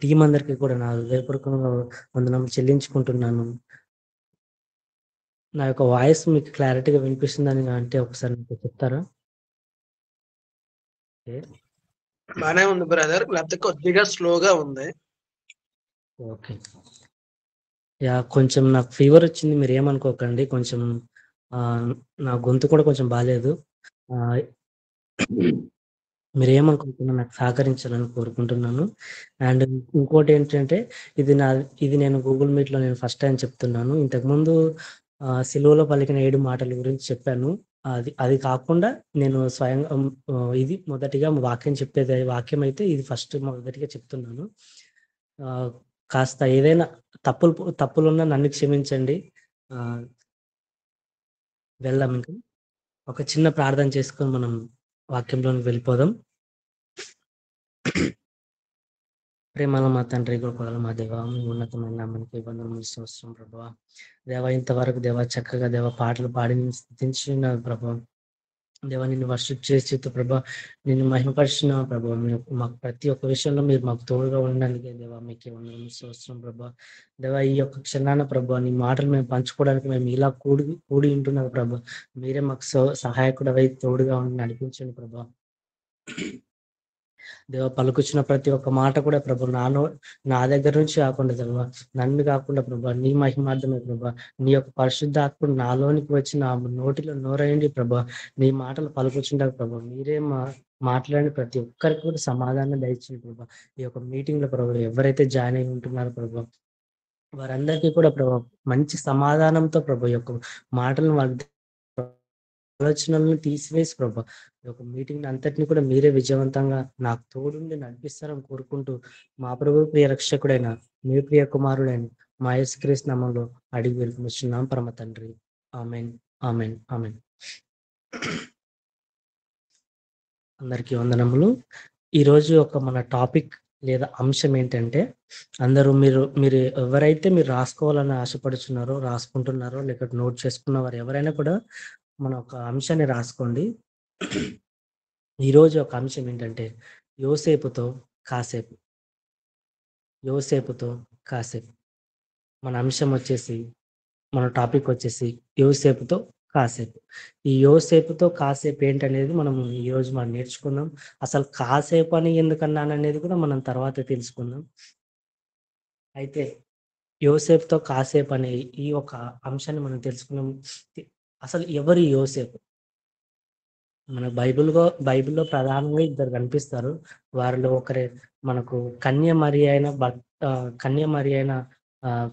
Team అందరికి కూడా నా హృదయపూర్వకంగా వందనం చెల్లించుకుంటున్నాను. నా యొక్క వాయిస్ మీకు క్లారిటీగా వినిపిస్తుందని అంటే ఒకసారి నాకు చెప్తారా? ఓకే. బానే ఉంది బ్రదర్. లేకపోతే కొద్దిగా స్లోగా ఉంది. ఓకే. యాహ్! కొంచెం నాకు ఫీవరొచ్చింది. మీరేమనుకోకండి. కొంచెం నా గొంతు కూడా కొంచెం బాలేదు. ఆహ్, మీరేమనుకోకుండా నాకు సహకరించాలని కోరుకుంటున్నాను. అండ్ ఇంకోటేంటంటే ఇది నేను గూగుల్ మీట్‌లో నేను ఫస్ట్ టైమ్ చెప్తున్నాను. ఇంతకుముందు సిలువలో పలికిన 7 మాటల గురించి చెప్పాను. అది అది కాకుండా నేను స్వయంగా ఇది మొదటిగా వాక్యమైతే ఇది మొదటిగా చెప్తున్నాను. ఆహ్, కాస్త ఏదైనా తప్పులున్నా నన్ను క్షమించండి. ఆహ్, వెళ్దాం ఇంక. ఒక చిన్న ప్రార్థన చేసుకొని మనం వాక్యంలోనికి వెళ్ళిపోదాం. ప్రేమగల మా తండ్రి, కృపగల మా దేవా, మీ ఉన్నతమైన నామానికి వందనములు స్తోత్రం ప్రభువా. దేవా ఇంతవరకు దేవా చక్కగా దేవా పాటలు పాడి స్తుతించుచున్నారు ప్రభువా. దేవా నిన్ను వర్షిప్ చేస్తూ ప్రభా నిన్ను మహిమపరుస్తున్నావు ప్రభా. మీరు మాకు ప్రతి ఒక్క విషయంలో మీరు మాకు తోడుగా ఉండడానికే దేవా మీకే వందనములు స్తోత్రం ప్రభా. దేవా ఈ యొక్క క్షణాన ప్రభా నీ మాటలు మేము పంచుకోవడానికి మేము ఇలా కూడి ఉంటున్నాం ప్రభా. మీరే మాకు సహాయకుడవై తోడుగా ఉండి నడిపించండి ప్రభా. దేవా పలుకుచున్న ప్రతి ఒక్క మాట కూడా ప్రభు నా దగ్గర నుంచి కాకుండా దేవా నన్ను కాకుండా ప్రభా నీ మహిమార్థమే ప్రభా. నీ యొక్క పరిశుద్ధాత్ముడు నాలోనికి వచ్చి నా నోటిలో నోరయండి ప్రభా. నీ మాటలు పలుకుచుండగా ప్రభా మీరే మాట్లాడిన ప్రతి ఒక్కరికి కూడా సమాధానం దయచేయండి ప్రభా. ఈ యొక్క మీటింగ్ లో ప్రభా ఎవరైతే జాయిన్ అయి ఉంటున్నారో ప్రభా వారందరికీ కూడా ప్రభా మంచి సమాధానంతో ప్రభా ఈ యొక్క మాటలను వాళ్ళ ఆలోచనలను తీసివేసి ప్రభా ఈ యొక్క మీటింగ్ అంతటిని కూడా మీరే విజయవంతంగా నాకు తోడుండి నడిపిస్తారని కోరుకుంటూ మా ప్రభు ప్రియ రక్షకుడైన మీ ప్రియ కుమారుడైన మా యేసుక్రీస్తు నామములో అడిగి వేడుకొనుచున్నాం పరమ తండ్రి. ఆమేన్. ఆమేన్. ఆమేన్. అందరికీ వందనములు. ఈరోజు మన టాపిక్ లేదా అంశం ఏంటంటే అందరూ మీరు ఎవరైతే మీరు రాసుకోవాలని ఆశపడుచున్నారో, రాసుకుంటున్నారో లేకపోతే నోట్ చేసుకున్న వారు ఎవరైనా కూడా మన ఒక అంశాన్ని రాసుకోండి. ఈరోజు ఒక అంశం ఏంటంటే యోసేపుతో కాసేపు. యోసేపుతో కాసేపు. మన అంశం వచ్చేసి మన టాపిక్ వచ్చేసి యోసేపుతో కాసేపు. ఈ యోసేపుతో కాసేపు ఏంటనేది ఈరోజు మనం నేర్చుకుందాం. అసలు కాసేపు అని ఎందుకన్నాననేది కూడా మనం తర్వాత తెలుసుకుందాం. అయితే యోసేపుతో కాసేపు అనే ఈ ఒక అంశాన్ని మనం తెలుసుకున్నాం. అసలు ఎవరు యోసేపు? మన బైబిల్‌లో ప్రధానంగా ఇద్దరు కనిపిస్తారు. వారిలో ఒకరే మనకు కన్య మరి అయిన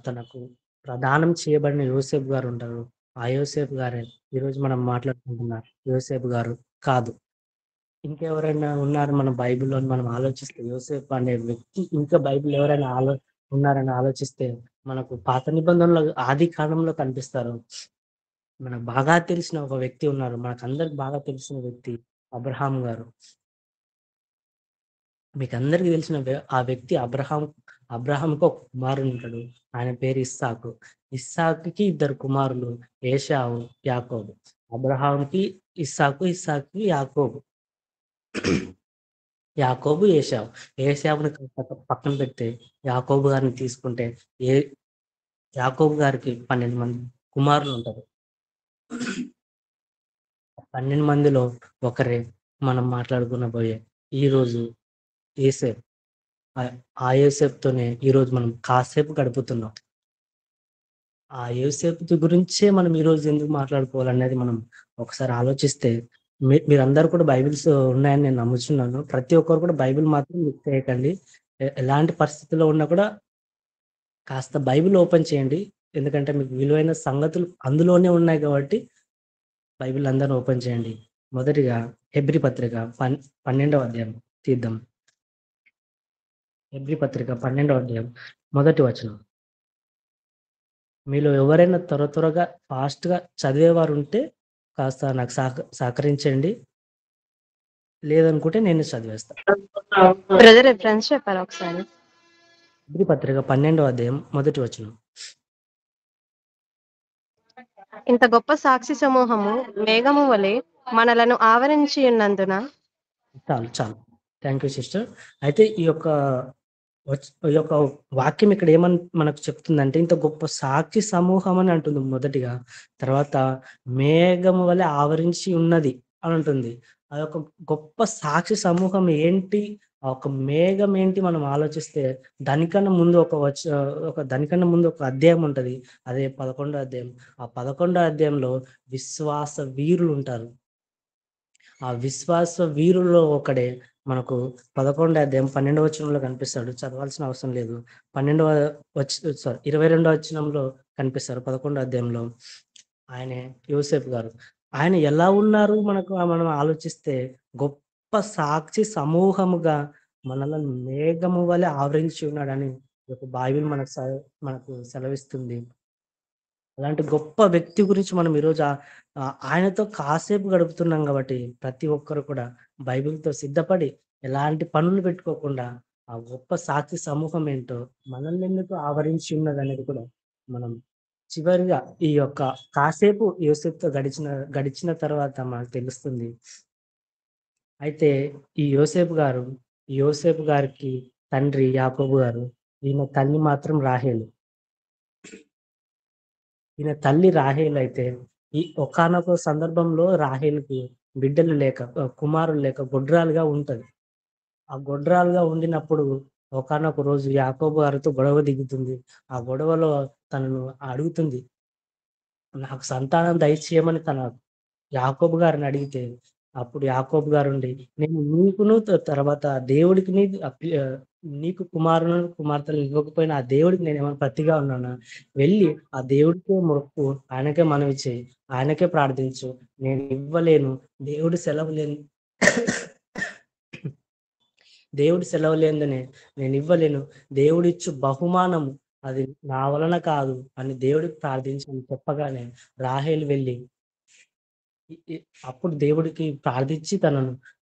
తనకు ప్రదానం చేయబడిన యోసేపు గారుంటారు. ఆ యోసేపు గారే ఈరోజు మనం మాట్లాడుకుంటున్న యోసేపు గారు కాదు. ఇంకెవరైనా ఉన్నారు మన బైబిల్‌లో మనం ఆలోచిస్తే యోసేపు అనే వ్యక్తి ఇంకా బైబిల్ ఎవరైనా ఉన్నారని ఆలోచిస్తే మనకు పాత నిబంధనలో ఆది కాండంలో కనిపిస్తారు. మనకు బాగా తెలిసిన ఒక వ్యక్తి ఉన్నారు. మనకందరికి బాగా తెలిసిన వ్యక్తి అబ్రహాం గారు. మీకందరికి తెలిసిన ఆ వ్యక్తి అబ్రహాంకి ఒక కుమారుడుంటాడు. ఆయన పేరు ఇస్సాకు. ఇస్సాకుకి ఇద్దరు కుమారులు ఏశావు, యాకోబు. అబ్రహాంకి ఇస్సాకుకి యాకోబు. యాకోబు, ఏశావు. ఏశావుని పక్కన పెడితే యాకోబు గారిని తీసుకుంటే ఏ యాకోబు గారికి 12 మంది కుమారులుంటారు. 12 మందిలో ఒకరే మనం మాట్లాడుకునబోయే ఈరోజు యేసేపు. ఆ యేసేపుతోనే ఈరోజు మనం కాసేపు గడుపుతున్నాం. ఆ యోసేపు గురించే మనం ఈరోజు ఎందుకు మాట్లాడుకోవాలనేది మనం ఒకసారి ఆలోచిస్తే మీరందరూ కూడా బైబిల్స్ ఉన్నాయని నేను నమ్ముచున్నాను. ప్రతి ఒక్కరు కూడా బైబిల్ మాత్రం మిస్ చేయకండి. ఎలాంటి పరిస్థితిలో ఉన్నా కూడా కాస్త బైబిల్ ఓపెన్ చేయండి. ఎందుకంటే మీకు విలువైన సంగతులు అందులోనే ఉన్నాయి కాబట్టి బైబిల్ అందరూ ఓపెన్ చేయండి. మొదటిగా హెబ్రీ పత్రిక 12వ అధ్యాయం తీద్దాం. హెబ్రీ పత్రిక 12వ అధ్యాయం మొదటి వచనం. మీలో ఎవరైనా త్వరగా ఫాస్ట్‌గా చదివేవారుంటే కాస్త నాకు సహకరించండి. లేదనుకుంటే నేనే చదివేస్తా. బ్రదర్ రిఫరెన్స్ చెప్పారా ఒకసారి? హెబ్రీ పత్రిక 12వ అధ్యాయం మొదటి వచనం. ఇంత గొప్ప సాక్షి సమూహము మేఘము వలె మనలను ఆవరించి ఉన్నందున చాలు. Thank you sister. అయితే ఈ యొక్క వాక్యం ఇక్కడ ఏమని మనకు చెప్తుందంటే, ఇంత గొప్ప సాక్షి సమూహం అని అంటుంది మొదటిగా. తర్వాత మేఘము వలె ఆవరించి ఉన్నది అని ఉంటుంది. ఆ యొక్క గొప్ప సాక్షి సమూహం ఏంటి? ఆ ఒక మేఘం ఏంటి మనం ఆలోచిస్తే దానికన్నా ముందు దానికన్నా ముందు ఒక అధ్యాయం ఉంటది. అదే 11 అధ్యాయం. ఆ 11 అధ్యాయంలో విశ్వాస వీరులుంటారు. ఆ విశ్వాస వీరుల్లో ఒకడే మనకు 11 అధ్యాయం 12వ వచనంలో కనిపిస్తాడు. చదవాల్సిన అవసరం లేదు. 12వ 22వ వచనంలో కనిపిస్తారు 11 అధ్యాయంలో. ఆయనే యోసేపు గారు. ఆయన ఎలా ఉన్నారు మనం ఆలోచిస్తే గొప్ప సాక్షి సమూహముగా మనలను మేఘము వలె ఆవరించి ఉన్నాడని ఈ యొక్క బైబిల్ మనకు సెలవిస్తుంది. అలాంటి గొప్ప వ్యక్తి గురించి మనం ఈరోజు ఆయనతో కాసేపు గడుపుతున్నాం కాబట్టి ప్రతి ఒక్కరు కూడా బైబిల్‌తో సిద్ధపడి ఎలాంటి పనులు పెట్టుకోకుండా ఆ గొప్ప సాక్షి సమూహం ఏంటో మనల్ని ఎందుకు ఆవరించి ఉన్నదనేది కూడా మనం చివరిగా ఈ యొక్క కాసేపు యోసేపుతో గడిచిన తర్వాత మనకు తెలుస్తుంది. అయితే యోసేపు గారికి తండ్రి యాకోబు గారు. ఈయన తల్లి మాత్రం రాహేలు. ఈయన తల్లి రాహేలయితే ఈ ఒకానొక సందర్భంలో రాహేలుకి బిడ్డలు లేక కుమారులు లేక గొడ్రాలుగా ఉంటది. ఆ గొడ్రాలుగా ఉండినప్పుడు ఒకానొక రోజు యాకోబు గారితో గొడవ దిగుతుంది. ఆ గొడవలో తనను అడుగుతుంది. నాకు సంతానం దయచేయమని యాకోబు గారిని అడిగితే, అప్పుడు యాకోబు గారుండి, నేను నీకును తర్వాత దేవుడికిని నీకు కుమారులను, కుమార్తెలను ఇవ్వకపోయినా ఆ దేవుడికి నేనేమైనా ప్రతిగా ఉన్నానా? వెళ్లి ఆ దేవుడికే మొక్కు, ఆయనకే మనవి చెయ్యి, ఆయనకే ప్రార్థించు. నేను ఇవ్వలేను. దేవుడు సెలవు లేని దేవుడు సెలవు లేనిదే నేనివ్వలేను. దేవుడిచ్చు బహుమానము అది నా వలన కాదు అని దేవుడికి ప్రార్థించి అని చెప్పగానే రాహేలు వెళ్లి ఇ ఇ అప్పుడు దేవుడికి ప్రార్థించి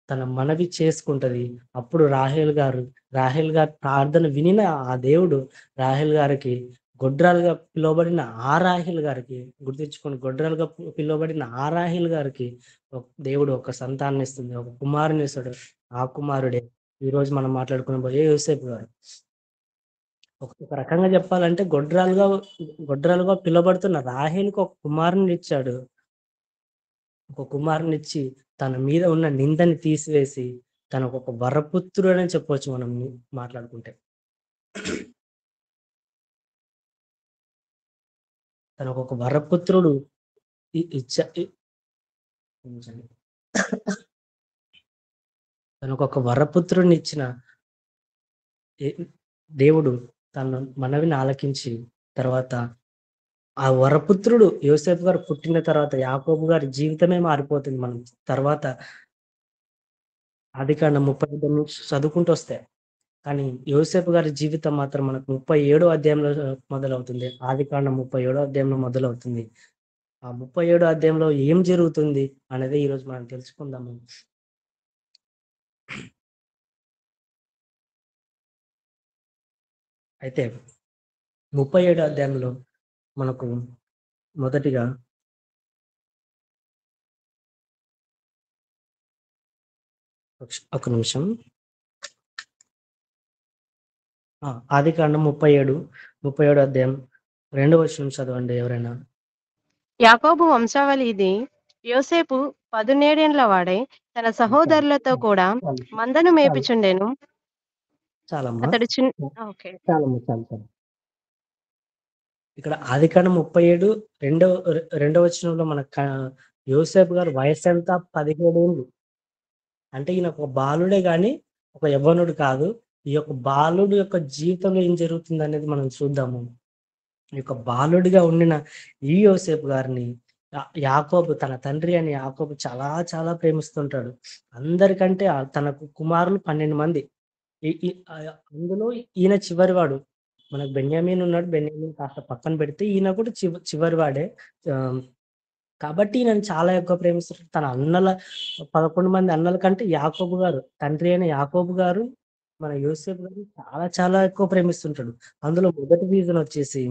తన మనవి చేసుకుంటది. అప్పుడు రాహేల్ గారి ప్రార్థన వినిన ఆ దేవుడు రాహేల్ గారికి గొడ్రాలుగా పిలువబడిన ఆ రాహేల్ గారికి గుర్తుంచుకోండి. గొడ్రాలుగా పిలువబడిన ఆ రాహేల్ గారికి దేవుడు ఒక సంతానాన్నిస్తుంది. ఒక కుమారునిస్తాడు. ఆ కుమారుడే ఈరోజు మనం మాట్లాడుకోబోయే యోసేపు గారు. ఒక రకంగా చెప్పాలంటే గొడ్రాలుగా పిలువబడుతున్న రాహేలుకి ఒక కుమారునిచ్చాడు. ఒక కుమారునిచ్చి తన మీద ఉన్న నిందని తీసివేసి తనకొక వరపుత్రుడని చెప్పొచ్చు మనం మాట్లాడుకుంటే. తనకొక వరపుత్రుడు ఇ ఇచ్చ ఇ క్షమించండి. తనకొక వరపుత్రుడినిచ్చిన ఎ దేవుడు తన మనవిని ఆలకించి తర్వాత ఆ వరపుత్రుడు యోసేపు గారు పుట్టిన తర్వాత యాకోబు గారి జీవితమే మారిపోతుంది. మనం తర్వాత ఆదికాండం 38 నుంచి చదువుకుంటొస్తే. కానీ యోసేపు గారి జీవితం మాత్రం మనకు 37 అధ్యాయంలో మొదలవుతుంది. ఆదికాండం 37 అధ్యాయంలో మొదలవుతుంది. ఆ 37 అధ్యాయంలో ఏం జరుగుతుంది అనేది ఈరోజు మనం తెలుసుకుందాము. అయితే 37 అధ్యాయంలో మనకు మొదటిగా ఒక నిమిషం. ఆదికాండం 37 అధ్యాయం 2వ వచనం చదవండి ఎవరైనా. యాకోబు వంశావళి ఇది. యోసేపు 17 వాడై తన చాలు. సహోదరులతో కూడా చాలు. మందను చాలు. మేపుచుండెను. చాలమ్మా. అతడు ఓకే. చాలు. ఇక్కడ ఆదికాండం 37 రెండో వచనంలో యోసేపు గారి వయసెంత? 17 ఏళ్ళు. అంటే ఈయన ఒక బాలుడే గాని, ఒక యవ్వనుడు కాదు. ఈ యొక్క బాలుడు యొక్క జీవితంలో ఏం జరుగుతుందనేది మనం చూద్దాము. ఈ యొక్క బాలుడిగా ఉండిన ఈ యోసేపు గారిని యాకోబు తన తండ్రి అయిన యాకోబు చాలా చాలా ప్రేమిస్తుంటాడు. అందరికంటే తనకు కుమారులు 12 మంది. ఈ ఈ అందులో ఈయన చివరివాడు. మనకు బెన్యామీన్ ఉన్నాడు. బెన్యామీన్ కాస్త పక్కన పెడితే ఈయన కూడా చివరివాడే. ఆహ్, కాబట్టి ఈయనను చాలా ఎక్కువ ప్రేమిస్తాడు. 11 మంది అన్నల కంటే యాకోబు గారు, తండ్రి అయిన యాకోబు గారు, మన యోసేపు గారిని చాలా చాలా ఎక్కువ ప్రేమిస్తుంటాడు. అందులో మొదటి రీజన్ వచ్చేసి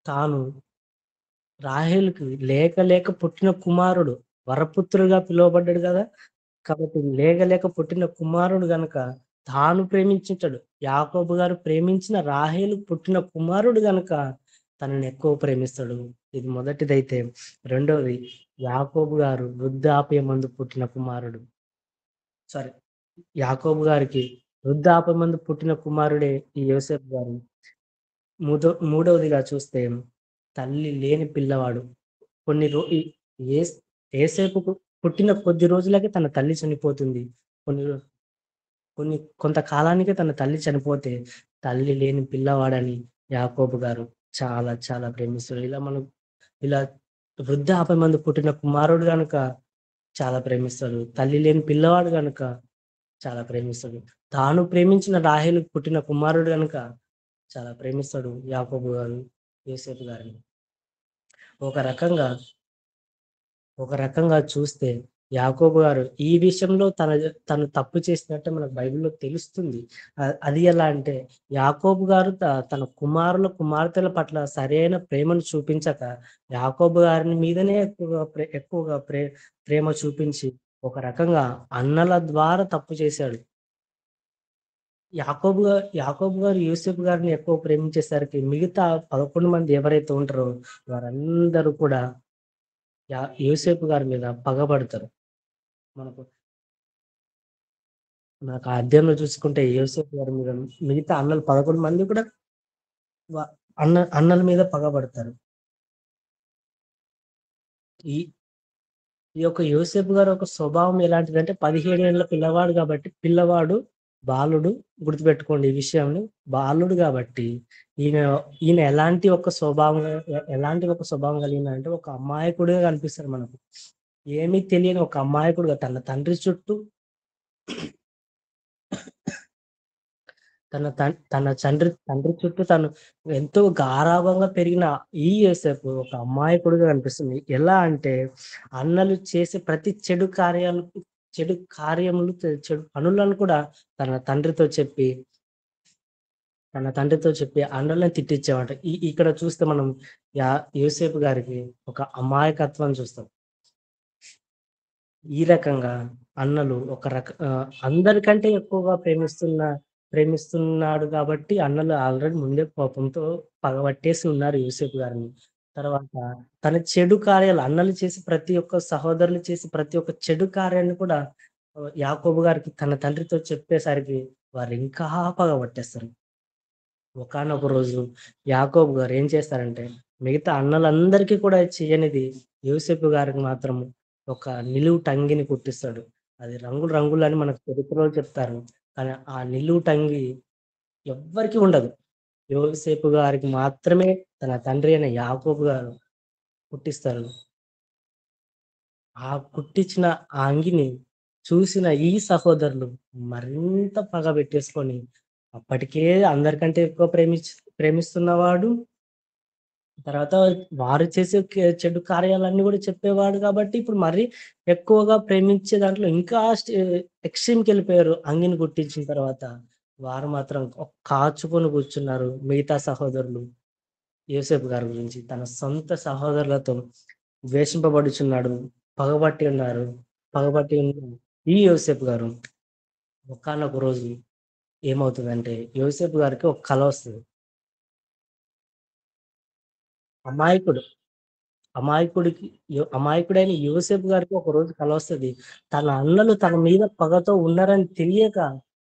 తాను రాహేలుకి లేక పుట్టిన కుమారుడు. వరపుత్రుడుగా పిలువబడ్డాడు గదా! కాబట్టి లేక పుట్టిన కుమారుడు గనక తాను ప్రేమించుంటాడు. యాకోబు గారు ప్రేమించిన రాహేలు పుట్టిన కుమారుడు గనుక తనని ఎక్కువ ప్రేమిస్తాడు. ఇది మొదటిదైతే. రెండోది యాకోబు గారు వృద్ధాప్యమందు పుట్టిన కుమారుడు. సారీ, యాకోబు గారికి వృద్ధాప్యమందు పుట్టిన కుమారుడే ఈ యోసేపు గారు. మూడవదిగా చూస్తే తల్లి లేని పిల్లవాడు. కొన్ని రో ఈ ఏస్ యేసేపుకు పుట్టిన కొద్ది రోజులకే తన తల్లి చనిపోతుంది. కొన్ని రో కొంతకాలానికే తన తల్లి చనిపోతే, తల్లి లేని పిల్లవాడని యాకోబు గారు చాలా చాలా ప్రేమిస్తాడు. ఇలా వృద్ధాప్యమందు పుట్టిన కుమారుడు గనుక చాలా ప్రేమిస్తాడు. తల్లి లేని పిల్లవాడు గనుక చాలా ప్రేమిస్తాడు. తాను ప్రేమించిన రాహేలుకు పుట్టిన కుమారుడు గనుక చాలా ప్రేమిస్తాడు యాకోబు గారు యోసేపు గారిని. ఒక రకంగా చూస్తే యాకోబు గారు ఈ విషయంలో తను తప్పు చేసినట్టే మనకు బైబిల్‌లో తెలుస్తుంది. అది ఎలా అంటే, యాకోబు గారు తన కుమార్తెల పట్ల సరైన ప్రేమను చూపించక, యాకోబు గారి మీదనే ఎక్కువగా ప్రేమ చూపించి, ఒక రకంగా అన్నల ద్వారా తప్పు చేశాడు. యాకోబు గారు యోసేపు గారిని ఎక్కువ ప్రేమించేసరికి మిగతా 11 మంది ఎవరైతే ఉంటారో వారందరూ కూడా యోసేపు గారి మీద పగబడతారు. మనకు మనకు ఆ అధ్యాయంలో చూసుకుంటే యోసేపు గారి మీద మిగతా అన్నలు 11 మంది కూడా అన్నల మీద పగబడతారు. ఈ ఈ యొక్క యోసేపు గారి ఒక స్వభావం ఎలాంటిదంటే 17 ఏళ్ల పిల్లవాడు కాబట్టి, బాలుడు, గుర్తుపెట్టుకోండి ఈ విషయాన్ని. బాలుడు కాబట్టి ఈయన ఎలాంటి ఒక స్వభావం కలిగినంటే ఒక అమాయకుడిగా కనిపిస్తాడు మనకు. ఏమీ తెలియని ఒక అమాయకుడుగా తన తండ్రి చుట్టూ తన తండ్రి చుట్టూ తను ఎంతో గారాబంగా పెరిగిన ఈ యోసేపు ఒక అమాయకుడిగా కనిపిస్తుంది. ఎలా అంటే, అన్నలు చేసే ప్రతి చెడు కార్యములు చెడు పనులను కూడా తన తండ్రితో చెప్పి అన్నలను తిట్టించేవాట. ఇక్కడ చూస్తే మనం యోసేపు గారికి ఒక అమాయకత్వం చూస్తాం. ఈ రకంగా అన్నలు అందరికంటే ఎక్కువగా ప్రేమిస్తున్నాడు కాబట్టి అన్నలు ఆల్రెడీ ముందే కోపంతో పగబట్టేసి ఉన్నారు యోసేపు గారిని. తర్వాత తన చెడు కార్యాలు అన్నలు చేసి సహోదరులు చేసి ప్రతి ఒక్క చెడు కార్యాన్ని కూడా యాకోబు గారికి తన తండ్రితో చెప్పేసరికి వారు ఇంకా పగబట్టేస్తారు. ఒకానొక రోజు యాకోబు గారు ఏం చేస్తారంటే, మిగతా అన్నలందరికీ కూడా చేయనిది యోసేపు గారికి మాత్రం ఒక నిలువు టంగిని కుట్టిస్తాడు. అది రంగులని మనకు చరిత్రలో చెప్తారు. కానీ ఆ నిలువు టంగి ఎవ్వరికీ ఉండదు. యోసేపు గారికి మాత్రమే తన తండ్రి అయిన యాకోబు గారు కుట్టిస్తారు. ఆ కుట్టించిన ఆ అంగిని చూసిన ఈ సహోదరులు మరింత పగ పెట్టేసుకొని, అప్పటికే అందరికంటే ఎక్కువ ప్రేమిస్తున్నవాడు, తర్వాత వారు చేసే చెడు కార్యాలన్నీ కూడా చెప్పేవాడు కాబట్టి, ఇప్పుడు మరీ ఎక్కువగా ప్రేమించే దాంట్లో ఇంకా ఎక్స్‌ట్రీమ్‌కి వెళ్ళిపోయారు. అంగిని గుట్టించిన తర్వాత వారు మాత్రం కాచుకొని కూర్చున్నారు. మిగతా సహోదరులు యోసేపు గారి గురించి తన సొంత సహోదరులతో ద్వేషింపబడుచున్నాడు, పగబట్టి ఉన్న ఈ యోసేపు గారు ఒకానొక రోజు ఏమవుతుందంటే, యోసేపు గారికి ఒక కల వస్తుంది. అమాయకుడైన యోసేపు గారికి ఒక రోజు కల వస్తది. తన అన్నలు తన మీద పగతో ఉన్నారని తెలియక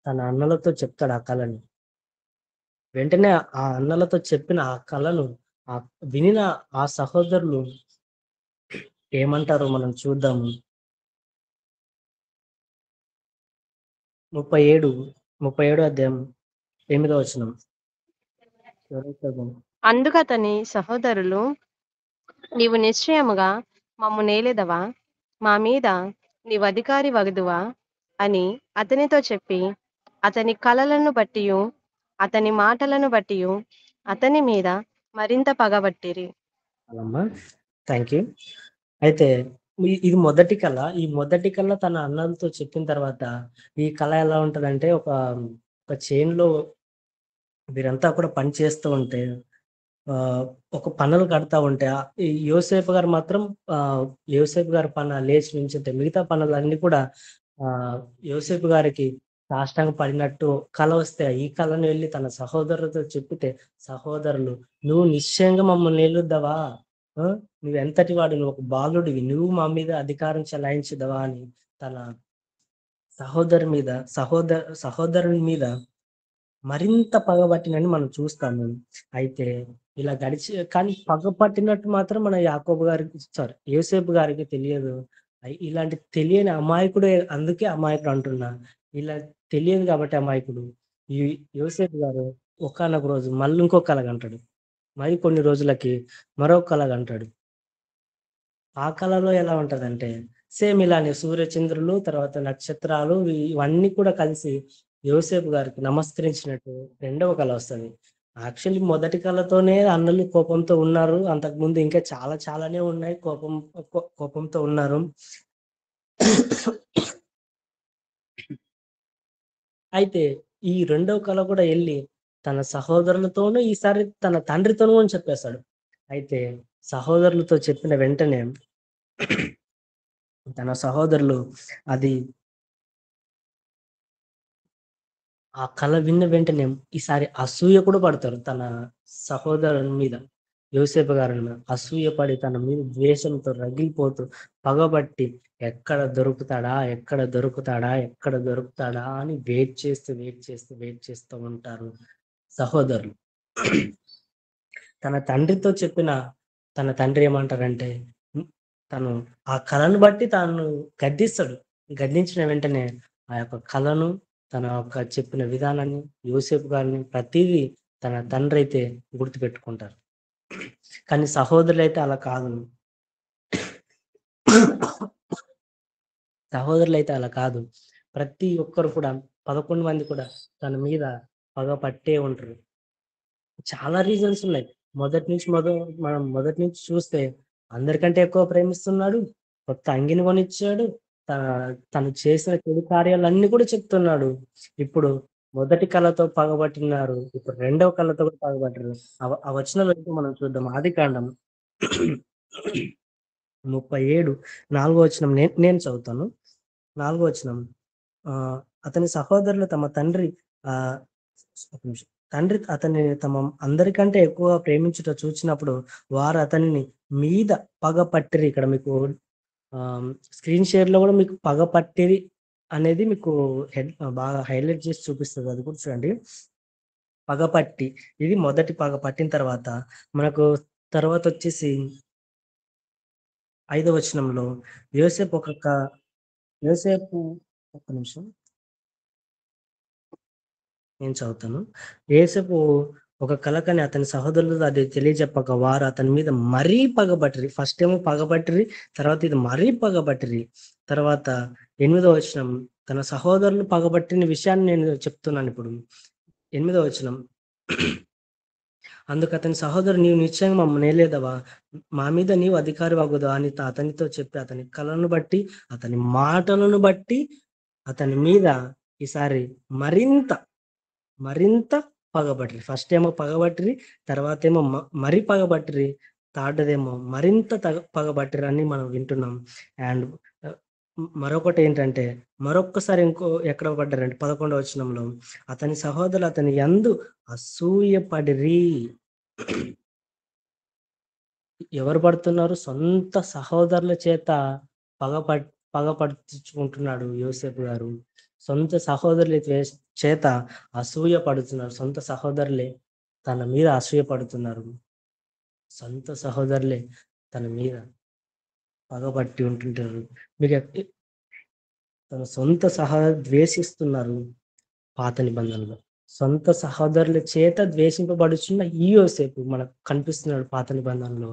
తన అన్నలతో చెప్తాడు ఆ కలని. వెంటనే ఆ అన్నలతో చెప్పిన ఆ కలను వినిన ఆ సహోదరులు ఏమంటారో మనం చూద్దాము. 37 అధ్యాయం 8వ వచనం. అందుకతని సహోదరులు, నీవు నిశ్చయముగా మమ్ము నేలెదవా, మా మీద నీవు అధికారి వగదువా అని అతనితో చెప్పి, అతని కలలను బట్టియు అతని మాటలను బట్టియు అతని మీద మరింత పగబట్టిరి. Thank you. అయితే ఇది మొదటి కళ. ఈ మొదటి కళ తన అన్నలతో చెప్పిన తర్వాత ఈ కళ ఎలా ఉంటదంటే, ఒక చైన్‌లో వీరంతా కూడా పని చేస్తూ ఉంటే, ఒక పనులు కడతా ఉంటే ఈ యోసేపు గారు మాత్రం యోసేపు గారి లేచి నుంచుంటే మిగతా పనులన్నీ కూడా యోసేపు గారికి సాష్టాంగ పడినట్టు కల వస్తే ఈ కళను వెళ్ళి తన సహోదరులతో చెప్పితే, సహోదరులు నువ్వు నిశ్చయంగా మమ్మల్ని ఏలుద్దావా? నువ్వు ఎంతటి వాడు, నువ్వు ఒక బాలుడివి, నువ్వు మా మీద అధికారం చెలాయించుదవా అని తన సహోదరుని మీద మరింత పగబట్టినని మనం చూస్తాము. అయితే ఇలా కానీ పగపట్టినట్టు మాత్రం మన యాకోబు గారికి యోసేపు గారికి తెలియదు. ఇలాంటి తెలియని అమాయకుడే, అందుకే అమాయకుడు అంటున్నా. ఇలా తెలియదు కాబట్టి అమాయకుడు. ఈ యోసేపు గారు ఒకానొక రోజు మళ్ళీ ఇంకో కల కంటాడు. మరి కొన్ని రోజులకి మరో కల కంటాడు. ఆ కళలో ఎలా ఉంటదంటే సేమ్ ఇలానే సూర్యచంద్రులు, తర్వాత నక్షత్రాలు ఇవన్నీ కూడా కలిసి యోసేపు గారికి నమస్కరించినట్టు రెండవ కళ వస్తది. యాక్చువల్లీ మొదటి కళతోనే అన్నలు కోపంతో ఉన్నారు. అంతకుముందు ఇంకా చాలానే ఉన్నాయి. కోపంతో ఉన్నారు. అయితే ఈ రెండవ కళ కూడా వెళ్ళి తన సహోదరులతోనూ, ఈసారి తన తండ్రితోనూ అని చెప్పేస్తాడు. అయితే సహోదరులతో చెప్పిన వెంటనే తన సహోదరులు అది ఆ కళ విన్న వెంటనే ఈసారి అసూయ కూడా పడతారు తన సహోదరుని మీద. యోసేపు గారి మీద అసూయ పడి తన మీద ద్వేషంతో రగిలిపోతూ పగబట్టి ఎక్కడ దొరుకుతాడా అని వెయిట్ చేస్తూ ఉంటారు సహోదరులు. తన తండ్రితో చెప్పిన తన తండ్రి ఏమంటారంటే తను ఆ కళను బట్టి తాను గద్దిస్తాడు. గద్దించిన వెంటనే ఆ యొక్క కళను, తన యొక్క చెప్పిన విధానాన్ని, యోసేపు గారిని ప్రతిదీ తన తండ్రి అయితే గుర్తుపెట్టుకుంటారు. కానీ సహోదరులైతే అలా కాదు. సహోదరులైతే అలా కాదు. ప్రతి ఒక్కరు కూడా 11 మంది కూడా తన మీద పగ పట్టే ఉంటారు. చాలా రీజన్స్ ఉన్నాయి. మనం మొదటి నుంచి చూస్తే అందరికంటే ఎక్కువ ప్రేమిస్తున్నాడు. కొత్త అంగిని కొనిచ్చాడు. తను చేసిన చెడు కార్యాలన్నీ కూడా చెప్తున్నాడు. ఇప్పుడు మొదటి కళతో పగబట్టినారు. ఇప్పుడు రెండవ కళతో కూడా పగబట్టారు. ఆ వచనాలు మనం చూద్దాం. ఆదికాండం 37 4వ వచనం నేను చదువుతాను. 4వ వచనం. అతని సహోదరులు తమ తండ్రి అతన్ని తమ అందరికంటే ఎక్కువ ప్రేమించుట చూచినప్పుడు వారు అతనిని మీద పగపట్టిరి. ఇక్కడ మీకు స్క్రీన్ షేర్ లో కూడా మీకు పగపట్టిరి అనేది మీకు బాగా హైలైట్ చేసి చూపిస్తుంది. అది కూడా చూడండి. పగపట్టి, ఇది మొదటి పగ పట్టిన తర్వాత మనకు తర్వాత వచ్చేసి 5వ వచనంలో యోసేపు ఒక్క నిమిషం నేను చదువుతాను. యోసేపు ఒక కలకని అతని సహోదరులు అది తెలియజెప్పక వారు అతని మీద మరీ పగబట్టిరి. ఫస్ట్ ఏమో పగబట్టిరి, తర్వాత ఇది మరీ పగబట్టిరి. తర్వాత 8వ వచనం, తన సహోదరులు పగబట్టిన విషయాన్ని నేను చెప్తున్నాను ఇప్పుడు. 8వ వచనం, అందుకు అతని సహోదరు నీవు నిశ్చయంగా మమ్మల్ని నేలేదవా, మా మీద నీవు అధికారి వాగుదా అని అతనితో చెప్పి అతని కళను బట్టి అతని మాటలను బట్టి అతని మీద ఈసారి మరింత పగబట్టిరి. ఫస్ట్ ఏమో పగబట్టిరి, తర్వాత ఏమో మరీ పగబట్టిరి, థర్డ్దేమో మరింత పగబట్టిరి అని మనం వింటున్నాం. అండ్ మరొకటి ఏంటంటే మరొక్కసారి ఎక్కడ పడ్డారంటే 11వ వచనంలో అతని సహోదరులు అతని యందు అసూయపడిరి. ఎవరు పడుతున్నారు? సొంత సహోదరుల చేత పగపడుచుకుంటున్నాడు యోసేపు గారు. సొంత సహోదరుల చేత అసూయ పడుతున్నారు. సొంత సహోదరులే తన మీద అసూయ పడుతున్నారు. సొంత సహోదరులే తన మీద పగబట్టి ఉంటుంటారు. మీకు తన సొంత ద్వేషిస్తున్నారు. పాత నిబంధనలో సొంత సహోదరుల చేత ద్వేషింపబడుచున్న ఈ యోసేపు మనకు కనిపిస్తున్నాడు. పాత నిబంధనలో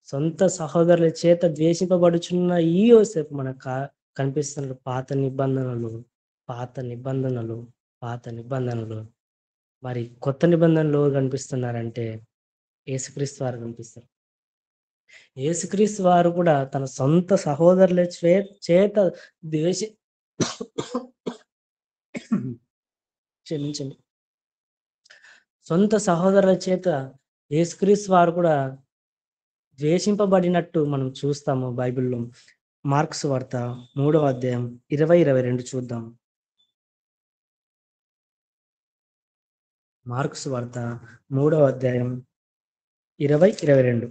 సొంత సహోదరుల చేత ద్వేషింపబడుచున్న ఈ యోసేపు మనకు కనిపిస్తున్నాడు. పాత నిబంధనలు మరి కొత్త నిబంధనలు కనిపిస్తున్నారంటే యేసుక్రీస్తు వారు కనిపిస్తారు. యేసుక్రీస్తు వారు కూడా తన సొంత సహోదరుల చేత క్షమించండి, సొంత సహోదరుల చేత యేసుక్రీస్తు వారు కూడా ద్వేషింపబడినట్టు మనం చూస్తాము బైబిల్లో. మార్క్స్ వార్త 3వ అధ్యాయం 20-22 చూద్దాం. మార్కు సువార్త 3వ అధ్యాయం 20-22.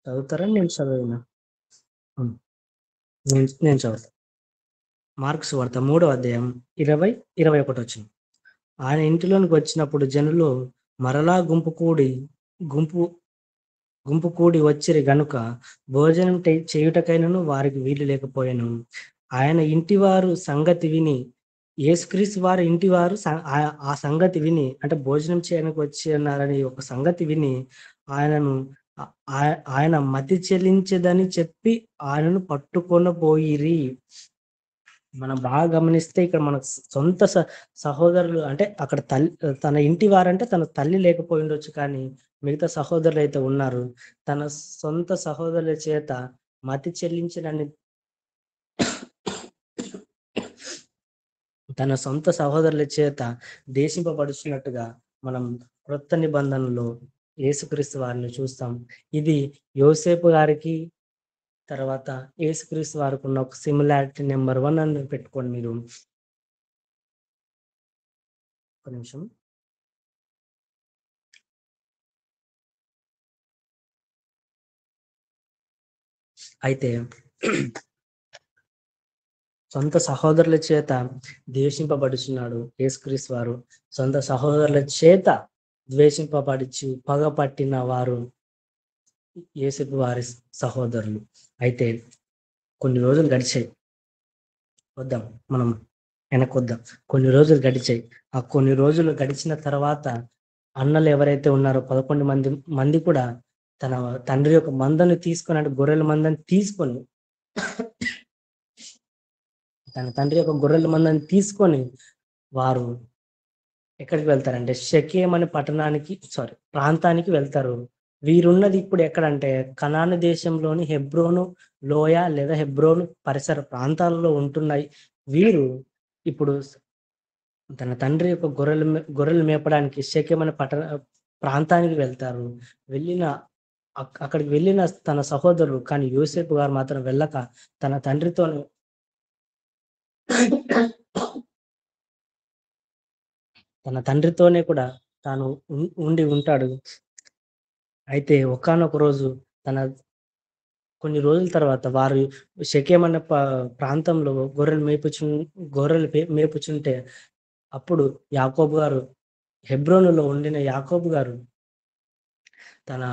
చదువుతారా? నేను చదివినా? నేను చదువుతా. మార్కు సువార్త 3వ అధ్యాయం 20-21 వచ్చింది. ఆయన ఇంటిలోనికి వచ్చినప్పుడు జనులు మరలా గుంపు కూడి వచ్చిరి గనుక భోజనం చేయుటకైనను వారికి వీలు లేకపోయాను. ఆయన ఇంటివారు సంగతి విని, యేసుక్రీస్తు వారి ఇంటివారు ఆ సంగతి విని, అంటే భోజనం చేయడానికి వచ్చి ఉన్నారని ఒక సంగతి విని ఆయన మతి చెల్లించదని చెప్పి ఆయనను పట్టుకొనబోయిరి. మనం బాగా గమనిస్తే ఇక్కడ మన సొంత సహోదరులు, అంటే అక్కడ తన ఇంటి వారంటే తన తల్లి లేకపోయి ఉండొచ్చు, కానీ మిగతా సహోదరులు అయితే ఉన్నారు. తన సొంత సహోదరుల చేత మతి చెల్లించడాన్ని తన సొంత సహోదరుల చేత దేశింపబడుచున్నట్టుగా మనం క్రొత్త నిబంధనలో యేసుక్రీస్తు వారిని చూస్తాం. ఇది యోసేపు గారికి తర్వాత యేసుక్రీస్తు వారికి ఉన్న ఒక సిమిలారిటీ నెంబర్ 1 అని పెట్టుకోండి. మీరు ఒక నిమిషం. అయితే సొంత సహోదరుల చేత ద్వేషింపబడుచున్నాడు యేసుక్రీస్తు వారు. సొంత సహోదరుల చేత ద్వేషింపబడిచి పగపట్టిన వారు యేసుపు వారి సహోదరులు. అయితే కొన్ని రోజులు గడిచాయి. మనం వెనకొద్దాం. కొన్ని రోజులు గడిచాయి. ఆ కొన్ని రోజులు గడిచిన తర్వాత అన్నలు ఎవరైతే ఉన్నారో 11 మంది కూడా తన తండ్రి యొక్క మందను తీసుకొని, అంటే గొర్రెల మందని తీసుకొని, తన తండ్రి యొక్క గొర్రెల మందని తీసుకొని వారు ఎక్కడికి వెళ్తారంటే షెకెం అనే ప్రాంతానికి వెళ్తారు. వీరున్నది ఇప్పుడు ఎక్కడంటే కనాను దేశంలోని హెబ్రోను లోయ లేదా హెబ్రోను పరిసర ప్రాంతాలలో ఉంటున్నాయి. వీరు ఇప్పుడు తన తండ్రి యొక్క గొర్రెలు మేపడానికి షెకెం అనే ప్రాంతానికి వెళ్తారు. అక్కడికి వెళ్ళిన తన సహోదరుడు, కానీ యోసేపు గారు మాత్రం వెళ్ళక తన తండ్రితోనే కూడా తాను ఉండి ఉంటాడు. అయితే ఒకానొక రోజు కొన్ని రోజుల తర్వాత వారు షెకెం అనే ప్రాంతంలో గొర్రెలు మేపుచుంటే అప్పుడు యాకోబు గారు, హెబ్రోనులో ఉండిన యాకోబు గారు తన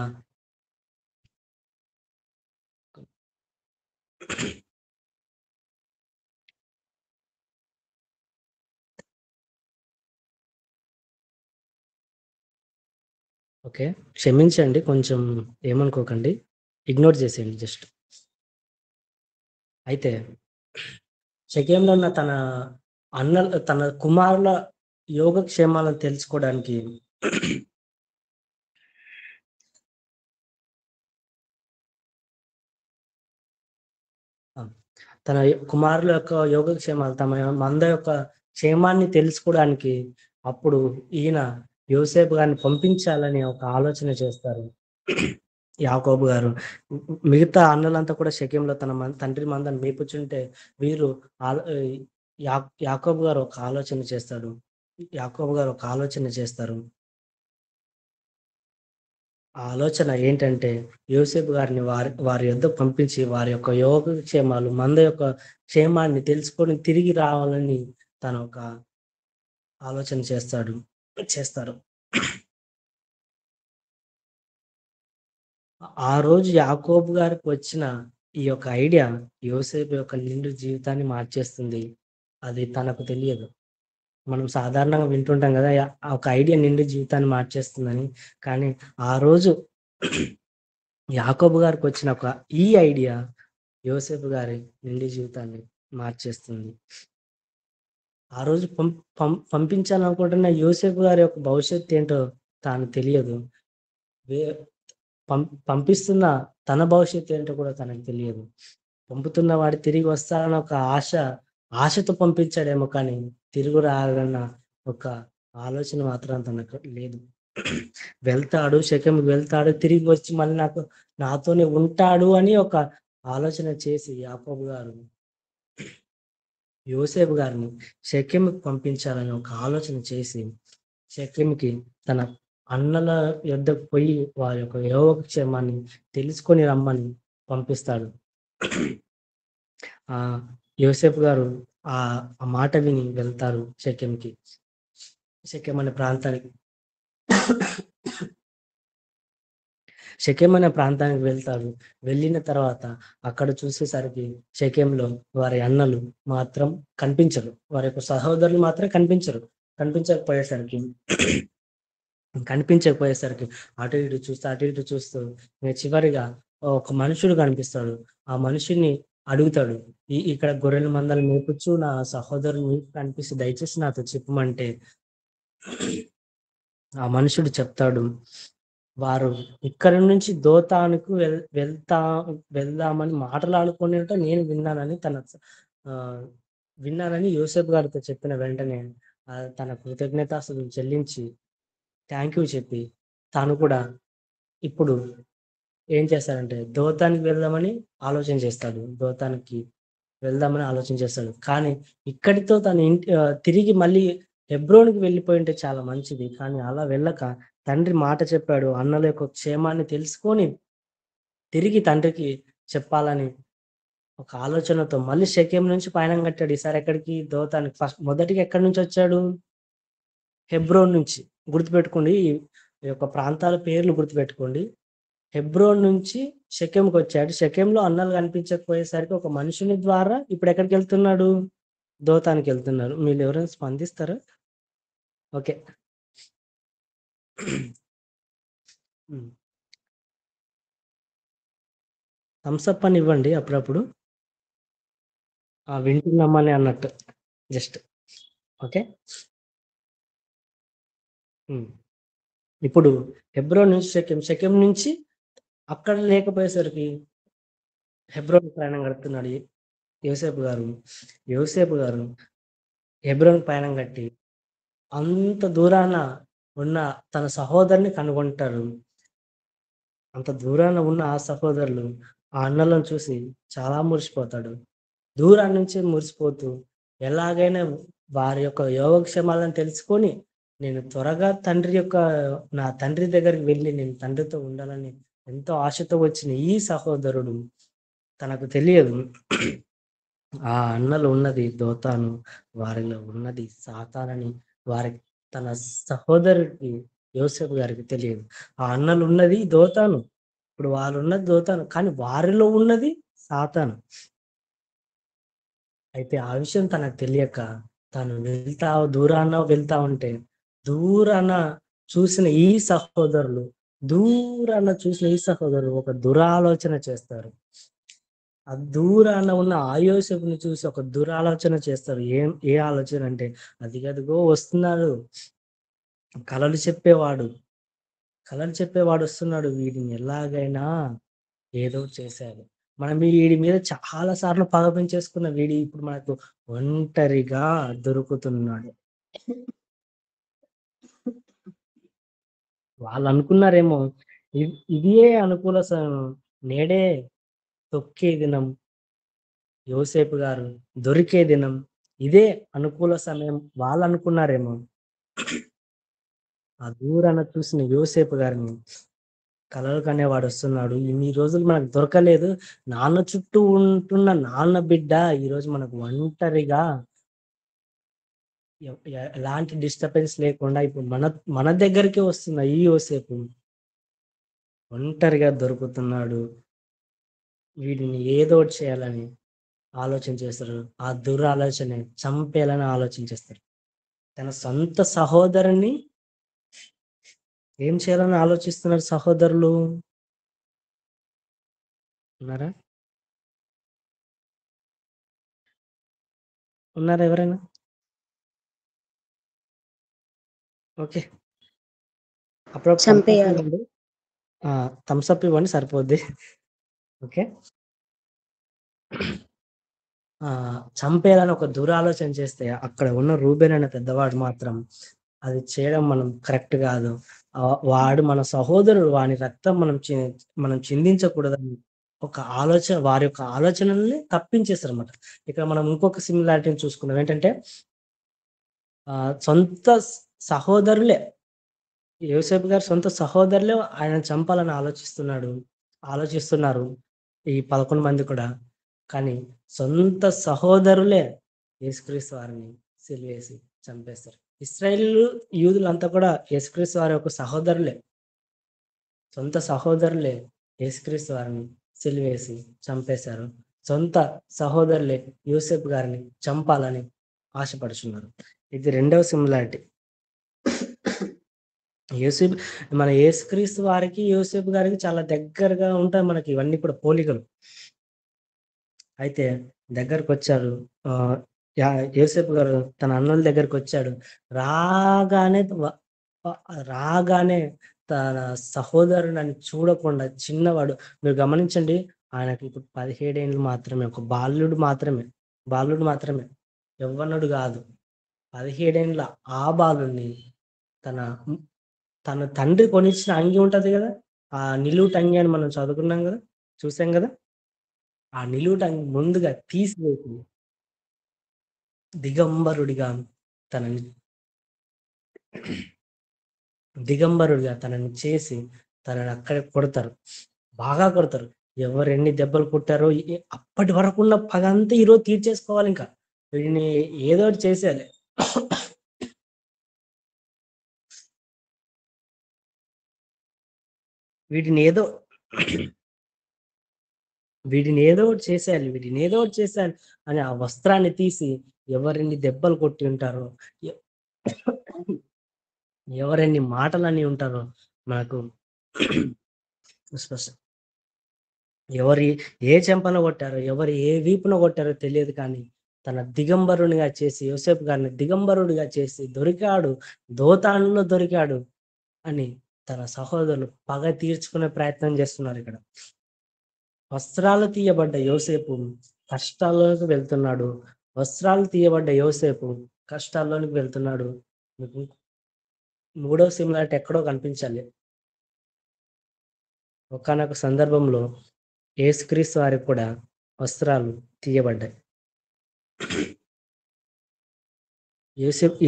ఓకే, క్షమించండి, కొంచెం ఏమనుకోకండి, ఇగ్నోర్ చేసేయండి జస్ట్. అయితే షెకెంలో ఉన్న తన కుమారుల యోగక్షేమాలను తెలుసుకోవడానికి తన కుమారుల యొక్క యోగక్షేమాలు, తమ మంద యొక్క క్షేమాన్ని తెలుసుకోవడానికి అప్పుడు ఈయన యోసేపు గారిని పంపించాలని ఒక ఆలోచన చేస్తారు యాకోబు గారు. మిగతా అన్నలంతా కూడా షెకెంలో తన తండ్రి మందని మేపుచుంటే వీరు యాకోబు గారు ఒక ఆలోచన చేస్తారు. ఆ ఆలోచన ఏంటంటే యోసేపు గారిని వారి యొద్ద పంపించి వారి యొక్క యోగక్షేమాలు, మంద యొక్క క్షేమాన్ని తెలుసుకొని తిరిగి రావాలని తను ఒక ఆలోచన చేస్తారు. ఆ రోజు యాకోబు గారికి వచ్చిన ఈ యొక్క ఐడియా యోసేపు యొక్క నిండు జీవితాన్ని మార్చేస్తుంది. అది తనకు తెలియదు. మనం సాధారణంగా వింటుంటాం కదా, ఒక ఐడియా నిండు జీవితాన్ని మార్చేస్తుందని. కానీ ఆ రోజు యాకోబు గారికి వచ్చిన ఈ ఐడియా యోసేపు గారి నిండు జీవితాన్ని మార్చేస్తుంది. ఆ రోజు పంపించాలనుకుంటున్న యోసేపు గారి యొక్క భవిష్యత్తు ఏంటో తాను తెలియదు. పంపిస్తున్న తన భవిష్యత్తు ఏంటో కూడా తనకు తెలియదు. పంపుతున్న వాడు తిరిగి వస్తాడన్న ఒక ఆశతో పంపించాడేమో, కానీ తిరుగు రాగలన్న ఒక ఆలోచన మాత్రం తనకు లేదు. వెళ్తాడు, షెకెంకి వెళ్తాడు, తిరిగి వచ్చి మళ్ళీ నాతోనే ఉంటాడు అని ఒక ఆలోచన చేసి యాకోబు గారు యోసేపు గారిని షెకెముకి పంపించాలని ఒక ఆలోచన చేసి షెకెముకి తన అన్నల యొద్దకు పోయి వారి యొక్క యోగక్షేమాన్ని తెలుసుకొని రమ్మని పంపిస్తాడు. ఆ యోసేపు గారు ఆ ఆ మాట విని వెళ్తారు షెకెంకి. షెకెం అనే ప్రాంతానికి షెకెం అనే ప్రాంతానికి వెళ్తారు. వెళ్ళిన తర్వాత అక్కడ చూసేసరికి షెకెంలో వారి అన్నలు మాత్రం కనిపించరు. వారి యొక్క సహోదరులు మాత్రం కనిపించరు. కనిపించకపోయేసరికి అటు ఇటు చూస్తూ చివరిగా ఒక మనుషుడు కనిపిస్తాడు. ఆ మనిషిని అడుగుతాడు, ఇక్కడ గొర్రెల మందలు మేపుచ్చు నా సహోదరులు మీకు కనిపిస్తే దయచేసి నాతో చెప్పమంటే ఆ మనుషుడు చెప్తాడు, వారు ఇక్కడి నుంచి దోతానుకు వెళ్దామని మాటలాడుకుని నేను విన్నానని యోసేపు గారితో చెప్పిన వెంటనే తన కృతజ్ఞతాస్తుతులు చెల్లించి థ్యాంక్ యూ చెప్పి తాను కూడా ఇప్పుడు ఏం చేస్తాడంటే దోతానికి ఆలోచన చేస్తాడు. కానీ ఇక్కడితో తన తిరిగి మళ్ళీ హెబ్రోన్కి వెళ్ళిపోయి ఉంటే చాలా మంచిది. కానీ అలా వెళ్ళక తండ్రి మాట చెప్పాడు, అన్నల యొక్క క్షేమాన్ని తెలుసుకొని తిరిగి తండ్రికి చెప్పాలని ఒక ఆలోచనతో మళ్ళీ షెకెం నుంచి పయనం కట్టాడు. ఈసారి ఎక్కడికి? దోతానికి. మొదటిగా ఎక్కడి నుంచి వచ్చాడు? హెబ్రోన్ నుంచి. గుర్తుపెట్టుకోండి, ఈ యొక్క ప్రాంతాల పేర్లు గుర్తుపెట్టుకోండి. హెబ్రోన్ నుంచి షెకెంకి వచ్చాడు. షెకెంలో అన్నలు కనిపించకపోయేసరికి ఒక మనుషుని ద్వారా ఇప్పుడు ఎక్కడికి వెళ్తున్నాడు? దోతానికి వెళ్తున్నారు. మీరు ఎవరైనా స్పందిస్తారా? ఓకే. థమ్స్అప్ అని ఇవ్వండి అప్పుడప్పుడు, వింటున్నామని అన్నట్టు జస్ట్. ఓకే. ఇప్పుడు హెబ్రోన్ నుంచి షెకెం నుంచి అక్కడ లేకపోయేసరికి హెబ్రోన్ ప్రయాణం కడుతున్నాడు యోసేపు గారు హెబ్రోన్ ప్రయాణం కట్టి అంత దూరాన ఉన్న తన సహోదరుని కనుగొంటారు. అంత దూరాన ఉన్న ఆ సహోదరులు ఆ అన్నలను చూసి చాలా మురిసిపోతాడు. దూరాన్ని నుంచి మురిసిపోతూ ఎలాగైనా వారి యొక్క యోగక్షేమాలను తెలుసుకొని నేను త్వరగా నా తండ్రి దగ్గరికి వెళ్ళి నేను తండ్రితో ఉండాలని ఎంతో ఆశతో వచ్చిన ఈ సహోదరుడు, తనకు తెలియదు ఆ అన్నలు ఉన్నది దోతాను, వారిలో ఉన్నది సాతానని తన సహోదరుడికి యోసేపు గారికి తెలియదు. ఆ అన్నలు ఉన్నది దోతాను, ఇప్పుడు వాళ్ళు ఉన్నది దోతాను, కానీ వారిలో ఉన్నది సాతాను. అయితే ఆ విషయం తనకు తెలియక తను దూరాన వెళ్తా ఉంటే దూరాన చూసిన ఈ సహోదరులు ఒక దురాలోచన చేస్తారు. ఆ దూరాన ఉన్న ఆ యోసేపుని చూసి ఒక దురాలోచన చేస్తారు. ఏ ఆలోచన అంటే, అదిగదిగో వస్తున్నాడు కలలు చెప్పేవాడు వస్తున్నాడు, వీడిని ఎలాగైనా ఏదో చేశారు. మనం వీడి మీద చాలా సార్లు పగ పెంచేసుకున్న వీడి ఇప్పుడు మనకు ఒంటరిగా దొరుకుతున్నాడు. వాళ్ళు అనుకున్నారేమో ఇదే అనుకూల నేడే తొక్కే దినం, యోసేపు గారు దొరికే దినం, ఇదే అనుకూల సమయం వాళ్ళు అనుకున్నారేమో. ఆ దూరాన చూసిన యోసేపు గారిని కలలు కనేవాడు వస్తున్నాడు. ఇన్ని రోజులు మనకు దొరకలేదు, నాన్న చుట్టూ ఉంటున్న నాన్న బిడ్డ ఈరోజు మనకు ఒంటరిగా ఎలాంటి డిస్టర్బెన్స్ లేకుండా ఇప్పుడు మన దగ్గరికి వస్తున్న ఈ యోసేపు ఒంటరిగా దొరుకుతున్నాడు. వీడిని ఏదో చేయాలని ఆలోచన చేస్తారు. ఆ దురాలోచన చంపేయాలని ఆలోచన చేస్తారు. తన సొంత సహోదరుని ఏం చేయాలని ఆలోచిస్తున్నారు సహోదరులు? ఉన్నారా ఎవరైనా? ఓకే, అప్పుడు థమ్స్అప్ ఇవ్వండి సరిపోద్ది. ఓకే, చంపేయాలని ఒక దురాలోచన చేస్తే అక్కడ ఉన్న రూబెన్ అనే పెద్దవాడు మాత్రం అది చేయడం మనం కరెక్ట్ కాదు, వాడు మన సహోదరుడు, వాని రక్తం మనం చిందించకూడదని వారి యొక్క ఆలోచనల్ని తప్పించేస్తారన్నమాట. ఇక్కడ మనం ఇంకొక సిమిలారిటీని చూసుకున్నాం. ఏంటంటే సొంత సహోదరులే, యోసేపు గారి సొంత సహోదరులే ఆయనను చంపాలని ఆలోచిస్తున్నారు ఈ 11 మంది కూడా. కానీ సొంత సహోదరులే యేసుక్రీస్తు వారిని సిలువేసి చంపేస్తారు. ఇశ్రాయేలు యూదులంతా కూడా యేసుక్రీస్తు వారి యొక్క సహోదరులే, సొంత సహోదరులే యేసుక్రీస్తు వారిని సిలువేసి చంపేశారు. సొంత సహోదరులే యోసేపు గారిని చంపాలని ఆశపడుచున్నారు. ఇది రెండవ సిమిలారిటీ. మన యేసుక్రీస్తు వారికి యోసేపు గారికి చాలా దగ్గరగా ఉంటాయి మనకి ఇవన్నీ కూడా పోలికలు. అయితే దగ్గరకు వచ్చారు, యోసేపు గారు తన అన్నల దగ్గరకు వచ్చాడు. రాగానే తన సహోదరుని చూడకుండా చిన్నవాడు, మీరు గమనించండి, ఆయనకి ఇప్పుడు 17 ఏళ్ళు మాత్రమే, ఒక బాలుడు మాత్రమే, యవ్వనుడు కాదు. 17 ఏళ్ళ ఆ బాలుని తన తండ్రి కొనిచ్చిన అంగి ఉంటది కదా, ఆ నిలువుట అంగి అని మనం చదువుకున్నాం కదా, చూసాం కదా, ఆ నిలువుట అంగి ముందుగా తీసివేసి దిగంబరుడిగా తనని చేసి తనని అక్కడ కొడతారు, బాగా కొడతారు. ఎవరు ఎన్ని దెబ్బలు కొట్టారో అప్పటి వరకు ఉన్న పగ అంతా ఈరోజు తీర్చేసుకోవాలి. ఇంకా వీడిని ఏదో ఒకటి చేసేయాలి. వీటిని ఏదో ఒకటి చేసేయాలి అని ఆ వస్త్రాన్ని తీసి ఎవరెన్ని దెబ్బలు కొట్టి ఉంటారో, ఎవరెన్ని మాటలని ఉంటారో మనకు ఎవరు ఏ చెంపన కొట్టారో, ఎవరు ఏ వీపున కొట్టారో తెలియదు. కానీ తన దిగంబరునిగా చేసి, యోసేపు గారిని దిగంబరుడిగా చేసి, దోతానులో దొరికాడు అని తన సహోదరులు పగ తీర్చుకునే ప్రయత్నం చేస్తున్నారు. ఇక్కడ వస్త్రాలు తీయబడ్డ యోసేపు కష్టాల్లోకి వెళ్తున్నాడు. మీకు మూడవ సిమిలారిటీ ఎక్కడో కనిపించాలి. ఒకానొక సందర్భంలో యేసుక్రీస్తు వారికి కూడా వస్త్రాలు తీయబడ్డాయి.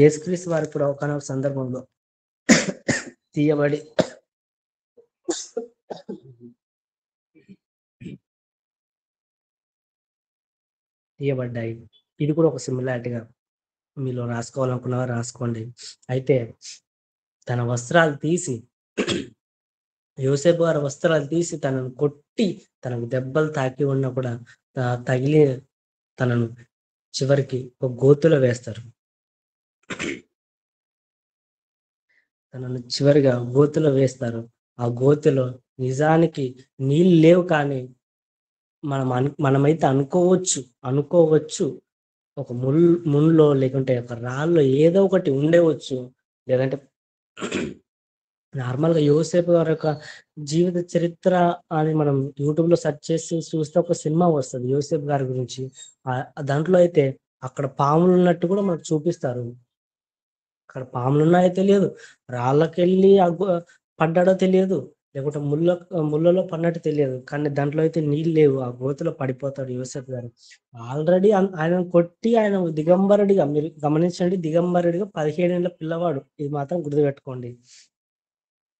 యేసుక్రీస్తు వారికి కూడా ఒకానొక సందర్భంలో తీయబడ్డాయి. ఇది కూడా ఒక సిమిలారిటీగా మీలో రాసుకోవాలనుకున్నవారు రాసుకోండి. అయితే తన వస్త్రాలు తీసి, యోసేపు గారి వస్త్రాలు తీసి తనను కొట్టి, తనకు దెబ్బలు తాకి ఉన్నా కూడా తగిలి తనను చివరికి ఒక గోతులో వేస్తారు. తనను చివరిగా గోతులో వేస్తారు. ఆ గోతులో నిజానికి నీళ్ళు లేవు, కానీ మనమైతే అనుకోవచ్చు ఒక ముళ్ళో లేకుంటే ఒక రాళ్ళో ఏదో ఒకటి ఉండేవచ్చు. లేదంటే నార్మల్గా యోసేపు గారి యొక్క జీవిత చరిత్ర అని మనం యూట్యూబ్ లో సెర్చ్ చేసి చూస్తే ఒక సినిమా వస్తుంది యోసేపు గారి గురించి. దాంట్లో అయితే అక్కడ పాములు ఉన్నట్టు కూడా మనకు చూపిస్తారు. అక్కడ పాములు ఉన్నాయో తెలియదు, రాళ్ళకెళ్ళి పడ్డాడో తెలియదు, లేకుంటే ముళ్ళలో పడినట్టు తెలియదు. కానీ దాంట్లో అయితే నీళ్ళు లేవు, ఆ గోతులో పడిపోతాడు యోసేపు గారు. ఆల్రెడీ ఆయన కొట్టి ఆయన దిగంబరుడిగా, మీరు గమనించండి, దిగంబరుడిగా 17 ఏళ్ళ పిల్లవాడు, ఇది మాత్రం గుర్తుపెట్టుకోండి.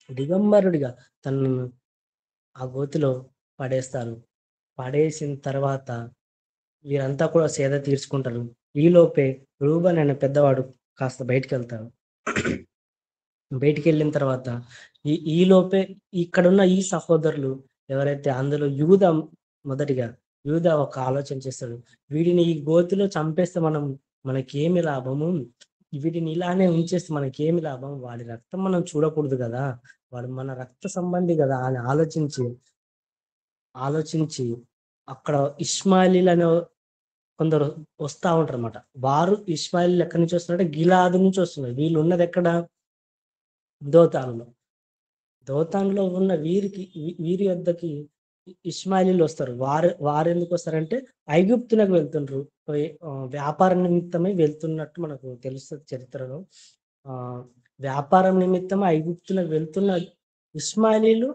దిగంబరుడిగా తనను ఆ గోతిలో పడేస్తారు. పడేసిన తర్వాత వీరంతా కూడా సేద తీర్చుకుంటారు. ఈలోపే రూబన్ అనే పెద్దవాడు కాస్త బయటికి వెళ్తారు. బయటికి వెళ్ళిన తర్వాత ఈలోపే ఇక్కడున్న ఈ సహోదరులు ఎవరైతే, అందులో యూదా ఒక ఆలోచన చేస్తాడు. వీడిని ఈ గోతిలో చంపేస్తే మనకేమి లాభము, వీటిని ఇలానే ఉంచేస్తే మనకేమి లాభం, వాడి రక్తం మనం చూడకూడదు కదా, వాడు మన రక్త సంబంధి కదా అని ఆలోచించి అక్కడ ఇష్మాయిలీలు అనే కొందరు వస్తా ఉంటారు అన్నమాట. వారు ఇష్మాయిలీలు ఎక్కడి నుంచి వస్తున్నారంటే గిలాదు నుంచి వస్తున్నారు. వీళ్ళు ఉన్నది ఎక్కడ, దోతానులో ఉన్న వీరి వద్దకి ఇష్మాయిలీలు వస్తారు. వారు ఎందుకు వస్తారంటే ఐగుప్తునకు వెళ్తుండ్రు, వ్యాపార నిమిత్తమై వెళ్తున్నట్టు మనకు తెలుస్తుంది చరిత్రలో. వ్యాపారం నిమిత్తం ఐగుప్తునకు వెళ్తున్న ఇష్మాయిలీలు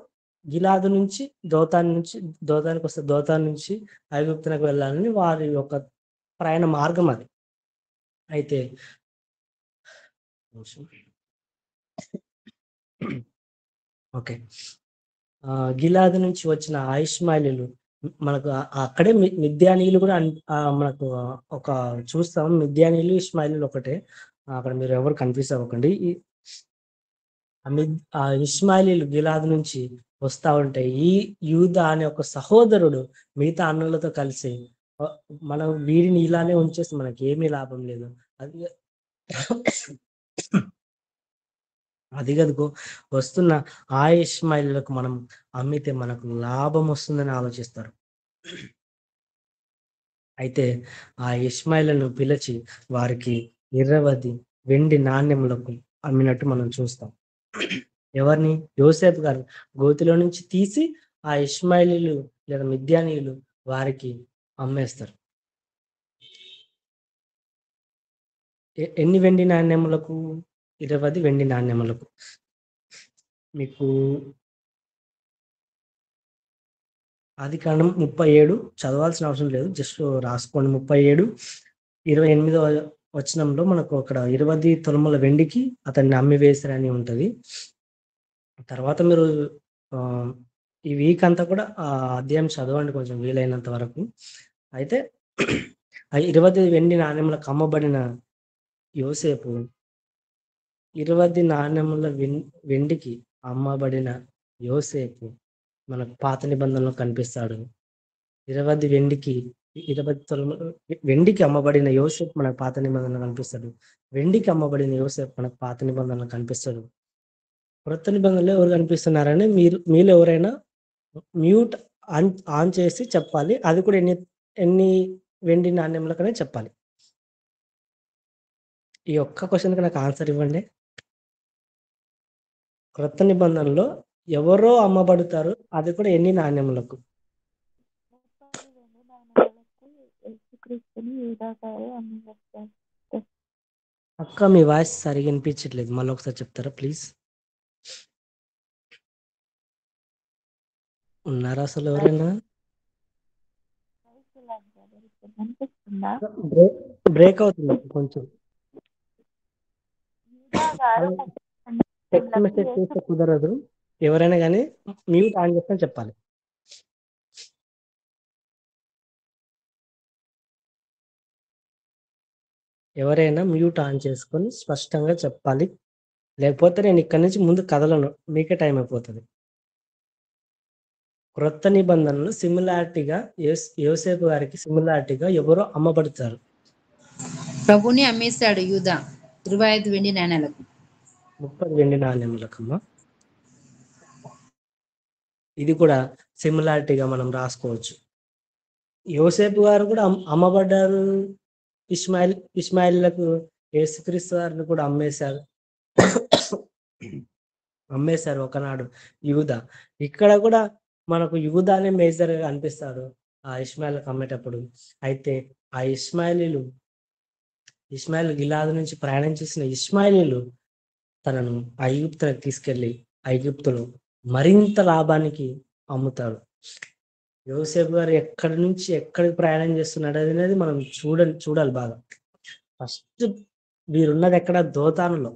గిలాదు నుంచి దోతానికి వస్తే దోతాన్ నుంచి ఐగుప్తునకు వెళ్ళాలని వారి యొక్క ప్రయాణ మార్గం అది. అయితే ఓకే. గిలాదు నుంచి వచ్చిన ఆ ఇష్మాయిలీలు మనకు అక్కడే మిద్యానీయులు కూడా మనకు ఒక చూస్తాం. మిద్యానీయులు, ఇష్మాయిలీలు ఒకటే. అక్కడ మీరు ఎవరు కన్ఫ్యూజ్ అవ్వకండి. ఆ ఇష్మాయిలీలు గిలాదు నుంచి వస్తా ఉంటే ఈ యూదా అనే ఒక సహోదరుడు మిగతా అన్నులతో కలిసి మనం వీడిని ఇలానే ఉంచేసి మనకి ఏమీ లాభం లేదు, అది కదుకో వస్తున్న ఆ ఇష్మాయిలీలకు మనం అమ్మితే మనకు లాభం వస్తుందని ఆలోచిస్తారు. అయితే ఆ ఇష్మాయిలను పిలిచి వారికి 20 వెండి నాణ్యములకు అమ్మినట్టు మనం చూస్తాం. ఎవరిని? యోసేపు గారు గోతిలో నుంచి తీసి ఆ ఇష్మాయిలీలు లేదా మిద్యానీయులు వారికి అమ్మేస్తారు. ఎన్ని వెండి నాణ్యములకు? 20 వెండి నాణ్యములకు. మీకు ఆదికాండం 37 చదవాల్సిన అవసరం లేదు, జస్ట్ రాసుకోండి. 37:28 వచనంలో మనకు అక్కడ 20 తులముల వెండికి అతన్ని అమ్మివేశారని ఉంటది. తర్వాత మీరు ఈ వీక్ అంతా కూడా ఆ అధ్యాయం చదవండి కొంచెం వీలైనంత వరకు. అయితే 20 వెండి నాణ్యములకు అమ్మబడిన యోసేపు 20 నాణ్యముల వెండికి అమ్మబడిన యోసేపు మనకు పాత నిబంధనలో కనిపిస్తాడు. 20 వెండికి అమ్మబడిన యోసేపు మనకు పాత నిబంధనలో కనిపిస్తాడు. వెండికి అమ్మబడిన యోసేపు మనకు పాత నిబంధనలో కనిపిస్తాడు. క్రొత్త నిబంధనలో ఎవరు కనిపిస్తున్నారని మీలో ఎవరైనా మ్యూట్ ఆన్ చేసి చెప్పాలి. అది కూడా ఎన్ని వెండి నాణ్యములకనే చెప్పాలి. ఈ ఒక్క క్వశ్చన్కి నాకు ఆన్సర్ ఇవ్వండి. క్రొత్త నిబంధనలో ఎవరో అమ్మబడతారు, అది కూడా ఎన్ని నాణ్యములకు? అక్క మీ వాయిస్ సరిగా వినిపించట్లేదు, మళ్ళీ ఒకసారి చెప్తారా ప్లీజ్? ఉన్నారా అసలు ఎవరైనా? బ్రేక్ అవుతుంది కొంచెం. టెక్స్ట్ మెసేజ్ చేస్తే కుదరదు. ఎవరైనా కానీ మ్యూట్ ఆన్ చేసుకొని చెప్పాలి. ఎవరైనా మ్యూట్ ఆన్ చేసుకొని స్పష్టంగా చెప్పాలి, లేకపోతే నేను ఇక్కడి నుంచి ముందు కదలను, మీకే టైం అయిపోతుంది. క్రొత్త నిబంధనలు సిమిలారిటీగా యోసేపు గారికి సిమిలారిటీగా ఎవరో అమ్మబడతారు. ప్రభుని అమ్మేశాడు యూదా 25 వెండి నాణ్యాలకు. 30 వెండి నాణ్యములకమ్మా. ఇది కూడా సిమిలారిటీగా మనం రాసుకోవచ్చు. యోసేపు గారు కూడా అమ్మబడ్డారు. ఇష్మాయిలకు యేసుక్రీస్తు గారిని కూడా అమ్మేశారు ఒకనాడు యూదా. ఇక్కడ కూడా మనకు యూదానే మేజర్ గా అనిపిస్తాడు ఆ ఇష్మాయిల్కి అమ్మేటప్పుడు. అయితే ఆ ఇష్మాయిలీలు గిలాదు నుంచి ప్రయాణం చేసిన ఇష్మాయిలీలు తనను ఐగుప్తులకు తీసుకెళ్లి ఐగుప్తులో మరింత లాభానికి అమ్ముతాడు. యోసేపు గారు ఎక్కడి నుంచి ఎక్కడికి ప్రయాణం చేస్తున్నాడు అనేది మనం చూడాలి బాగా. ఫస్ట్ వీరున్నది ఎక్కడ? దోతానులో.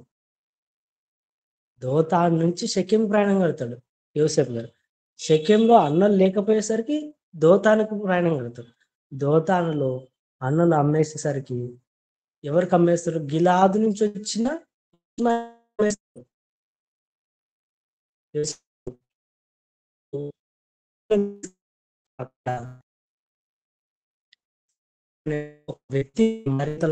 దోతాను నుంచి షెకెం ప్రయాణం కడతాడు యోసేపు గారు. షెకెంలో అన్నలు లేకపోయేసరికి దోతానికి ప్రయాణం కడతాడు. దోతానులో అన్నలు అమ్మేసేసరికి ఎవరికి అమ్మేస్తారు? గిలాదు నుంచి వచ్చిన వ్యక్తి మరింత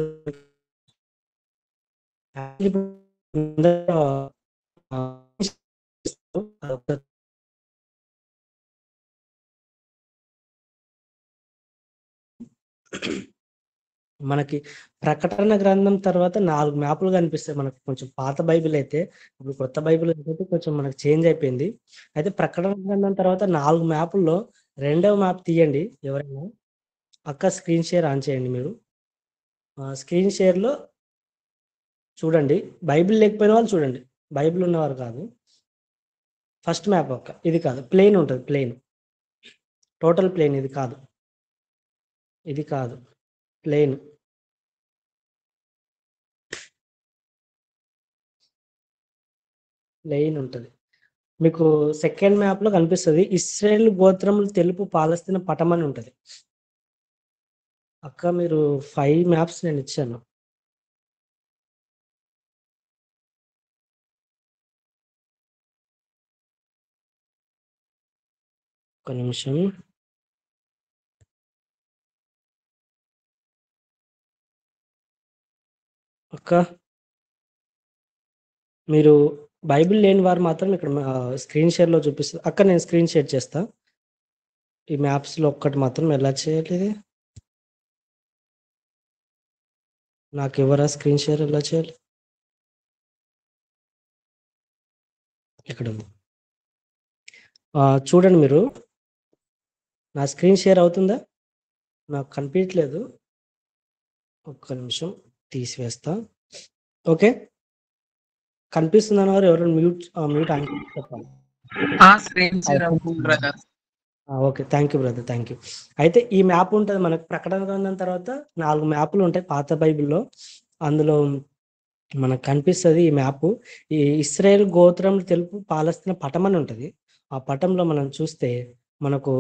మనకి ప్రకటన గ్రంథం తర్వాత 4 మ్యాపులు కనిపిస్తాయి మనకు. కొంచెం పాత బైబిల్ అయితే, ఇప్పుడు కొత్త బైబిల్ అయితే కొంచెం మనకు చేంజ్ అయిపోయింది. అయితే ప్రకటన గ్రంథం తర్వాత 4 మ్యాపుల్లో 2వ మ్యాప్ తీయండి ఎవరైనా. అక్క స్క్రీన్ షేర్ ఆన్ చేయండి మీరు. స్క్రీన్ షేర్లో చూడండి. బైబిల్ లేకపోయిన వాళ్ళు చూడండి, బైబిల్ ఉన్నవారు కాదు. ఫస్ట్ మ్యాప్ ఇది కాదు, ప్లేన్ ఉంటుంది, ప్లేన్, టోటల్ ప్లేన్. ఇది కాదు, ఇది కాదు, ప్లేన్. ప్లేన్ ఉంటుంది. మీకు సెకండ్ మ్యాప్ లో కనిపిస్తుంది, ఇస్రాయేల్ గోత్రములు తెలుపు పాలస్తీనా పటం అని ఉంటుంది. అక్క మీరు 5 మ్యాప్స్ నేను ఇచ్చాను. ఒక నిమిషం. అక్క మీరు బైబిల్ లేని వారు మాత్రం ఇక్కడ స్క్రీన్ షేర్లో చూపిస్తుంది. అక్క నేను స్క్రీన్ షేర్ చేస్తా. ఈ మ్యాప్స్లో ఒక్కటి మాత్రం ఎలా చేయాలి, ఇది నాకు ఎవరా స్క్రీన్ షేర్ ఎలా చేయాలి? ఇక్కడ ఉంది. చూడండి మీరు, నా స్క్రీన్ షేర్ అవుతుందా? నాకు కనిపించట్లేదు, ఒక్క నిమిషం తీసివేస్తా. ఓకే, కనిపిస్తుందని వారు ఎవరైనా మ్యూట్ అని చెప్పాలి. స్క్రీన్ షేర్ అవుతుంది brother. Okay, thank you brother, thank you. అయితే ఈ మ్యాప్ ఉంటుంది మనకు. ప్రకటన గ్రంథం తర్వాత 4 మ్యాప్లు ఉంటాయి పాత బైబిల్లో. అందులో మనకు కనిపిస్తుంది ఈ మ్యాప్. ఈ ఇస్రాయేల్ గోత్రం తెలుపు పాలస్తీనా పటం అని ఉంటుంది. ఆ పటంలో మనం చూస్తే మనకు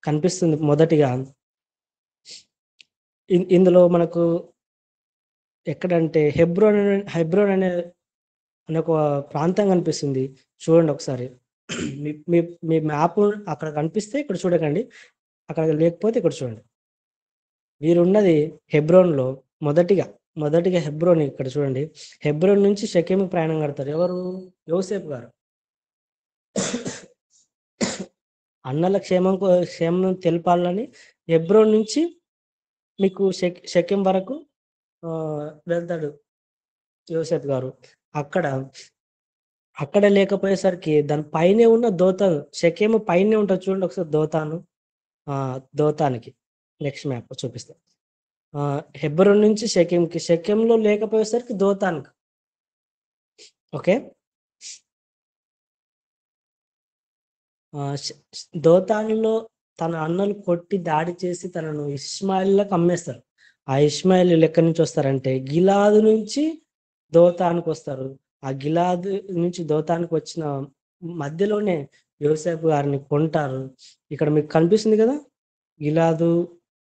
కనిపిస్తుంది మొదటిగా ఇందులో మనకు ఎక్కడంటే హెబ్రోన్ అనే ఒక ప్రాంతం కనిపిస్తుంది. చూడండి ఒకసారి, మీ మ్యాప్ అక్కడ కనిపిస్తే ఇక్కడ చూడకండి, అక్కడ లేకపోతే ఇక్కడ చూడండి. వీరున్నది హెబ్రోన్లో. మొదటిగా హెబ్రోన్ ఇక్కడ చూడండి. హెబ్రోన్ నుంచి షెకెము ప్రయాణం కడతారు. ఎవరు? యోసేపు గారు. అన్నల క్షేమం తెలపాలని హెబ్రోన్ నుంచి మీకు షెకెం వరకు వెళ్తాడు యోసేపు గారు. అక్కడ లేకపోయేసరికి దాని పైనే ఉన్న దోతాను, షెకెము పైనే ఉంటుంది చూడండి ఒకసారి, దోతానికి నెక్స్ట్ మ్యాప్ చూపిస్తా. హెబ్రోన్ నుంచి షెకెంలో లేకపోయేసరికి దోతానికి. ఓకే, దోతానులో తన అన్నలు కొట్టి దాడి చేసి తనను ఇష్మాయిల్లకు అమ్మేస్తారు. ఆ ఇష్మాయిల్ ఎక్కడి నుంచి వస్తారంటే గిలాదు నుంచి దోతానికి వస్తారు. ఆ గిలాదు నుంచి దోతానికి వచ్చిన మధ్యలోనే యోసేపు గారిని కొంటారు. ఇక్కడ మీకు కనిపిస్తుంది కదా, గిలాదు,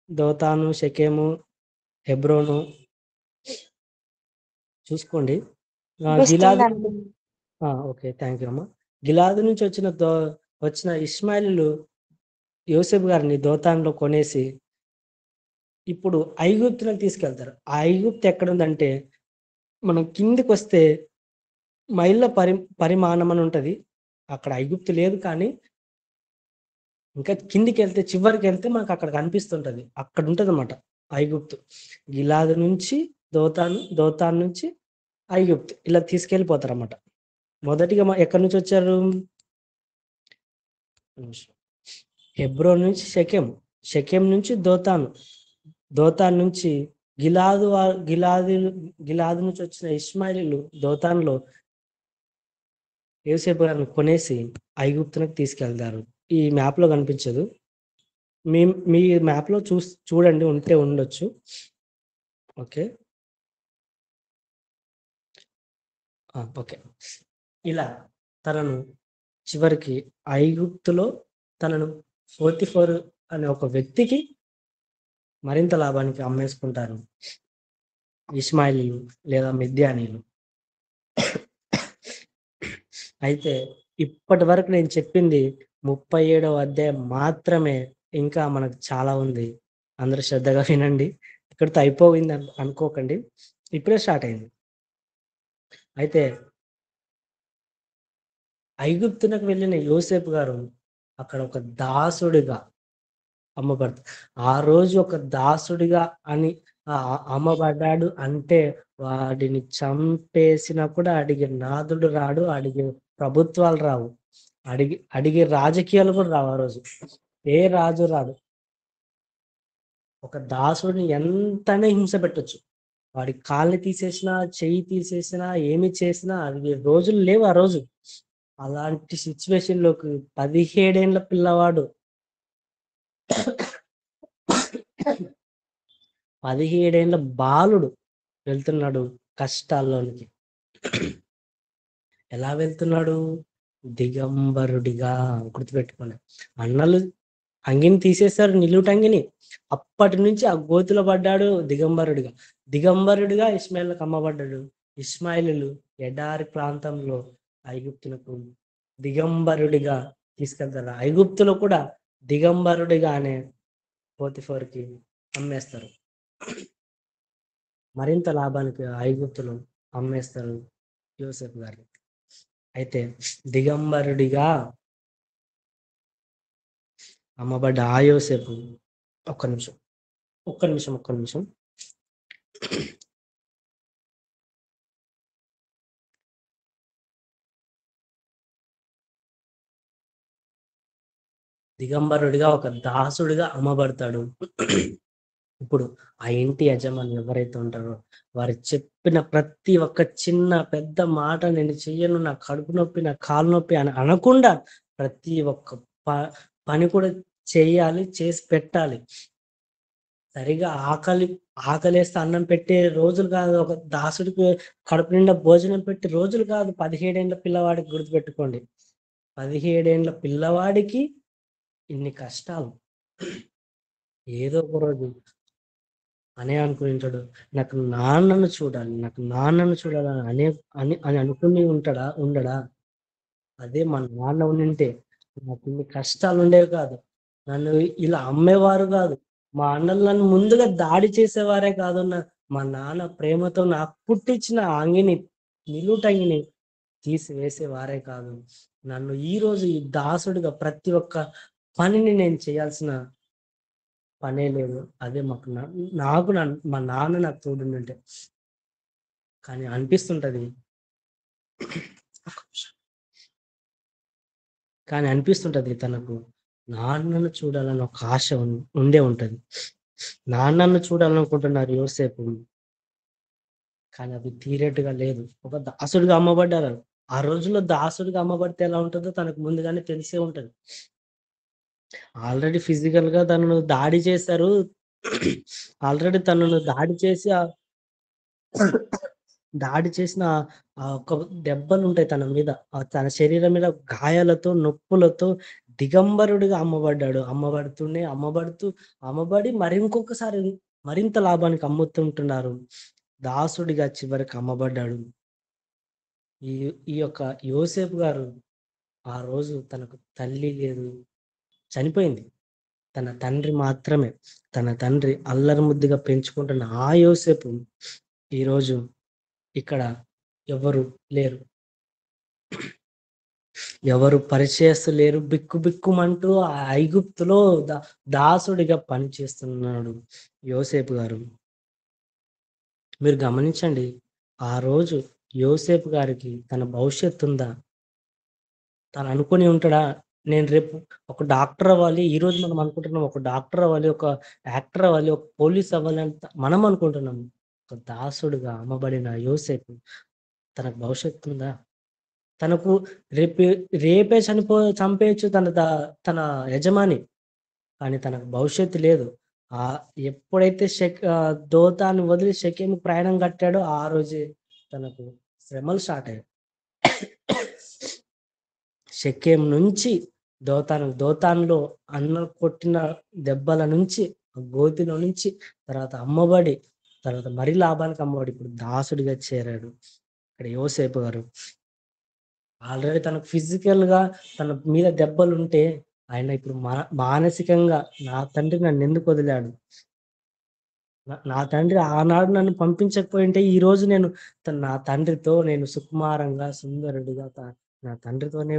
దోతాను, షెకెము, హెబ్రోను చూసుకోండి. గిలాదు, ఓకే థ్యాంక్ యూ అమ్మా. గిలాదు నుంచి వచ్చిన ఇష్మాయిలు యోసేపు గారిని దోతాన్లో కొనేసి ఇప్పుడు ఐగుప్తులకు తీసుకెళ్తారు. ఆ ఐగుప్తు ఎక్కడుందంటే మనం కిందికి వస్తే మైళ్ళ పరిమాణం అని ఉంటుంది. అక్కడ ఐగుప్తు లేదు, కానీ ఇంకా కిందికి వెళ్తే, చివరికి వెళ్తే మనకు అక్కడ కనిపిస్తుంటది. అక్కడ ఉంటుంది అన్నమాట ఐగుప్తు. గిలాదు నుంచి దోతాన్ నుంచి ఐగుప్తు ఇలా తీసుకెళ్ళిపోతారు అన్నమాట. మొదటిగా ఎక్కడి నుంచి వచ్చారు? హెబ్రోన్ నుంచి షెకెం నుంచి దోతాన్ నుంచి గిలాదు నుంచి వచ్చిన ఇష్మాయిలు దోతాన్లో యోసేపు గారిని కొనేసి ఐగుప్తునికి తీసుకెళ్తారు. ఈ మ్యాప్ లో కనిపించదు, మీ మ్యాప్ లో చూడండి, ఉంటే ఉండొచ్చు. ఓకే ఓకే, ఇలా తనను చివరికి ఐగుప్తులో తనను 44 అనే ఒక వ్యక్తికి మరింత లాభానికి అమ్మేసుకుంటారు ఇష్మాయిలీలు లేదా మిద్యానీలు. అయితే ఇప్పటి వరకు నేను చెప్పింది 37వ అధ్యాయం మాత్రమే. ఇంకా మనకు చాలా ఉంది, అందరూ శ్రద్ధగా వినండి. ఇక్కడితో అయిపోయింది అనుకోకండి, ఇప్పుడే స్టార్ట్ అయింది. అయితే ఐగుప్తునకు వెళ్ళిన యోసేపు గారు అక్కడ ఒక దాసుడిగా అమ్మబడతాడు. ఆ రోజు ఒక దాసుడిగా అని అమ్మబడ్డాడు అంటే వాడిని చంపేసినా కూడా అడిగే నాదుడు రాడు, అడిగే ప్రభుత్వాలు రావు, అడిగే రాజకీయాలు కూడా రావు. ఆ రోజు ఏ రాజు రాడు. ఒక దాసుడిని ఎంతనే హింస పెట్టొచ్చు, వాడి కాళ్ళని తీసేసినా, చెయ్యి తీసేసినా, ఏమి చేసినా అడిగే రోజులు లేవు ఆ రోజు. అలాంటి సిచ్యువేషన్ లోకి 17 ఏళ్ల పిల్లవాడు 17 ఏళ్ల బాలుడు వెళ్తున్నాడు కష్టాల్లోనికి. ఎలా వెళ్తున్నాడు? దిగంబరుడిగా. గుర్తుపెట్టుకోండి. అన్నలు అంగిని తీసేశారు, నిలువుటంగిని. అప్పటి నుంచి ఆ గోతిలో పడ్డాడు దిగంబరుడిగా. దిగంబరుడిగా ఇష్మాయిల్కి అమ్మబడ్డాడు. ఇష్మాయిలు ఎడారి ప్రాంతంలో ఐగుప్తులకు దిగంబరుడిగా తీసుకెళ్తారు. ఐగుప్తులో కూడా దిగంబరుడిగానే పోతిఫర్కి అమ్మేస్తారు. మరింత లాభానికి ఐగుప్తులు అమ్మేస్తారు యోసేపు గారిని. అయితే దిగంబరుడిగా అమ్మబడ్డ ఆ యోసేపు ఒక్క నిమిషం దిగంబరుడిగా ఒక దాసుడిగా అమ్మబడతాడు. ఇప్పుడు ఆ ఇంటి యజమాని ఎవరైతే ఉంటారో వారు చెప్పిన ప్రతి ఒక్క చిన్న పెద్ద మాట నేను చెయ్యను, నా కడుపు నొప్పి, నా కాలు నొప్పి అని అనకుండా ప్రతి ఒక్క పని కూడా చేయాలి, చేసి పెట్టాలి. సరిగా ఆకలేస్తే అన్నం పెట్టే రోజులు కాదు, ఒక దాసుడికి కడుపు నిండా భోజనం పెట్టే రోజులు కాదు. 17 ఏళ్ల పిల్లవాడికి గుర్తుపెట్టుకోండి, 17 ఏళ్ల పిల్లవాడికి ఇన్ని కష్టాలు. ఏదో ఒక రోజు అనే అనుకుంటాడు, నాకు నాన్నను చూడాలి అని అనుకుని ఉండడా? అదే మా నాన్న ఉండింటే నాకు ఇన్ని కష్టాలు ఉండేవి కాదు, నన్ను ఇలా అమ్మేవారు కాదు, మా అన్నలు నన్ను ముందుగా దాడి చేసేవారే కాదు, మా నాన్న ప్రేమతో నాకు పుట్టించిన అంగిని, నిలువుటంగిని తీసివేసేవారే కాదు. నన్ను ఈ రోజు ఈ దాసుడిగా ప్రతి ఒక్క పనిని నేను చేయాల్సిన పనే లేదు. అదే నాకు మా నాన్న నాకు తోడుంటే. కానీ అనిపిస్తుంటది తనకు నాన్నను చూడాలని ఒక ఆశ ఉండే ఉంటది. నాన్నను చూడాలనుకుంటున్నారు యోసేపు, కానీ అది తీరేట్టుగా లేదు. ఒక దాసుడిగా అమ్మబడ్డారు. ఆ రోజుల్లో దాసుడిగా అమ్మబడితే ఎలా ఉంటుందో తనకు ముందుగానే తెలిసే ఉంటది. ఆల్రెడీ ఫిజికల్ గా తనను దాడి చేశారు. ఆల్రెడీ తనను దాడి చేసిన ఒక దెబ్బలు ఉంటాయి తన మీద, తన శరీరం మీద గాయాలతో, నొప్పులతో దిగంబరుడిగా అమ్మబడ్డాడు. అమ్మబడి ఇంకొకసారి మరింత లాభానికి అమ్ముతుంటున్నారు. దాసుడిగా చివరికి అమ్మబడ్డాడు. ఈ యొక్క యోసేపు గారు ఆ రోజు తనకు తల్లి లేదు, చనిపోయింది. తన తండ్రి మాత్రమే. తన తండ్రి అల్లరి ముద్దుగా పెంచుకుంటున్న ఆ యోసేపు ఈరోజు ఇక్కడ ఎవరు లేరు, ఎవరు పరిచయస్తు లేరు. బిక్కుమంటూ ఆ ఐగుప్తులో దాసుడిగా పనిచేస్తున్నాడు యోసేపు గారు. మీరు గమనించండి, ఆ రోజు యోసేపు గారికి తన భవిష్యత్తు ఉందా? తను అనుకుని ఉంటాడా, నేను రేపు ఒక డాక్టర్ అవ్వాలి. ఈ రోజు మనం అనుకుంటున్నాం ఒక డాక్టర్ అవ్వాలి, ఒక యాక్టర్ అవ్వాలి, ఒక పోలీస్ అవ్వాలి అని మనం అనుకుంటున్నాం. ఒక దాసుడుగా అమ్మబడిన యోసేపు తనకు భవిష్యత్తు ఉందా? తనకు రేపే చంపేయచ్చు తన యజమాని, కానీ తనకు భవిష్యత్తు లేదు. ఎప్పుడైతే దోతాన్ని వదిలి షెకెము ప్రయాణం కట్టాడో ఆ రోజే తనకు శ్రమలు స్టార్ట్ అయ్యాయి. షెకెం నుంచి దోతాన్లో అన్న కొట్టిన దెబ్బల నుంచి, గోతిలో నుంచి, తర్వాత అమ్మబడి, తర్వాత మరీ లాభానికి అమ్మబడి ఇప్పుడు దాసుడిగా చేరాడు ఇక్కడ యోసేపు గారు. ఆల్రెడీ తనకు ఫిజికల్ గా తన మీద దెబ్బలు ఉంటే ఆయన ఇప్పుడు మానసికంగా నా తండ్రి నన్ను ఎందుకు వదిలాడు, నా తండ్రి ఆనాడు నన్ను పంపించకపోయింటే ఈ రోజు నేను నా తండ్రితో నేను సుకుమారంగా సుందరుడిగా నా తండ్రితోనే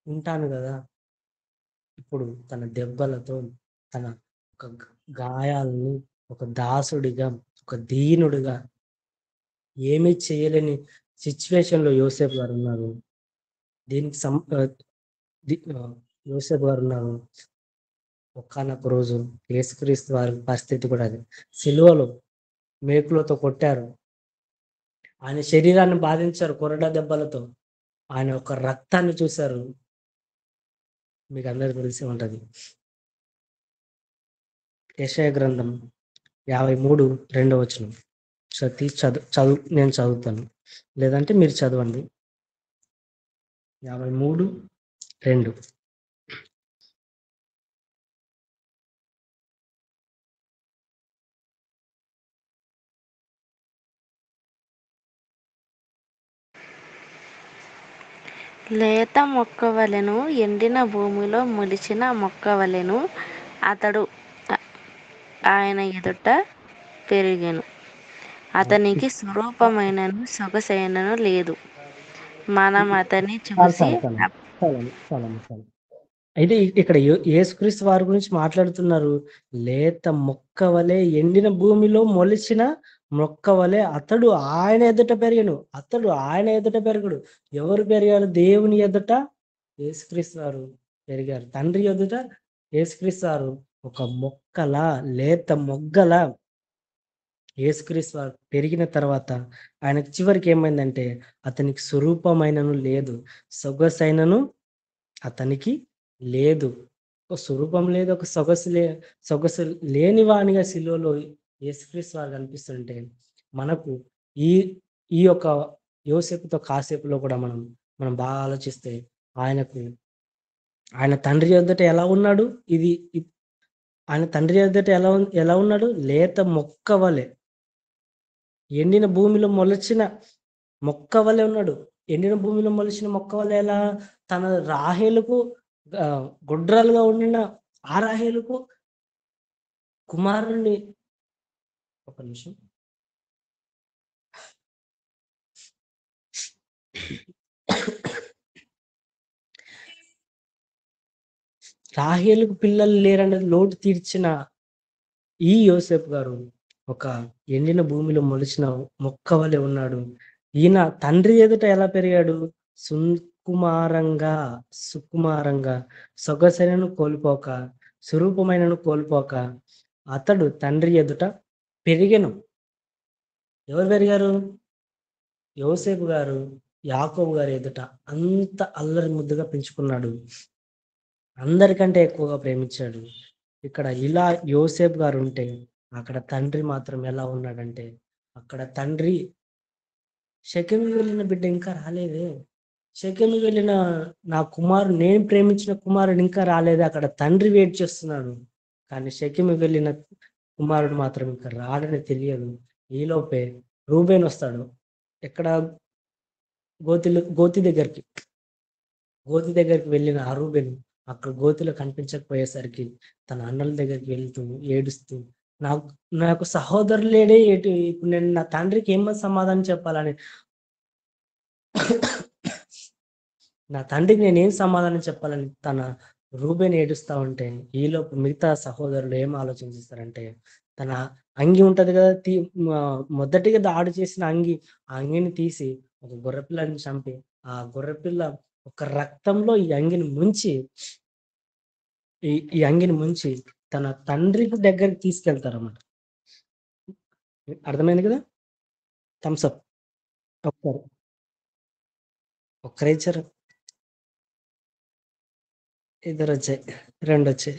ఉంటాను కదా. ఇప్పుడు తన దెబ్బలతో, తన ఒక గాయాలని, ఒక దాసుడిగా, ఒక దీనుడిగా ఏమీ చేయలేని సిచ్యువేషన్ లో యోసేపు గారు ఉన్నారు. యోసేపు గారు ఉన్నారు. ఒకానొక రోజు యేసుక్రీస్తు వారి పరిస్థితి కూడా అది. సిలువలో మేకులతో కొట్టారు, ఆయన శరీరాన్ని బాధించారు కొరడా దెబ్బలతో. ఆయన ఒక రక్తాన్ని చూశారు. మీకు అందరికి తెలిసి ఉంటది. యెషయా గ్రంథం 53:2 నేను చదువుతాను, లేదంటే మీరు చదవండి. 53:2. లేత మొక్కవలెను ఎండిన భూమిలో మొలిచిన మొక్కవలెను అతడు ఆయన ఎదుట పెరిగెను. అతనికి స్వరూపమైనను సొగసైనను లేదు. మనం అతన్ని చూసి చాలు. అయితే ఇక్కడ యేసుక్రీస్తు వారి గురించి మాట్లాడుతున్నారు. లేత మొక్క వలె ఎండిన భూమిలో మొలిచిన మొక్క వలె అతడు ఆయన ఎదుట పెరిగడు. ఎవరు పెరిగారు? దేవుని ఎదుట యేసుక్రీస్తు వారు పెరిగారు. తండ్రి ఎదుట యేసుక్రీస్తు వారు ఒక మొక్కలా, లేత మొగ్గలా యేసుక్రీస్తు వారు పెరిగిన తర్వాత ఆయనకు చివరికి ఏమైందంటే అతనికి స్వరూపమైనను లేదు, సొగసైనను అతనికి లేదు. ఒక స్వరూపం లేదు, ఒక సొగసు లేని వానిగా సిలువలో యేసుక్రీస్తు వారు కనిపిస్తుంటే మనకు ఈ ఈ యొక్క యోసేపుతో కాసేపులో కూడా మనం బాగా ఆలోచిస్తే ఆయన తండ్రి ఎదుట ఎలా ఉన్నాడు? ఆయన తండ్రి ఎదుట ఎలా ఉన్నాడు? లేత మొక్క వలె, ఎండిన భూమిలో మొలచిన మొక్క వలె ఉన్నాడు. ఎండిన భూమిలో మొలిచిన మొక్క వలె ఎలా? తన రాహేలుకు గొడ్రాలుగా ఉండిన ఆ రాహేలుకు కుమారుణ్ణి, ఒక నిమిషం, రాహేలుకు పిల్లలు లేరనేది లోటు తీర్చిన ఈ యోసేపు గారు ఒక ఎండిన భూమిలో మొలిచిన మొక్క వలె ఉన్నాడు. ఈయన తండ్రి ఎదుట ఎలా పెరిగాడు? సుకుమారంగా సొగసైనను కోల్పోక, స్వరూపమైనను కోల్పోక అతడు తండ్రి ఎదుట పెరిగెను. ఎవరు పెరిగారు? యోసేపు గారు యాకోబు గారి ఎదుట అంత అల్లరి ముద్దుగా పెంచుకున్నాడు, అందరికంటే ఎక్కువగా ప్రేమించాడు. ఇక్కడ ఇలా యోసేపు గారు ఉంటే అక్కడ తండ్రి మాత్రం ఎలా ఉన్నాడంటే, అక్కడ తండ్రి షెకెముకి వెళ్ళిన బిడ్డ ఇంకా రాలేదే, షెకెముకి వెళ్ళిన నేను ప్రేమించిన కుమారుడు ఇంకా రాలేదే, అక్కడ తండ్రి వెయిట్ చేస్తున్నాడు. కానీ షెకెముకి వెళ్ళిన కుమారుడు మాత్రం ఇంకా రాడని తెలియదు. ఈలోపే రూబేన్ వస్తాడు. ఎక్కడ? గోతి దగ్గరికి వెళ్ళిన ఆ రూబేన్ అక్కడ గోతిలో కనిపించకపోయేసరికి తన అన్నల దగ్గరికి వెళ్తూ ఏడుస్తూ, నాకు సహోదరులు లేడే, ఇప్పుడు నేను నా తండ్రికి ఏమని సమాధానం చెప్పాలని, నా తండ్రికి నేనేం సమాధానం చెప్పాలని తన రూబేన్ ఏడుస్తా ఉంటే, ఈలోపు మిగతా సహోదరులు ఏం ఆలోచించేస్తారంటే, తన అంగి ఉంటది కదా, మొదటిగా దాడి చేసిన అంగి, ఆ అంగిని తీసి ఒక గొర్రెపిల్లని చంపి, ఆ గొర్రెపిల్ల ఒక రక్తంలో ఈ అంగిని ముంచి తన తండ్రికి దగ్గరికి తీసుకెళ్తారన్నమాట. అర్థమైంది కదా? థమ్స్అప్ ఒక్కరే ఇచ్చారు, ఇద్దరు వచ్చాయి, 2 వచ్చాయి.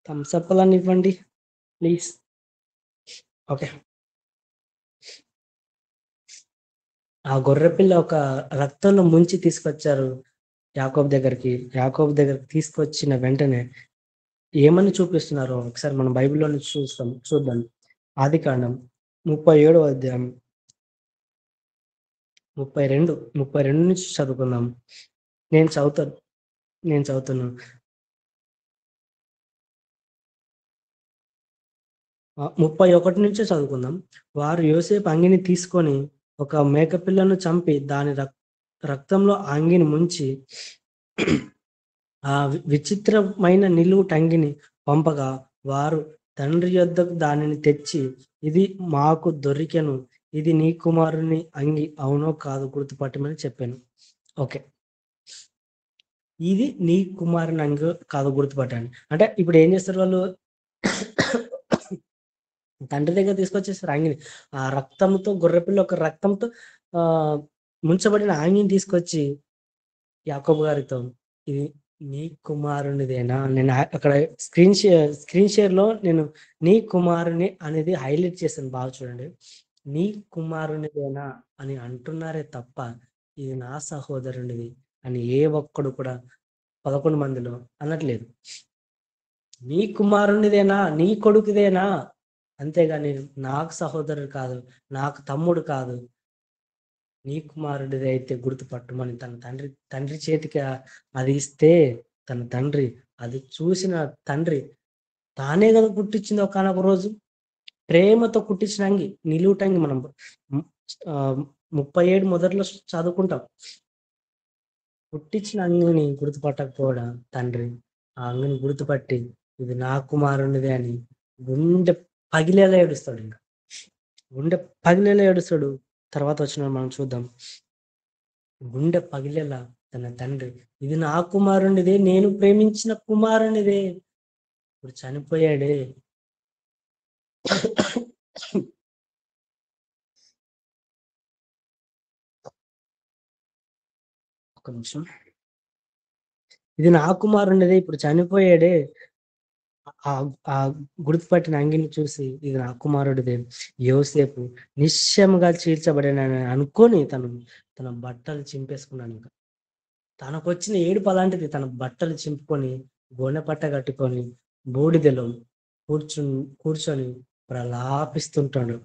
థమ్స్అప్ అని ఇవ్వండి ప్లీజ్. ఓకే. ఆ గొర్రెపిల్ల ఒక రక్తంలో ముంచి తీసుకొచ్చారు యాకోబు దగ్గరికి తీసుకొచ్చిన వెంటనే ఏమని చూపిస్తున్నారో ఒకసారి మనం బైబిల్లో చూద్దాం. ఆదికాండం 37వ అధ్యాయం 32 నుంచి చదువుకుందాం. నేను చదువుతాను. 31 నుంచే చదువుకుందాం. వారు యోసేపు అంగిని తీసుకొని ఒక మేకపిల్లను చంపి దాని రక్తంలో అంగిని ముంచి ఆ విచిత్రమైన నిలువు టంగిని పంపగా, వారు తండ్రి యొద్దకు దానిని తెచ్చి, ఇది మాకు దొరికెను, ఇది నీ కుమారుని అంగి అవునో కాదు గుర్తుపట్టమని చెప్పాను. ఓకే, ఇది నీ కుమారుని అంగి కాదు గుర్తుపట్టండి అంటే ఇప్పుడు ఏం చేస్తారు వాళ్ళు? తండ్రి దగ్గర తీసుకొచ్చేసారు అంగిని. ఆ రక్తంతో గొర్రెపిల్ల యొక్క రక్తంతో ఆ ముంచబడిన అంగిని తీసుకొచ్చి యాకోబు గారితో, ఇది నీ కుమారునిదేనా? నేను అక్కడ స్క్రీన్ షేర్ లో నేను నీ కుమారుని అనేది హైలైట్ చేశాను, బాగా చూడండి. నీ కుమారునిదేనా అని అంటున్నారే తప్ప ఇది నా సహోదరునిది అని ఏ ఒక్కడు కూడా 11 మందిలో అనట్లేదు. నీ కుమారునిదేనా, నీ కొడుకుదేనా, అంతేగాని నాకు సహోదరుడు కాదు, నాకు తమ్ముడు కాదు, నీ కుమారుడిది అయితే గుర్తుపట్టమని తన తండ్రి చేతికి అది ఇస్తే, తన తండ్రి అది చూసిన తండ్రి తానే కదా పుట్టించింది ఒకనొక రోజు, ప్రేమతో కుట్టించిన అంగి, నిలువుటంగి. మనం 37 మొదట్లో చదువుకుంటాం. పుట్టించిన అంగిని గుర్తుపట్టకపోవడం తండ్రి, ఆ అంగిని గుర్తుపట్టి ఇది నా కుమారునిదే అని గుండె పగిలేలా ఏడుస్తాడు. ఇంకా గుండె పగిలేలా ఏడుస్తాడు. తర్వాత వచ్చిన మనం చూద్దాం. గుండె పగిలేలా తన తండ్రి, ఇది నా కుమారునిదే, నేను ప్రేమించిన కుమారునిదే, ఇప్పుడు చనిపోయాడే. ఒక నిమిషం. ఇది నా కుమారునిదే, ఇప్పుడు చనిపోయాడే. ఆ ఆ గుర్తుపట్టిన అంగిని చూసి ఇది నా కుమారుడిదే. యోసేపు నిశ్చయముగా చీల్చబడినని అనుకొని తన బట్టలు చింపేసుకున్నాను. ఇంకా తనకు వచ్చిన ఏడుపు అలాంటిది. తన బట్టలు చింపుకొని గోనె పట్ట కట్టుకొని బూడిదలో కూర్చొని ప్రలాపిస్తుంటాడు.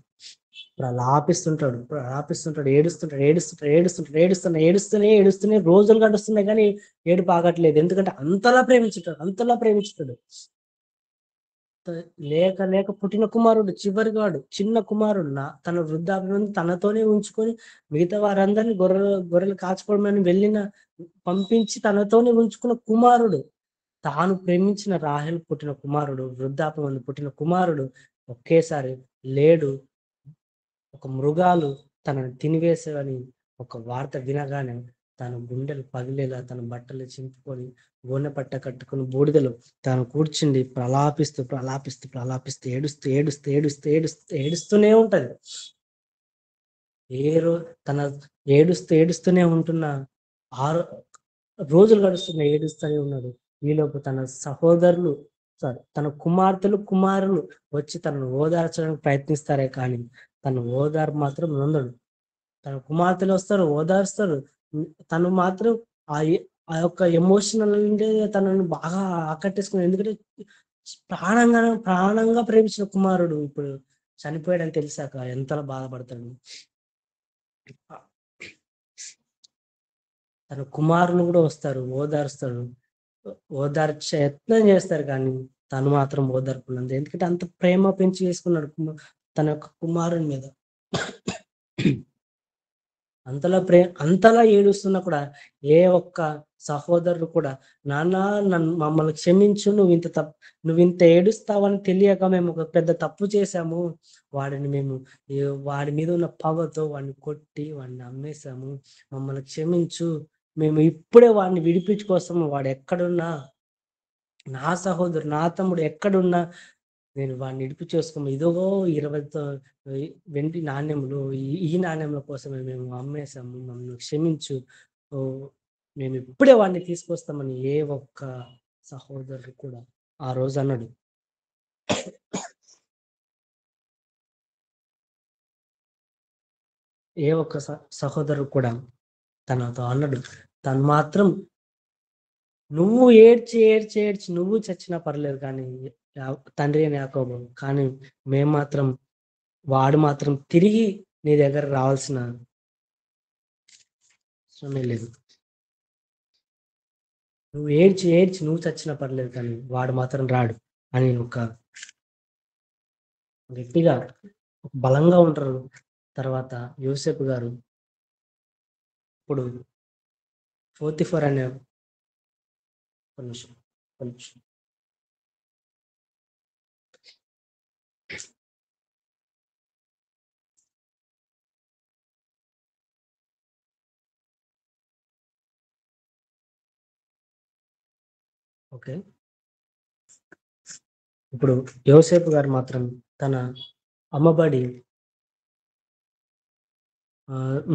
ఏడుస్తూనే రోజులు గడుస్తున్నాయి కానీ ఏడుపు ఆగట్లేదు. ఎందుకంటే అంతలా ప్రేమించుతాడు. లేక లేక పుట్టిన కుమారుడు, చివరికి వాడు చిన్న కుమారుడు తన వృద్ధాప్యం తనతోనే ఉంచుకొని మిగతా వారందరినీ గొర్రెలు కాచుకోవడమని పంపించి తనతోనే ఉంచుకున్న కుమారుడు, తాను ప్రేమించిన రాహేలు పుట్టిన కుమారుడు, వృద్ధాప్యం పుట్టిన కుమారుడు ఒకేసారి లేడు. ఒక మృగాలు తనను తినివేసేవని ఒక వార్త వినగానే తన గుండెలు పగిలేలా తన బట్టలు చింపుకొని గోనె పట్ట కట్టుకుని బూడిదలో తాను కూర్చుండి ప్రలాపిస్తూ ఏడుస్తూనే ఉంటది. తన ఏడుస్తూనే ఉంటున్న 6 రోజులు గడుస్తున్నాయి, ఏడుస్తూనే ఉన్నాడు. ఈలోపు తన సహోదరులు తన కుమారులు వచ్చి తనను ఓదార్చడానికి ప్రయత్నిస్తారే కానీ తను ఓదార్పు మాత్రం నొందడు. తన కుమార్తెలు వస్తారు, ఓదారుస్తారు. తను మాత్రం ఆ యొక్క ఎమోషనల్ అంటే తనను బాగా ఆకట్టేసుకున్నాడు. ఎందుకంటే ప్రాణంగా ప్రేమించిన కుమారుడు ఇప్పుడు చనిపోయాడని తెలిసాక ఎంతలా బాధపడతాడు. తన కుమారులు కూడా వస్తారు, ఓదారుస్తారు, ఓదార్చే యత్నం చేస్తారు కానీ తను మాత్రం ఓదార్పులంది. ఎందుకంటే అంత ప్రేమ పెంచి వేసుకున్నాడు తన యొక్క కుమారుని మీద. అంతలా ఏడుస్తున్నా కూడా ఏ ఒక్క సహోదరుడు కూడా, నాన్న మమ్మల్ని క్షమించు, నువ్వు ఇంత ఏడుస్తావని తెలియక మేము ఒక పెద్ద తప్పు చేశాము, వాడి మీద ఉన్న పగతో వాడిని కొట్టి వాడిని అమ్మేశాము, మమ్మల్ని క్షమించు, మేము ఇప్పుడే వాడిని విడిపించుకోస్తాము, వాడు ఎక్కడున్నా, నా సహోదరు నా తమ్ముడు ఎక్కడున్నా నేను వాడిని ఇడిపి చేసుకోము, ఇదో 20 వెండి నాణ్యములు, ఈ నాణ్యముల కోసమే మేము అమ్మేశాము, మమ్మల్ని క్షమించు, మేము ఇప్పుడే వాడిని తీసుకొస్తామని ఏ ఒక్క సహోదరుడు కూడా ఆ రోజు అన్నాడు. ఏ ఒక్క సహోదరుడు కూడా తనతో అన్నాడు. తను మాత్రం నువ్వు ఏడ్చి నువ్వు చచ్చినా పర్లేదు కానీ తండ్రి అని యాకోబు, కానీ వాడు మాత్రం తిరిగి నీ దగ్గర రావాల్సిన అవసరమే లేదు. నువ్వు ఏడ్చి నువ్వు చచ్చినా పర్లేదు కానీ వాడు మాత్రం రాడు అని ఒక గట్టిగా బలంగా ఉంటారు. తర్వాత యోసేపు గారు ఇప్పుడు పోతిఫర్ అనే కొంచెం ఓకే. ఇప్పుడు యోసేపు గారు మాత్రం తన అమ్మబడి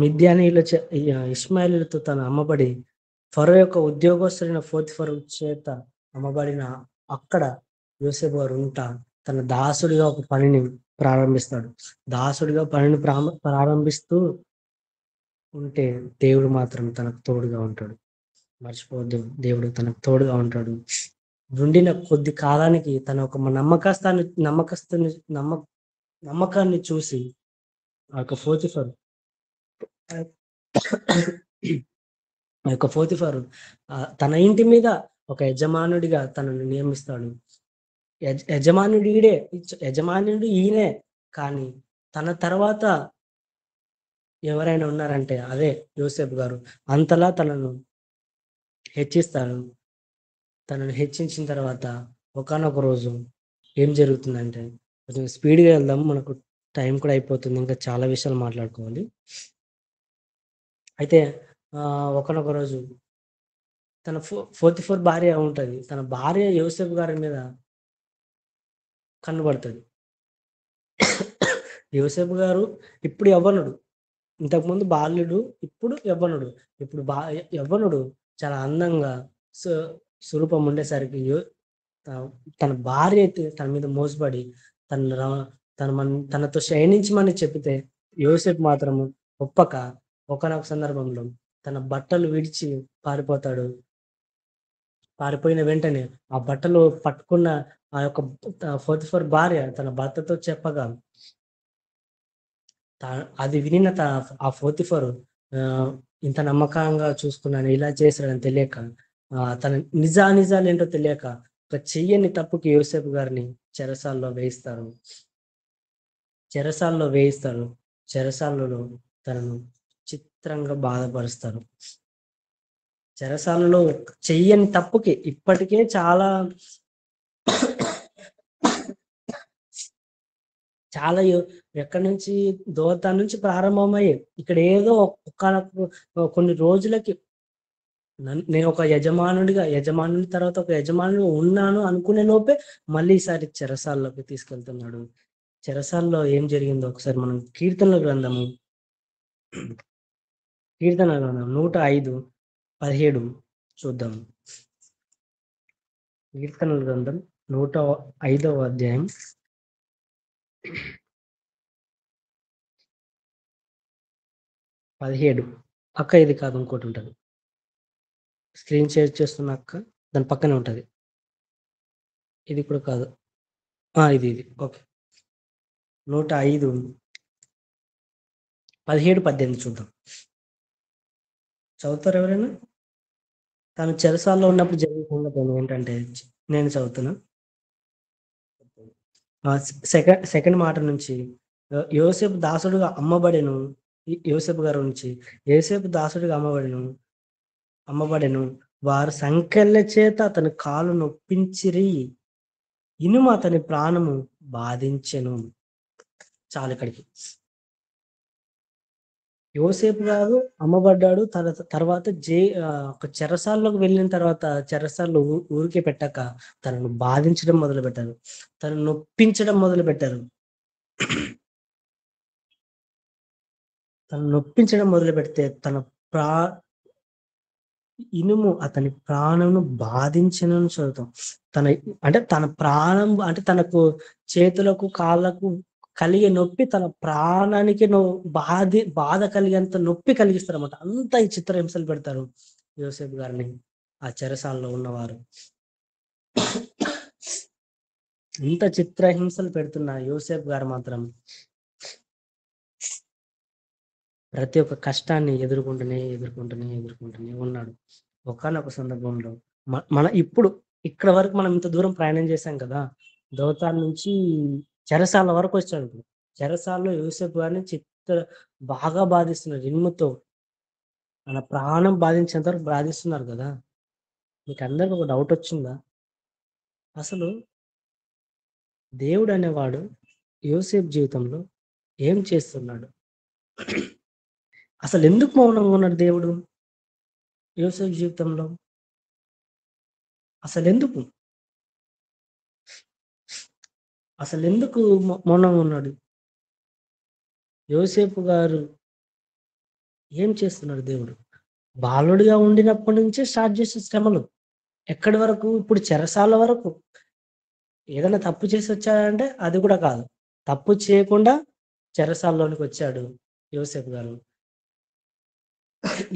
మిద్యానీయుల ఇష్మాయేలీయులతో తన అమ్మబడి ఫరో యొక్క ఉద్యోగస్తులైన పోతిఫరు చేత అమ్మబడిన అక్కడ యోసేపు గారు ఉంటా తన దాసుడిగా ఒక పనిని ప్రారంభిస్తాడు. దాసుడిగా పనిని ప్రారంభిస్తూ ఉంటే దేవుడు మాత్రం తనకు తోడుగా ఉంటాడు. మర్చిపోవద్దు, దేవుడు తనకు తోడుగా ఉంటాడు. ఉండిన కొద్ది కాలానికి తన ఒక నమ్మకాన్ని చూసి ఆ యొక్క పోతిఫరు తన ఇంటి మీద ఒక యజమానుడిగా తనను నియమిస్తాడు. యజమానుడు ఈయనే, కానీ తన తర్వాత ఎవరైనా ఉన్నారంటే అదే యోసేపు గారు. అంతలా తనను హెచ్చిస్తాడు. తనను హెచ్చించిన తర్వాత ఒకానొక రోజు ఏం జరుగుతుందంటే, కొంచెం స్పీడ్గా వెళ్దాం, మనకు టైం కూడా అయిపోతుంది, ఇంకా చాలా విషయాలు మాట్లాడుకోవాలి. అయితే ఒకనొక రోజు తన పోతిఫర్ భార్య ఉంటుంది. తన భార్య యోసేపు గారి మీద కన్నుపడుతుంది. యోసేపు గారు ఇప్పుడు యవ్వనుడు, ఇంతకుముందు బాల్యుడు, ఇప్పుడు యవ్వనుడు. ఇప్పుడు యవ్వనుడు చాలా అందంగా స్వరూపం ఉండేసరికి తన భార్య అయితే తన మీద మోసపడి తనతో శయనించమని చెప్తే యోసేపు మాత్రము ఒప్పక ఒకనొక సందర్భంలో తన బట్టలు విడిచి పారిపోతాడు. పారిపోయిన వెంటనే ఆ బట్టలు పట్టుకున్న ఆ యొక్క పోతిఫర్ భార్య తన భర్తతో చెప్పగా అది వినిన ఆ పోతిఫరు ఇంత నమ్మకంగా చూసుకున్నాను, ఇలా చేశాడని తెలియక, తన నిజాలు ఏంటో తెలియక ఒక చెయ్యని తప్పుకి యోసేపు గారిని చెరసాల్లో వేయిస్తారు. చెరసాలలో తనను చిత్రంగా బాధపరుస్తారు. చెరసాలలో చెయ్యని తప్పుకి ఇప్పటికే చాలా ఎక్కడి నుంచి దోతాన్ నుంచి ప్రారంభమయ్యి ఇక్కడ ఏదో కొన్ని రోజులకి నేను ఒక యజమానుడి తర్వాత ఒక యజమానుడు ఉన్నాను అనుకునే లోపే మళ్ళీ ఈసారి చెరసాల్లోకి తీసుకెళ్తున్నాడు. చెరసాల్లో ఏం జరిగిందో ఒకసారి మనం కీర్తనల గ్రంథం 105:17 చూద్దాం. కీర్తనల గ్రంథం 105వ అధ్యాయం 17. అక్క ఇది కాదు, ఇంకోటి ఉంటుంది. స్క్రీన్ షేర్ చేస్తున్న అక్క దాని పక్కనే ఉంటుంది. ఇది కూడా కాదు, ఇది ఓకే. 105:17-18 చూద్దాం. చదువుతారు ఎవరైనా? తను చెరసాల్లో ఉన్నప్పుడు జరిగిన సంగతి ఏంటంటే, నేను చదువుతున్నా. సెకండ్ మాట నుంచి, యోసేపు దాసుడుగా అమ్మబడెను. యోసేపు గారి నుంచి, యోసేపు దాసుడిగా అమ్మబడెను. వారు సంకెళ్ళ చేత అతని కాలు నొప్పించిరి, ఇనుము అతని ప్రాణము బాధించెను. చాలు ఇక్కడికి. యోసేపు గారు అమ్మబడ్డాడు. తర్వాత ఒక చెరసాల్లోకి వెళ్ళిన తర్వాత చెరసాల్లో ఊరికే పెట్టాక తనను బాధించడం మొదలు పెట్టారు, తనను నొప్పించడం మొదలు పెట్టారు. తను నొప్పించడం మొదలు పెడితే ఇనుము అతని ప్రాణమును బాధించనని చదువుతాం. తన ప్రాణం అంటే తనకు చేతులకు కాళ్ళకు కలిగే నొప్పి తన ప్రాణానికి బాధ కలిగేంత నొప్పి కలిగిస్తారు అన్నమాట. అంతా ఈ చిత్రహింసలు పెడతారు యోసేపు గారిని ఆ చెరసాలలో ఉన్నవారు. ఇంత చిత్రహింసలు పెడుతున్న యోసేపు గారు మాత్రం ప్రతి ఒక్క కష్టాన్ని ఎదుర్కొంటూనే ఉన్నాడు. ఒకానొక సందర్భంలో మన ఇప్పుడు ఇక్కడ వరకు మనం ఇంత దూరం ప్రయాణం చేశాం కదా, దోతాన్ నుంచి చెరసాల వరకు వచ్చాడు. చెరసాలలో యోసేపు గారిని బాగా బాధిస్తున్నారు. ఇనుముతో మన ప్రాణం బాధించేంత వరకు బాధిస్తున్నారు కదా. మీకు అందరికి ఒక డౌట్ వచ్చిందా? అసలు దేవుడు అనేవాడు యోసేపు జీవితంలో ఏం చేస్తున్నాడు? అసలు ఎందుకు మౌనంగా ఉన్నాడు దేవుడు యోసేపు జీవితంలో? అసలు ఎందుకు మౌనంగా ఉన్నాడు? యోసేపు గారు ఏం చేస్తున్నాడు? దేవుడు బాలుడిగా ఉండినప్పటి నుంచే స్టార్ట్ చేసే శ్రమలు ఎక్కడి వరకు? ఇప్పుడు చెరసాల వరకు. ఏదైనా తప్పు చేసి వచ్చాడంటే అది కూడా కాదు, తప్పు చేయకుండా చెరసాల్లోనికి వచ్చాడు యోసేపు గారు.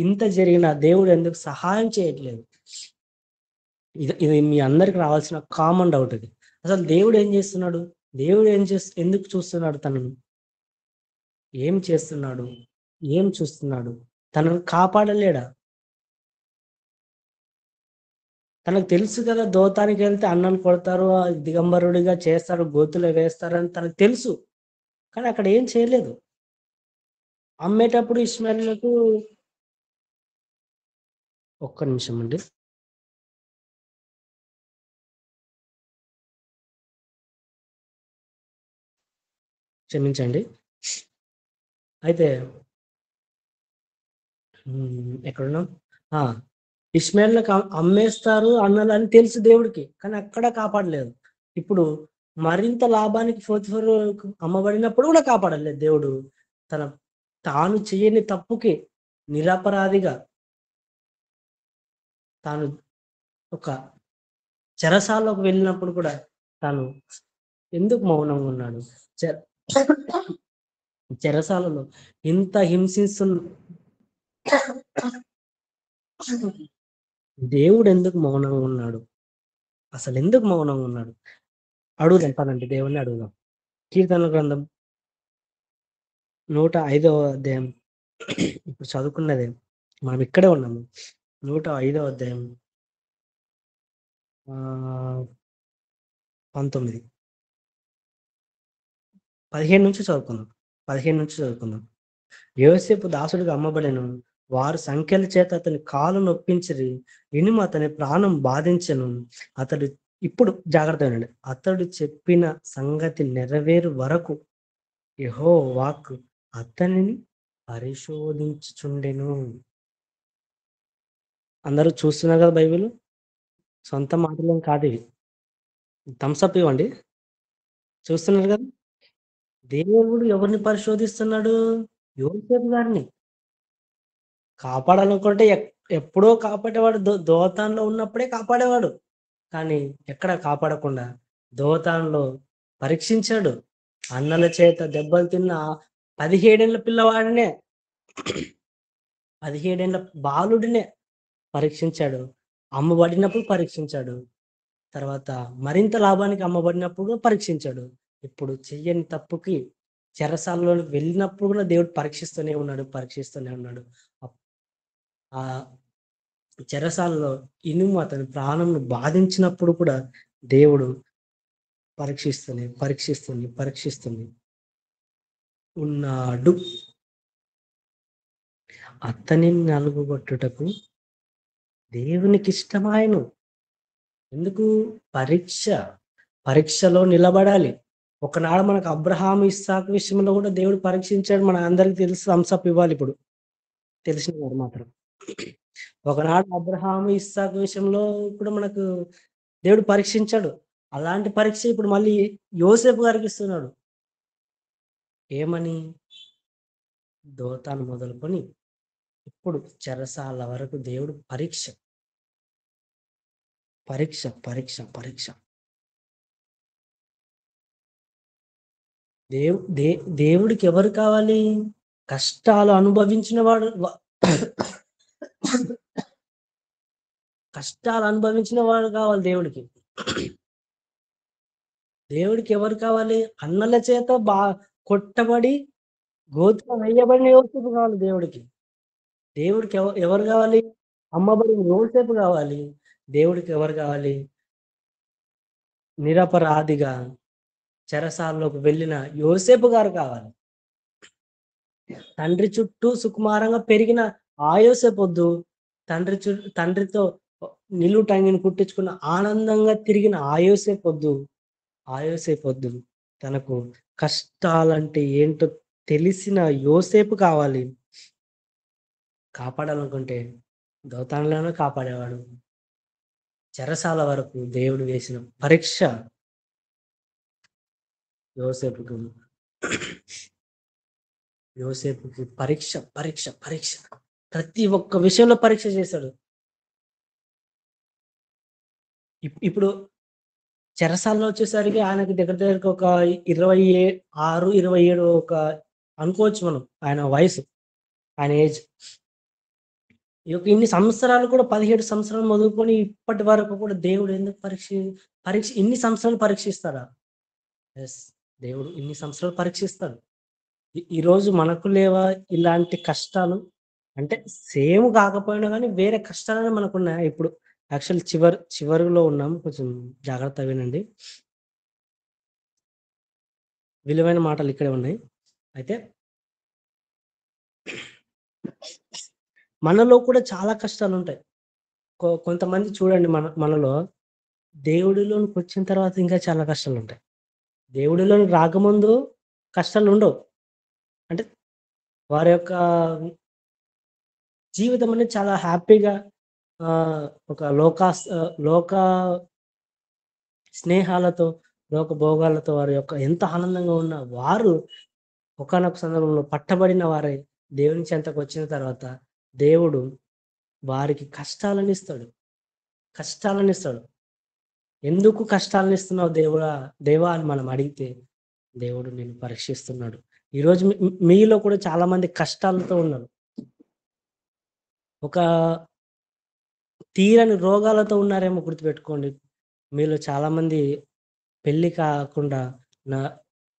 ఇంత జరిగిన దేవుడు ఎందుకు సహాయం చేయట్లేదు? ఇది మీ అందరికి రావాల్సిన కామన్ డౌట్. ఇది అసలు దేవుడు ఏం చేస్తున్నాడు? దేవుడు ఎందుకు చూస్తున్నాడు? తనను ఏం చేస్తున్నాడు? ఏం చూస్తున్నాడు? తనను కాపాడలేడా? తనకు తెలుసు కదా, దోతానికి వెళ్తే అన్నను కొడతారు, దిగంబరుడిగా చేస్తారు, గోతులో వేస్తారని తనకు తెలుసు. కానీ అక్కడ ఏం చేయలేదు. అమ్మేటప్పుడు ఇష్మాయిలుకు ఒక్క నిమిషం అండి, క్షమించండి. అయితే ఎక్కడున్నాం? ఇష్మాయిల్‌కి అమ్మేస్తారు అన్నదని తెలుసు దేవుడికి, కానీ అక్కడ కాపాడలేదు. ఇప్పుడు మరింత లాభానికి పోతిఫరు అమ్మబడినప్పుడు కూడా కాపాడలేదు దేవుడు. తాను చేయని తప్పుకి నిరపరాధిగా తాను ఒక చెరసాల్లోకి వెళ్ళినప్పుడు కూడా తాను ఎందుకు మౌనంగా ఉన్నాడు? చెరసాలలో ఇంత దేవుడు ఎందుకు మౌనంగా ఉన్నాడు? అసలు ఎందుకు మౌనంగా ఉన్నాడు? అడుగుదాం పదండి, దేవుణ్ణి అడుగుదాం. కీర్తనల గ్రంథం 105వ అధ్యాయం, ఇప్పుడు చదువుకున్నదే, మనం ఇక్కడే ఉన్నాము. 105వ అధ్యాయం 19 15 నుంచి చదువుకుందాం. 15 నుంచి చదువుకుందాం. యోసేపు దాసుడిగా అమ్మబడెను. వారు సంఖ్యల చేత అతని కాలు నొప్పించిరి, ఇనుము అతని ప్రాణం బాధించెను. అతడు, ఇప్పుడు జాగ్రత్త వినండి, అతడు చెప్పిన సంగతి నెరవేరు వరకు యెహోవా వాక్కు అతనిని పరిశోధించుచుండెను. అందరూ చూస్తున్నారు కదా బైబిల్, సొంత మాటలేం కాదు ఇవి. థమ్స్అప్ ఇవ్వండి. చూస్తున్నారు కదా, దేవుడు ఎవరిని పరిశోధిస్తున్నాడు? యోసేపు గారిని. కాపాడాలనుకుంటే ఎప్పుడో కాపాడేవాడు, దోతాన్లో ఉన్నప్పుడే కాపాడేవాడు. కానీ ఎక్కడ కాపాడకుండా దోతాన్లో పరీక్షించాడు. అన్నల చేత దెబ్బలు తిన్న 17 ఏళ్ల పిల్లవాడినే, 17 ఏళ్ల బాలుడినే పరీక్షించాడు. అమ్మబడినప్పుడు పరీక్షించాడు. తర్వాత మరింత లాభానికి అమ్మబడినప్పుడు పరీక్షించాడు. ఇప్పుడు చెయ్యని తప్పుకి చెరసాలలోకి వెళ్ళినప్పుడు కూడా దేవుడు పరీక్షిస్తూనే ఉన్నాడు. ఆ చెరసాలలో ఇనుము అతని ప్రాణంను బాధించినప్పుడు కూడా దేవుడు పరీక్షిస్తుంది ఉన్నాడు. అతని నలుగుగొట్టుటకు దేవునికి ఇష్టమాయను. ఎందుకు? పరీక్షలో నిలబడాలి. ఒకనాడు మనకు అబ్రహాము, ఇస్సాకు విషయంలో కూడా దేవుడు పరీక్షించాడు. మన అందరికి తెలుసు. థమ్స్అప్ ఇవ్వాలి ఇప్పుడు, తెలిసిన వారు మాత్రం. ఒకనాడు అబ్రహాము, ఇస్సాకు విషయంలో కూడా మనకు దేవుడు పరీక్షించాడు. అలాంటి పరీక్ష ఇప్పుడు మళ్ళీ యోసేపు గారికి ఇస్తున్నాడు. ఏమని? దోతాను మొదలుకొని ఇప్పుడు చెరసాల వరకు దేవుడు పరీక్ష. దేవుడికి ఎవరు కావాలి? కష్టాలు అనుభవించిన వాడు కావాలి దేవుడికి. దేవుడికి ఎవరు కావాలి? అన్నల చేత కొట్టబడి గోతులో వేయబడిన యోసేపు కావాలి దేవుడికి. దేవుడికి ఎవరు కావాలి? అమ్మబడిన యోసేపు కావాలి. దేవుడికి ఎవరు కావాలి? నిరపరాధిగా చెరసాల్లోకి వెళ్ళిన యోసేపు గారు కావాలి. తండ్రి చుట్టూ సుకుమారంగా పెరిగిన ఆ యోసేపు వద్దు. తండ్రితో నిలువుటంగిని కుట్టించుకున్న ఆనందంగా తిరిగిన ఆ యోసేపు వద్దు. తనకు కష్టాలంటే ఏంటో తెలిసిన యోసేపు కావాలి. కాపాడాలనుకుంటే దోతాన్లోనే కాపాడేవాడు. చెరసాల వరకు దేవుడు వేసిన పరీక్ష యోసేపుకు. యోసేపుకి పరీక్ష పరీక్ష పరీక్ష, ప్రతి ఒక్క విషయంలో పరీక్ష చేశాడు. ఇప్పుడు చెరసాలలో వచ్చేసరికి ఆయనకి దగ్గరకి ఒక 26, 27 ఒక అనుకోవచ్చు మనం ఆయన వయసు, ఆయన ఏజ్. ఇన్ని సంవత్సరాలు కూడా 17 సంవత్సరాలు మొదలుకొని ఇప్పటి వరకు కూడా దేవుడు ఎందుకు పరీక్ష ఇన్ని సంవత్సరాలు పరీక్షిస్తాడా? ఎస్, దేవుడు ఇన్ని సంవత్సరాలు పరీక్షిస్తాడు. ఈరోజు మనకు లేవా ఇలాంటి కష్టాలు? అంటే సేమ్ కాకపోయినా కానీ వేరే కష్టాలనే మనకున్నాయా? ఇప్పుడు యాక్చువల్ చివరిలో ఉన్నాం, కొంచెం జాగ్రత్త వినండి. విలువైన మాటలు ఇక్కడే ఉన్నాయి. అయితే మనలో కూడా చాలా కష్టాలు ఉంటాయి. కొంతమంది చూడండి, మనలో దేవుడిలోనికి వచ్చిన తర్వాత ఇంకా చాలా కష్టాలు ఉంటాయి. దేవుడిలోనికి రాకముందు కష్టాలు ఉండవు. అంటే వారి యొక్క జీవితం అనేది చాలా హ్యాపీగా, ఒక లోక స్నేహాలతో, లోక భోగాలతో వారి యొక్క ఎంత ఆనందంగా ఉన్న వారు ఒకానొక సందర్భంలో పట్టబడిన వారై దేవుని చెంతకు వచ్చిన తర్వాత దేవుడు వారికి కష్టాలను ఇస్తాడు. ఎందుకు కష్టాలను ఇస్తున్నావు దేవా అని మనం అడిగితే దేవుడు నేను పరీక్షిస్తున్నాడు. ఈరోజు మీలో కూడా చాలా మంది కష్టాలతో ఉన్నారు. ఒక తీరని రోగాలతో ఉన్నారేమో గుర్తుపెట్టుకోండి. మీలో చాలా మంది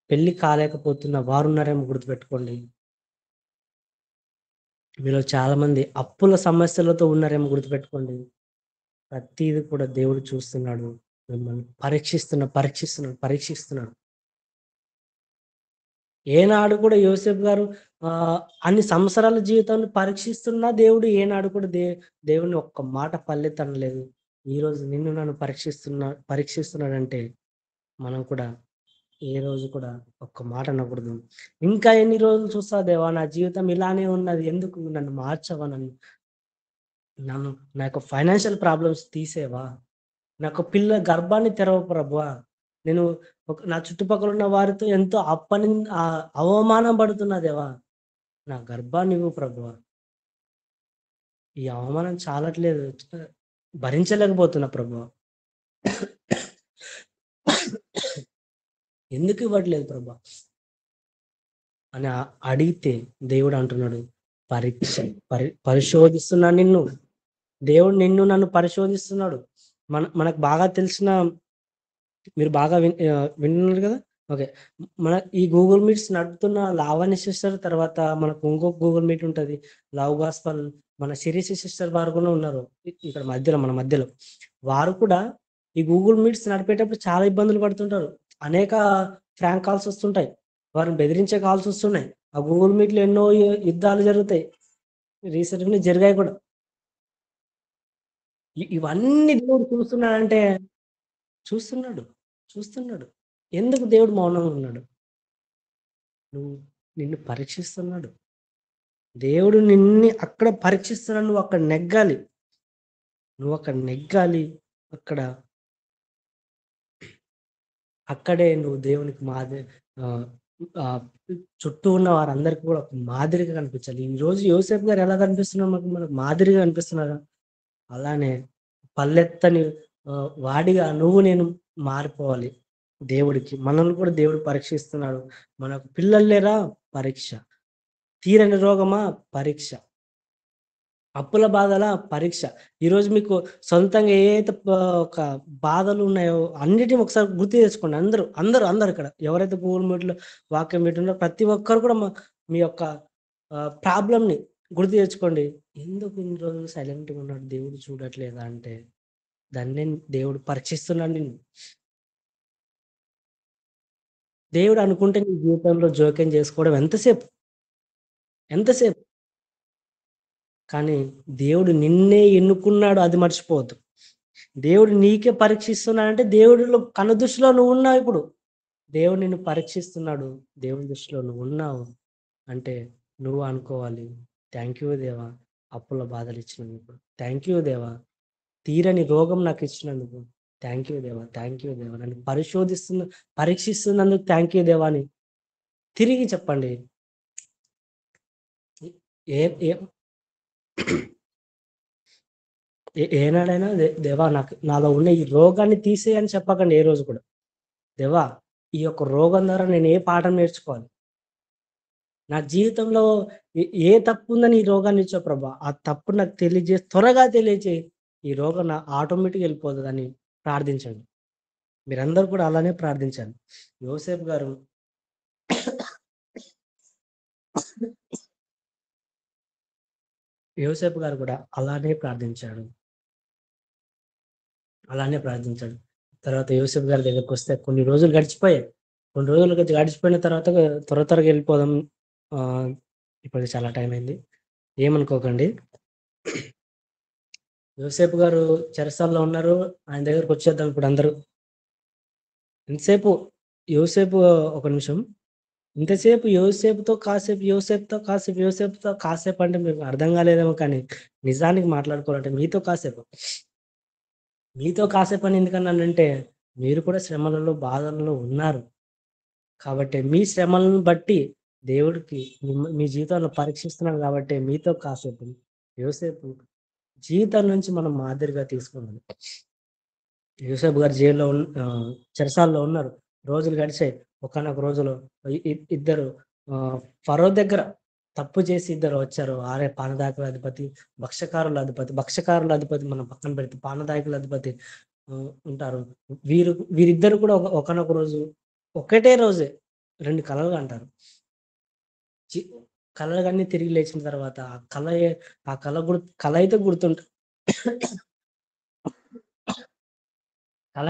పెళ్లి కాలేకపోతున్న వారు ఉన్నారేమో గుర్తుపెట్టుకోండి. మీలో చాలా మంది అప్పుల సమస్యలతో ఉన్నారేమో గుర్తుపెట్టుకోండి. ప్రతిది కూడా దేవుడు చూస్తున్నాడు, మిమ్మల్ని పరీక్షిస్తున్నాడు. ఏనాడు కూడా యోసేపు గారు అన్ని సంవత్సరాల జీవితాన్ని పరీక్షిస్తున్నా దేవుడు ఏనాడు కూడా దేవుని ఒక్క మాట పల్లెత్తనలేదు. ఈరోజు నిన్ను నన్ను పరీక్షిస్తున్నాడంటే మనం కూడా ఏ రోజు కూడా ఒక్క మాట అనకూడదు. ఇంకా ఎన్ని రోజులు చూస్తా దేవా, నా జీవితం ఇలానే ఉన్నది, ఎందుకు నన్ను మార్చవా, నన్ను నా యొక్క ఫైనాన్షియల్ ప్రాబ్లమ్స్ తీసేవా, నాకు పిల్ల గర్భాన్ని తెరవ ప్రభువా, నేను నా చుట్టుపక్కల ఉన్న వారితో ఎంతో అవమానం పడుతున్నా దేవా, నా గర్భాన్ని ఇవ్వు ప్రభువా, ఈ అవమానం చాలట్లేదు, భరించలేకపోతున్నా ప్రభువా, ఎందుకు ఇవ్వట్లేదు ప్రభా అని అడిగితే దేవుడు అంటున్నాడు, పరిశోధిస్తున్నా నిన్ను. దేవుడు నన్ను పరిశోధిస్తున్నాడు. మనకు బాగా తెలిసిన, మీరు బాగా వింటున్నారు కదా. ఓకే, మన ఈ గూగుల్ మీట్స్ నడుపుతున్న లావణ్య సిస్టర్, తర్వాత మనకు ఇంకొక గూగుల్ మీట్ ఉంటుంది లవ్ గాస్పల్, మన శిరీష సిస్టర్ వారు కూడా ఉన్నారు ఇక్కడ మన మధ్యలో. వారు కూడా ఈ గూగుల్ మీట్స్ నడిపేటప్పుడు చాలా ఇబ్బందులు పడుతుంటారు. అనేక ఫ్రాంక్ కాల్స్ వస్తుంటాయి, వారిని బెదిరించే కాల్స్ వస్తున్నాయి. ఆ గూగుల్ మీట్లో ఎన్నో యుద్ధాలు జరుగుతాయి, రీసెంట్గా జరిగాయి కూడా. ఇవన్నీ దేవుడు చూస్తున్నాడు. ఎందుకు దేవుడు మౌనంగా ఉన్నాడు? నిన్ను పరీక్షిస్తున్నాడు. దేవుడు నిన్ను అక్కడ పరీక్షిస్తున్నాడు. నువ్వు అక్కడ నెగ్గాలి. అక్కడే నువ్వు దేవునికి చుట్టూ ఉన్న వారందరికీ కూడా ఒక మాదిరిగా కనిపించాలి. ఈ రోజు యోసేపు గారు ఎలా కనిపిస్తున్నారు? మనకు మాదిరిగా కనిపిస్తున్నారా? అలానే పల్లెత్తని వాడిగా నేను మారిపోవాలి దేవుడికి. మనల్ని కూడా దేవుడు పరీక్షిస్తున్నాడు. మనకు పిల్లలు లేరా? పరీక్ష. తీరని రోగమా? పరీక్ష. అప్పుల బాధల? పరీక్ష. ఈరోజు మీకు సొంతంగా ఏదైతే ఒక బాధలు ఉన్నాయో అన్నిటిని ఒకసారి గుర్తు తెచ్చుకోండి. అందరూ ఇక్కడ ఎవరైతే గూగుల్ మీట్లో వాక్యం పెట్టున్నారో ప్రతి ఒక్కరు కూడా మీ యొక్క ప్రాబ్లంని గుర్తు తెచ్చుకోండి. ఎందుకు ఇన్ని రోజులు సైలెంట్గా ఉన్నాడు, దేవుడు చూడట్లేదా అంటే దాన్ని దేవుడు పరీక్షిస్తున్నాడు నిన్ను. దేవుడు అనుకుంటే నీ జీవితంలో జోక్యం చేసుకోవడం ఎంతసేపు, కానీ దేవుడు నిన్నే ఎన్నుకున్నాడు, అది మర్చిపోవద్దు. దేవుడు నీకే పరీక్షిస్తున్నాడంటే దేవుడిలో దృష్టిలో నువ్వు ఉన్నావు. ఇప్పుడు దేవుడు నిన్ను పరీక్షిస్తున్నాడు, దేవుని దృష్టిలో నువ్వు ఉన్నావు అంటే నువ్వు అనుకోవాలి, థ్యాంక్ యూ దేవా అప్పుల బాధలు ఇచ్చినందుకు, థ్యాంక్ యూ దేవా తీరని రోగం నాకు ఇచ్చినందుకు, థ్యాంక్ యూ దేవా నన్ను పరీక్షిస్తున్నందుకు థ్యాంక్ యూ దేవా అని తిరిగి చెప్పండి. ఏ ఏ ఏనాడైనా దేవా నాలో ఉన్న ఈ రోగాన్ని తీసేయని చెప్పకండి ఏ రోజు కూడా. దేవా ఈ యొక్క రోగం ద్వారా నేను ఏ పాఠం నేర్చుకోవాలి? నా జీవితంలో ఏ తప్పు ఉందని ఈ రోగాన్ని ఇచ్చావు ప్రభా! ఆ తప్పు నాకు త్వరగా తెలియజేయి. ఈ రోగం ఆటోమేటిక్‌గా వెళ్ళిపోతదని ప్రార్థించండి. మీరందరూ కూడా అలానే ప్రార్థించండి. యోసేపు గారు కూడా అలానే ప్రార్థించాడు. తర్వాత యోసేపు గారి దగ్గరకొస్తే కొన్ని రోజులు గడిచిపోయాయి. కొన్ని రోజులు గడిచిపోయిన తర్వాత త్వరగా వెళ్ళిపోదాం. ఇప్పటికి చాలా టైం అయింది. ఏమనుకోకండి. యోసేపు గారు చెరసాలలో ఉన్నారు. ఆయన దగ్గరకు వచ్చేద్దాం ఇప్పుడు అందరూ. ఇంతసేపు యోసేపు ఒక నిమిషం. ఇంతసేపు యోసేపుతో కాసేపు అంటే మీకు అర్థం కాలేదేమో కానీ నిజానికి మాట్లాడుకోవాలంటే మీతో కాసేపు అని ఎందుకన్నానంటే మీరు కూడా శ్రమలలో బాధలలో ఉన్నారు. కాబట్టి మీ శ్రమలను బట్టి దేవుడికి మీ జీవితంలో పరీక్షిస్తున్నాడు కాబట్టి మీతో కాసేపు యోసేపు జీవితం నుంచి మనం మాదిరిగా తీసుకున్నాం. యోసేపు గారు చెరసాల్లో ఉన్నారు. రోజులు గడిచాయి. ఒకానొక రోజులో ఇద్దరు ఫరో దగ్గర తప్పు చేసి ఇద్దరు వచ్చారు. పానదాయకుల అధిపతి, భక్ష్యకారుల అధిపతి మనం పక్కన పెడితే పానదాయకుల అధిపతి ఉంటారు. వీరిద్దరు కూడా ఒకానొక రోజు ఒకటే రోజే 2 కలలు అంటారు. కలలన్నీ తిరిగి లేచిన తర్వాత ఆ కళ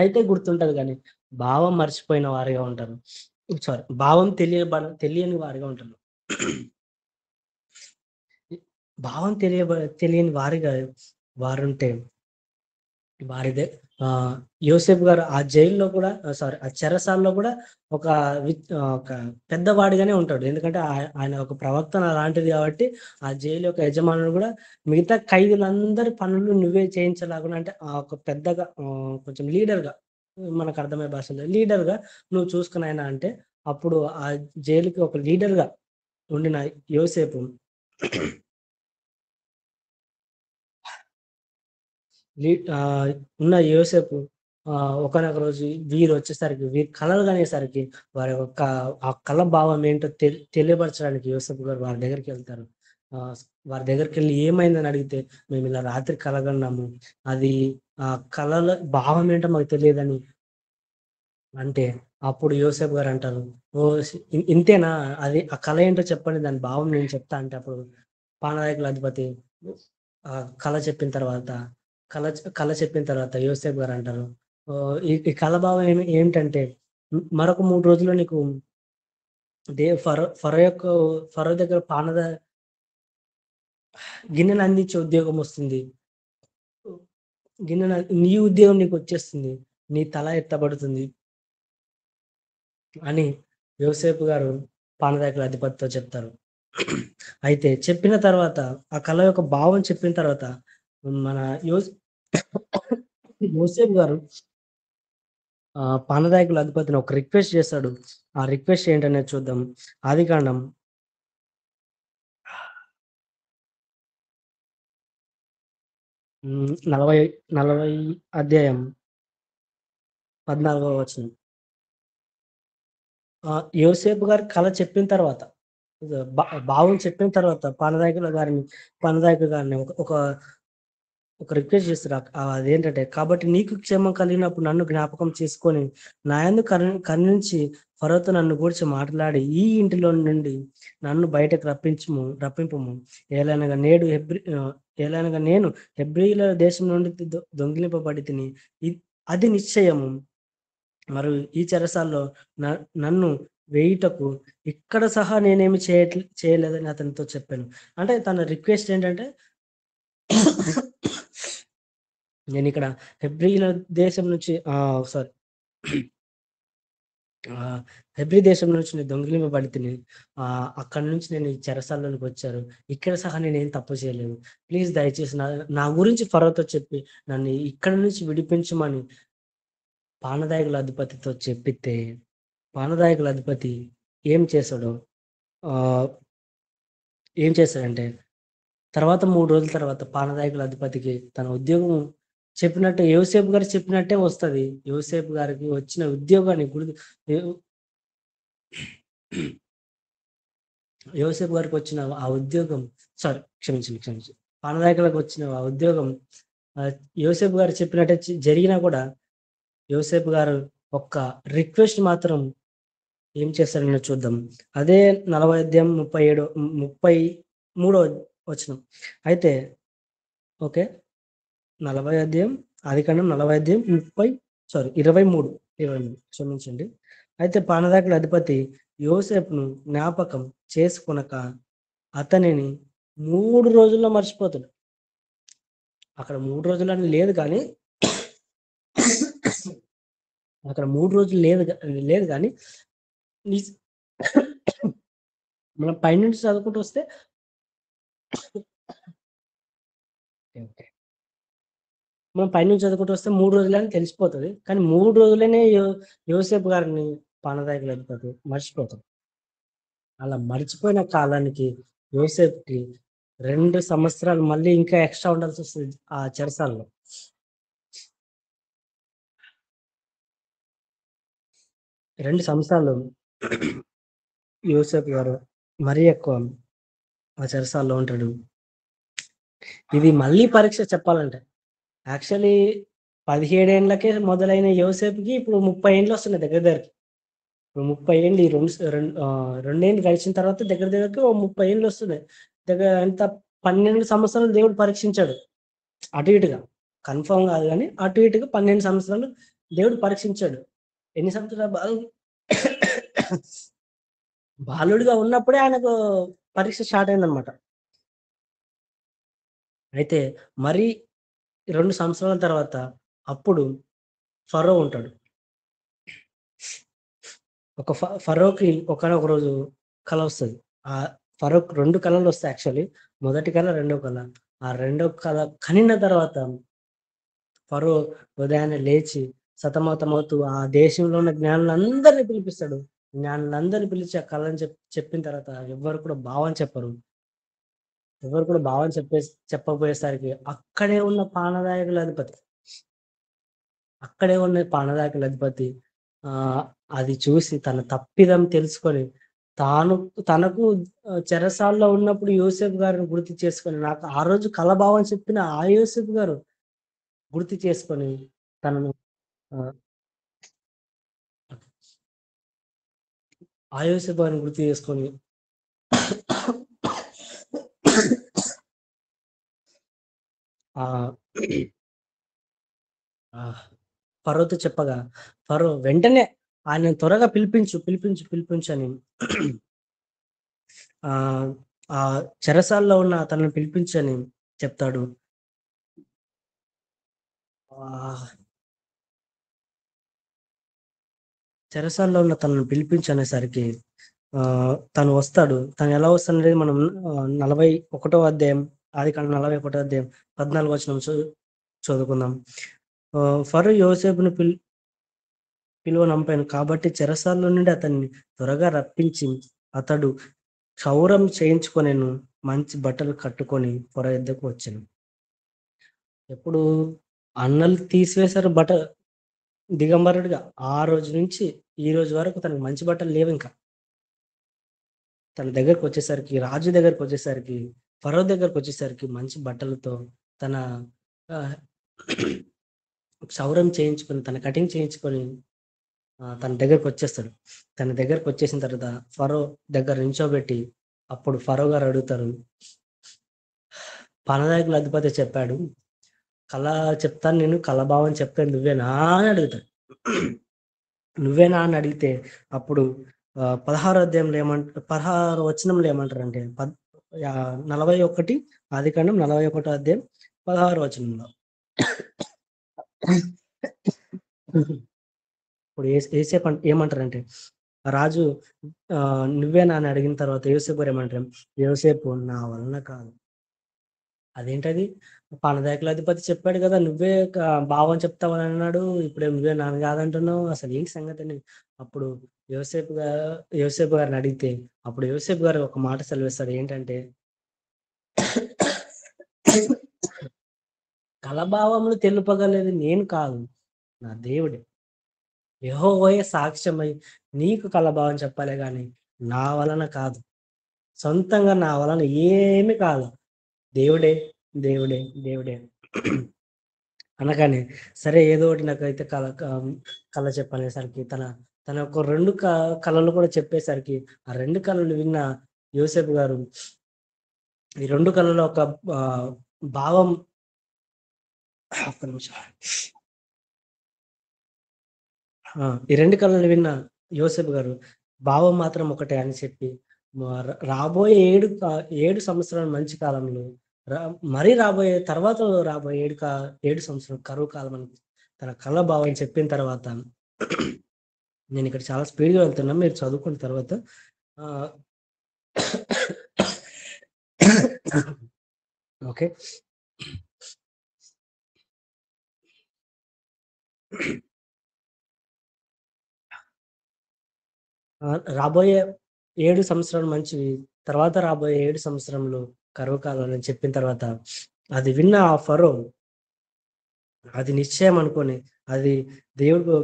అయితే గుర్తుంటది కానీ భావం మర్చిపోయిన వారిగా ఉంటారు. భావం తెలియని వారిగా ఉంటారు. భావం తెలియని వారిగా వారుంటే వారిదే యోసేపు గారు ఆ జైల్లో కూడా ఆ చెరసాల్లో కూడా ఒక పెద్దవాడిగానే ఉంటాడు. ఎందుకంటే ఆయన ఒక ప్రవక్తన అలాంటిది కాబట్టి ఆ జైలు యొక్క యజమానుడు కూడా మిగతా ఖైదీలందరి పనులు నువ్వే చేయించలాగా అంటే ఒక పెద్దగా కొంచెం లీడర్గా మనకు అర్థమయ్యే భాషలో లీడర్గా నువ్వు చూసుకున్నాయన అంటే అప్పుడు ఆ జైలుకి ఒక లీడర్గా ఉండిన యోసేపు ఉన్న యోసేపు ఒకనొక రోజు వీరు కలలు కనేసరికి వారి యొక్క ఆ కళ భావం ఏంటో తెలియపరచడానికి యోసేపు గారు వారి దగ్గరికి వెళ్తారు. వారి దగ్గరికి వెళ్ళి ఏమైందని అడిగితే మేము ఇలా రాత్రి కలగన్నాము, అది ఆ కళల భావం ఏంటో మాకు తెలియదని అంటే అప్పుడు యోసేపు గారు అంటారు, ఓ ఇంతేనా, అది ఆ కళ ఏంటో చెప్పండి, దాని భావం నేను చెప్తా అంటే అప్పుడు పానదాయకుల అధిపతి కళ చెప్పిన తర్వాత యోసేపు గారు అంటారు, ఈ కళ భావం ఏమిటంటే మరొక 3 రోజుల్లో నీకు ఫరో దగ్గర గిన్నెను అందించే ఉద్యోగం వస్తుంది, నీ ఉద్యోగం నీకు వచ్చేస్తుంది, నీ తల ఎత్తబడుతుంది అని యోసేపు గారు పానదాయకుల అధిపతితో చెప్తారు. అయితే చెప్పిన తర్వాత ఆ కళ యొక్క భావం చెప్పిన తర్వాత మన యోసేపు గారు పానదాయకుల అధిపతిని ఒక రిక్వెస్ట్ చేస్తాడు. ఆ రిక్వెస్ట్ ఏంటనేది చూద్దాం. ఆదికాండం 40 అధ్యాయం 14వ వచనం. యోసేపు గారి కళ చెప్పిన తర్వాత భావం చెప్పిన తర్వాత పానదాయకుల గారిని ఒక రిక్వెస్ట్ చేస్తారు. అదేంటంటే, కాబట్టి నీకు క్షేమం కలిగినప్పుడు నన్ను జ్ఞాపకం చేసుకొని నా యందు కరుణించి ఫరోతో నన్ను గూర్చి మాట్లాడి ఈ ఇంటిలో నుండి నన్ను బయటకు రప్పింపుము. ఏలైనగా నేను హెబ్రీల దేశం నుండి దొంగిలింపబడి తిని అది నిశ్చయము. మరి ఈ చెరసాల్లో నన్ను వేయుటకు ఇక్కడ సహా నేనేమి చేయలేదని అతనితో చెప్పాను. అంటే తన రిక్వెస్ట్ ఏంటంటే, నేను ఇక్కడ హెబ్రీల దేశం నుంచి హెబ్రీ దేశం నుంచి నేను దొంగిలింపబడి తిని అక్కడి నుంచి నేను ఈ చెరసాల్లోనికి వచ్చారు. ఇక్కడ సహా నేనేం తప్పు చేయలేదు. ప్లీజ్ దయచేసి నా గురించి ఫరోతో చెప్పి నన్ను ఇక్కడ నుంచి విడిపించమని పానదాయకుల అధిపతితో చెప్పితే పానదాయకుల అధిపతి ఏం చేశాడంటే తర్వాత 3 రోజుల తర్వాత పానదాయకుల అధిపతికి తన ఉద్యోగం చెప్పినట్టు యోసేపు గారు చెప్పినట్టే వస్తది. యోసేపు గారికి వచ్చిన ఉద్యోగాన్ని యోసేపు గారికి వచ్చిన ఆ ఉద్యోగం క్షమించండి. పానదాయకులకు వచ్చిన ఆ ఉద్యోగం యోసేపు గారు చెప్పినట్టే జరిగినా కూడా యోసేపు గారు ఒక్క రిక్వెస్ట్ మాత్రం ఏం చేస్తారని చూద్దాం. అదే 40 అధ్యాయం 33వ వచనం. అయితే ఓకే 40 అధ్యాయం ఆదికాండం 40 అధ్యాయం 23 క్షమించండి. అయితే పానదాయకుల అధిపతి యోసేపును జ్ఞాపకం చేసుకొనక అతనిని 3 రోజుల్లో మర్చిపోతాడు. అక్కడ 3 రోజులని లేదు కానీ అక్కడ 3 రోజులు లేదు కానీ మనం పైనుంచి చదువుకుంటూ వస్తే మనం పైనుంచి చదువుకుంటూ వస్తే 3 రోజులని తెలిసిపోతుంది. కానీ 3 రోజులనే యోసేపు గారిని పానదాయకుల అధిపతి మర్చిపోతాడు. అలా మర్చిపోయిన కాలానికి యోసేపుకి 2 సంవత్సరాలు మళ్ళీ ఇంకా ఎక్స్ట్రా ఉండాల్సి వస్తుంది ఆ చెరసాలలో. 2 సంవత్సరాలు యోసేపు గారు మరీ ఎక్కువ ఆ చెరసాల్లో ఉంటాడు. ఇది మళ్ళీ పరీక్ష చెప్పాలంటే. యాక్చువల్లీ 17 ఏళ్ళకే మొదలైన యోసేపుకి ఇప్పుడు 30 ఏళ్ళు వస్తున్నాయి దగ్గరికి. ఇప్పుడు 30 ఏళ్ళు ఈ 2 ఏళ్ళు గడిచిన తర్వాత దగ్గరికి 30 ఏళ్ళు వస్తున్నాయి. ఎంత 12 సంవత్సరాలు దేవుడు పరీక్షించాడు. అటు ఇటుగా కన్ఫర్మ్ కాదు కానీ అటు ఇటుగా 12 సంవత్సరాలు దేవుడు పరీక్షించాడు. ఎన్ని సంవత్సరాలు బాలుడిగా ఉన్నప్పుడే ఆయనకు పరీక్ష స్టార్ట్ అయిందనమాట. అయితే మరి 2 సంవత్సరాల తర్వాత అప్పుడు ఫరో ఉంటాడు. ఫరోకి ఒకనొక రోజు కళ వస్తుంది. ఆ ఫరోకి 2 కళలు వస్తాయి యాక్చువల్లీ. మొదటి కళ, రెండో కళ. ఆ రెండో కళ కనిన తర్వాత ఫరో ఉదయాన్నే లేచి సతమతమవుతూ ఆ దేశంలో ఉన్న జ్ఞానులందరినీ పిలిపిస్తాడు. జ్ఞానులందరినీ పిలిచి ఆ కళని చెప్పిన తర్వాత ఎవరు కూడా భావం చెప్పరు. ఎవరు కూడా భావం చెప్పకపోయేసరికి అక్కడే ఉన్న పానదాయకుల అధిపతి అది చూసి తన తప్పిదం తెలుసుకొని తనకు చెరసాల్లో ఉన్నప్పుడు యోసేపు గారిని గుర్తు చేసుకొని, నాకు ఆ రోజు కలభావం చెప్పిన ఆ యోసేపు గారు గుర్తు చేసుకొని తనను ఆ యోసేపు గారిని గుర్తు చేసుకొని ఫరోతో చెప్పగా ఫరో వెంటనే ఆయన త్వరగా పిలిపించు అని ఆ చెరసాల్లో ఉన్న తనను పిలిపించని చెప్తాడు. చెరసాల్లో ఉన్న తనను పిలిపించనేసరికి తను వస్తాడు. తను ఎలా వస్తాడనేది మనం 41వ అధ్యాయం ఆదికాండం 41వ అధ్యాయం 14వ వచనం చదువుకుందాం. ఫరో యోసేపును పిలువనంపాను కాబట్టి చెరసాల్లో నుండి అతన్ని త్వరగా రప్పించి అతడు క్షౌరం చేయించుకొనేను, మంచి బట్టలు కట్టుకొని పొర ఎద్దకు వచ్చాను. ఎప్పుడు అన్నలు తీసివేశారు దిగంబరుడిగా, ఆ రోజు నుంచి ఈ రోజు వరకు తనకు మంచి బట్టలు లేవు. ఇంకా తన దగ్గరకు వచ్చేసరికి, రాజు దగ్గరకు వచ్చేసరికి, ఫరో దగ్గరకు వచ్చేసరికి మంచి బట్టలతో తన క్షౌరం చేయించుకొని, తన కటింగ్ చేయించుకొని తన దగ్గరకు వచ్చేస్తాడు. తన దగ్గరకు వచ్చేసిన తర్వాత ఫరో దగ్గర నించోబెట్టి అప్పుడు ఫరో గారు అడుగుతారు, పానదాయకుల అధిపతి చెప్పాడు, కళ చెప్తాను నేను, కళభావం చెప్తాను నువ్వేనా అని అడుగుతాడు. నువ్వేనా అని అడిగితే అప్పుడు 16వ అధ్యాయంలో 16వ వచనంలో ఏమంటారంటే 41 ఆదికాండం 41వ అధ్యాయం 16వ వచనంలో ఇప్పుడు యోసేపు ఏమంటారంటే, రాజు నువ్వేనా అని అడిగిన తర్వాత యోసేపు గారు ఏమంటారు, యోసేపు నా వలన కాదు. అదేంటది, పానదాయకుల అధిపతి చెప్పాడు కదా, నువ్వే భావం చెప్తావని అన్నాడు, ఇప్పుడే నువ్వే నాన్న కాదంటున్నావు, అసలు ఏంటి సంగతి అని అప్పుడు యోసేపు గారిని అడిగితే అప్పుడు యోసేపు గారు ఒక మాట సెలవిస్తాడు. ఏంటంటే కలభావములు తెలుపగలేదు నేను కాదు, నా దేవుడే. యెహోవాయే సాక్ష్యమై నీకు కలభావం చెప్పాలే గాని నా వలన కాదు, సొంతంగా నా వలన ఏమి కాదు. దేవుడే, దేవుడే, దేవుడే అనగానే సరే ఏదో ఒకటి నాకైతే కళ చెప్పనేసరికి తన ఒక 2 కళలు కూడా చెప్పేసరికి ఆ 2 కళలు విన్న యోసేపు గారు ఈ 2 కళలో ఒక భావం, ఒక్క నిమిషం, ఈ 2 కళలు విన్న యోసేపు గారు భావం మాత్రం ఒకటే అని చెప్పి రాబోయే 7 సంవత్సరాల మంచి కాలంలో మరీ రాబోయే రాబోయే 7 సంవత్సరాలు కరువు కాలం అని తన కళ భావం చెప్పిన తర్వాత, నేను ఇక్కడ చాలా స్పీడ్గా వెళ్తున్నా, మీరు చదువుకున్న తర్వాత ఓకే. రాబోయే 7 సంవత్సరాలు మంచివి, తర్వాత రాబోయే 7 సంవత్సరంలో కరువు కాలం అని చెప్పిన తర్వాత అది విన్న ఆ ఫరో అది నిశ్చయం అనుకొని అది దేవుడు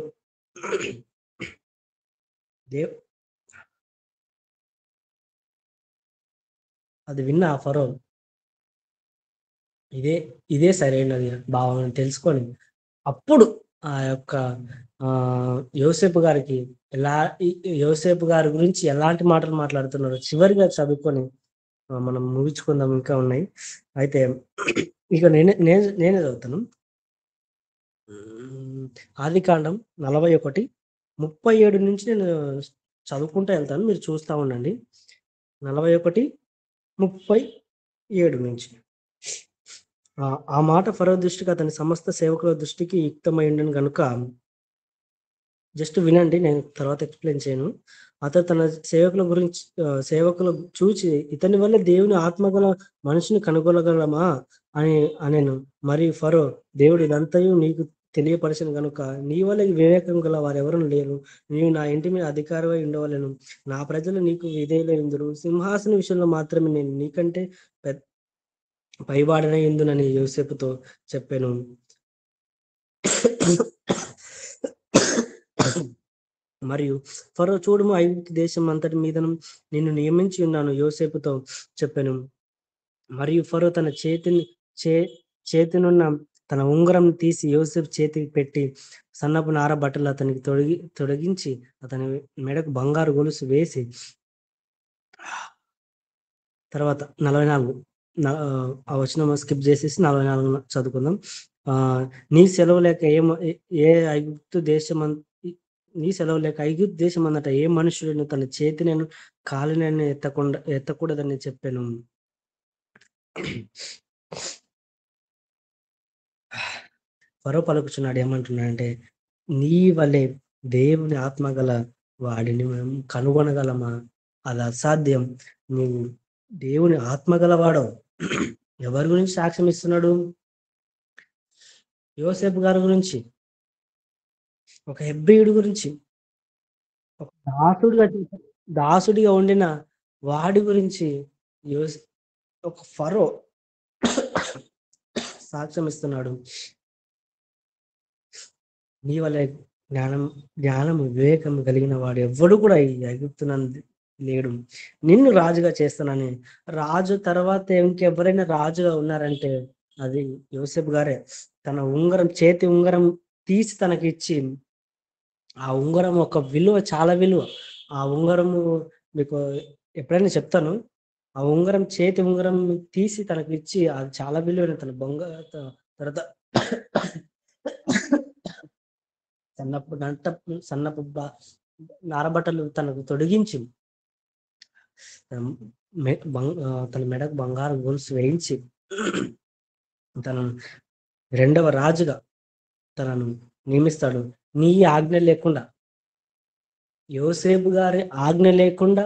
అది విన్న ఆ ఫరో ఇదే సరైనది భావం తెలుసుకొని అప్పుడు ఆ యొక్క యోసేపు గారి గురించి ఎలాంటి మాటలు మాట్లాడుతున్నారో చివరిగా చదువుకొని మనం ముగించుకుందాం, ఇంకా ఉన్నాయి. అయితే ఇక నేనే చదువుతాను. ఆదికాండం 41:37 నుంచి నేను చదువుకుంటూ వెళ్తాను, మీరు చూస్తూ ఉండండి. 41:37 నుంచి. ఆ మాట ఫరో దృష్టికి అతని సమస్త సేవకుల దృష్టికి యుక్తమై ఉండను గనుక, జస్ట్ వినండి, నేను తర్వాత ఎక్స్ప్లెయిన్ చేయను. అతను తన సేవకుల చూచి ఇతని వల్ల దేవుని ఆత్మగల మనిషిని కనుగొనగలమా అనేను. మరి ఫరో, దేవుడు ఇదంతయు నీకు తెలియపరచను గనుక నీ వల్ల వివేకం గల వారెవరూ లేరు. నీవు నా ఇంటి మీద అధికారమై ఉండవలెను. నా ప్రజలు నీకు విధేయులైందురు. సింహాసన విషయంలో మాత్రమే నేను నీకంటే పైవాడనై ఉందునని యోసేపుతో చెప్పాను. మరియు ఫరో, చూడుము, ఐగుప్తు దేశం అంతటి మీదను నిన్ను నియమించి ఉన్నాను యోసేపుతో చెప్పాను. మరియు ఫరో తన చేతినున్న తన ఉంగరం తీసి యోసేపు చేతికి పెట్టి సన్నపు నార బట్టలు అతనికి తొడిగించి అతని మెడకు బంగారు గొలుసు వేసి, తర్వాత 44 ఆ వచనం స్కిప్ చేసేసి 44 చదువుకుందాం. నీ సెలవు లేక ఐగుప్తు దేశం అన్నట ఏ మనుషులను తన చేతిని కాలినని ఎత్తకూడదని చెప్పాను. ఫరో పలుకుచున్నాడు, ఏమంటున్నాడంటే, నీ వలె దేవుని ఆత్మ గల వాడిని మేము కనుగొనగలమా? అది అసాధ్యం. నువ్వు దేవుని ఆత్మ గలవాడవు. ఎవరి గురించి సాక్ష్యం ఇస్తున్నాడు? యోసేపు గారి గురించి, ఒక హెబ్రీయుడి గురించి, ఒక దాసుడిగా ఉండిన వాడి గురించి ఒక ఫరో సాక్ష్యం ఇస్తున్నాడు. నీ వల్ల జ్ఞానం వివేకం కలిగిన వాడు ఎవ్వడు కూడా ఈ ఐగుప్తునందు లేడు, నిన్ను రాజుగా చేస్తానని. రాజు తర్వాత ఇంకెవరైనా రాజుగా ఉన్నారంటే అది యోసేపు గారే. తన చేతి ఉంగరం తీసి తనకి ఇచ్చి, ఆ ఉంగరం ఒక విలువ, చాలా విలువ. ఆ ఉంగరము మీకు ఎప్పుడైనా చెప్తాను. ఆ చేతి ఉంగరం తీసి తనకి ఇచ్చి అది చాలా విలువైన తన తర్వాత సన్నపు నారబట్టలు తనకు తొడిగించి తన మెడకు బంగారు గొలుసు వేయించి తనను 2వ రాజుగా తనను నియమిస్తాడు. నీ ఆజ్ఞ లేకుండా, యోసేపు గారి ఆజ్ఞ లేకుండా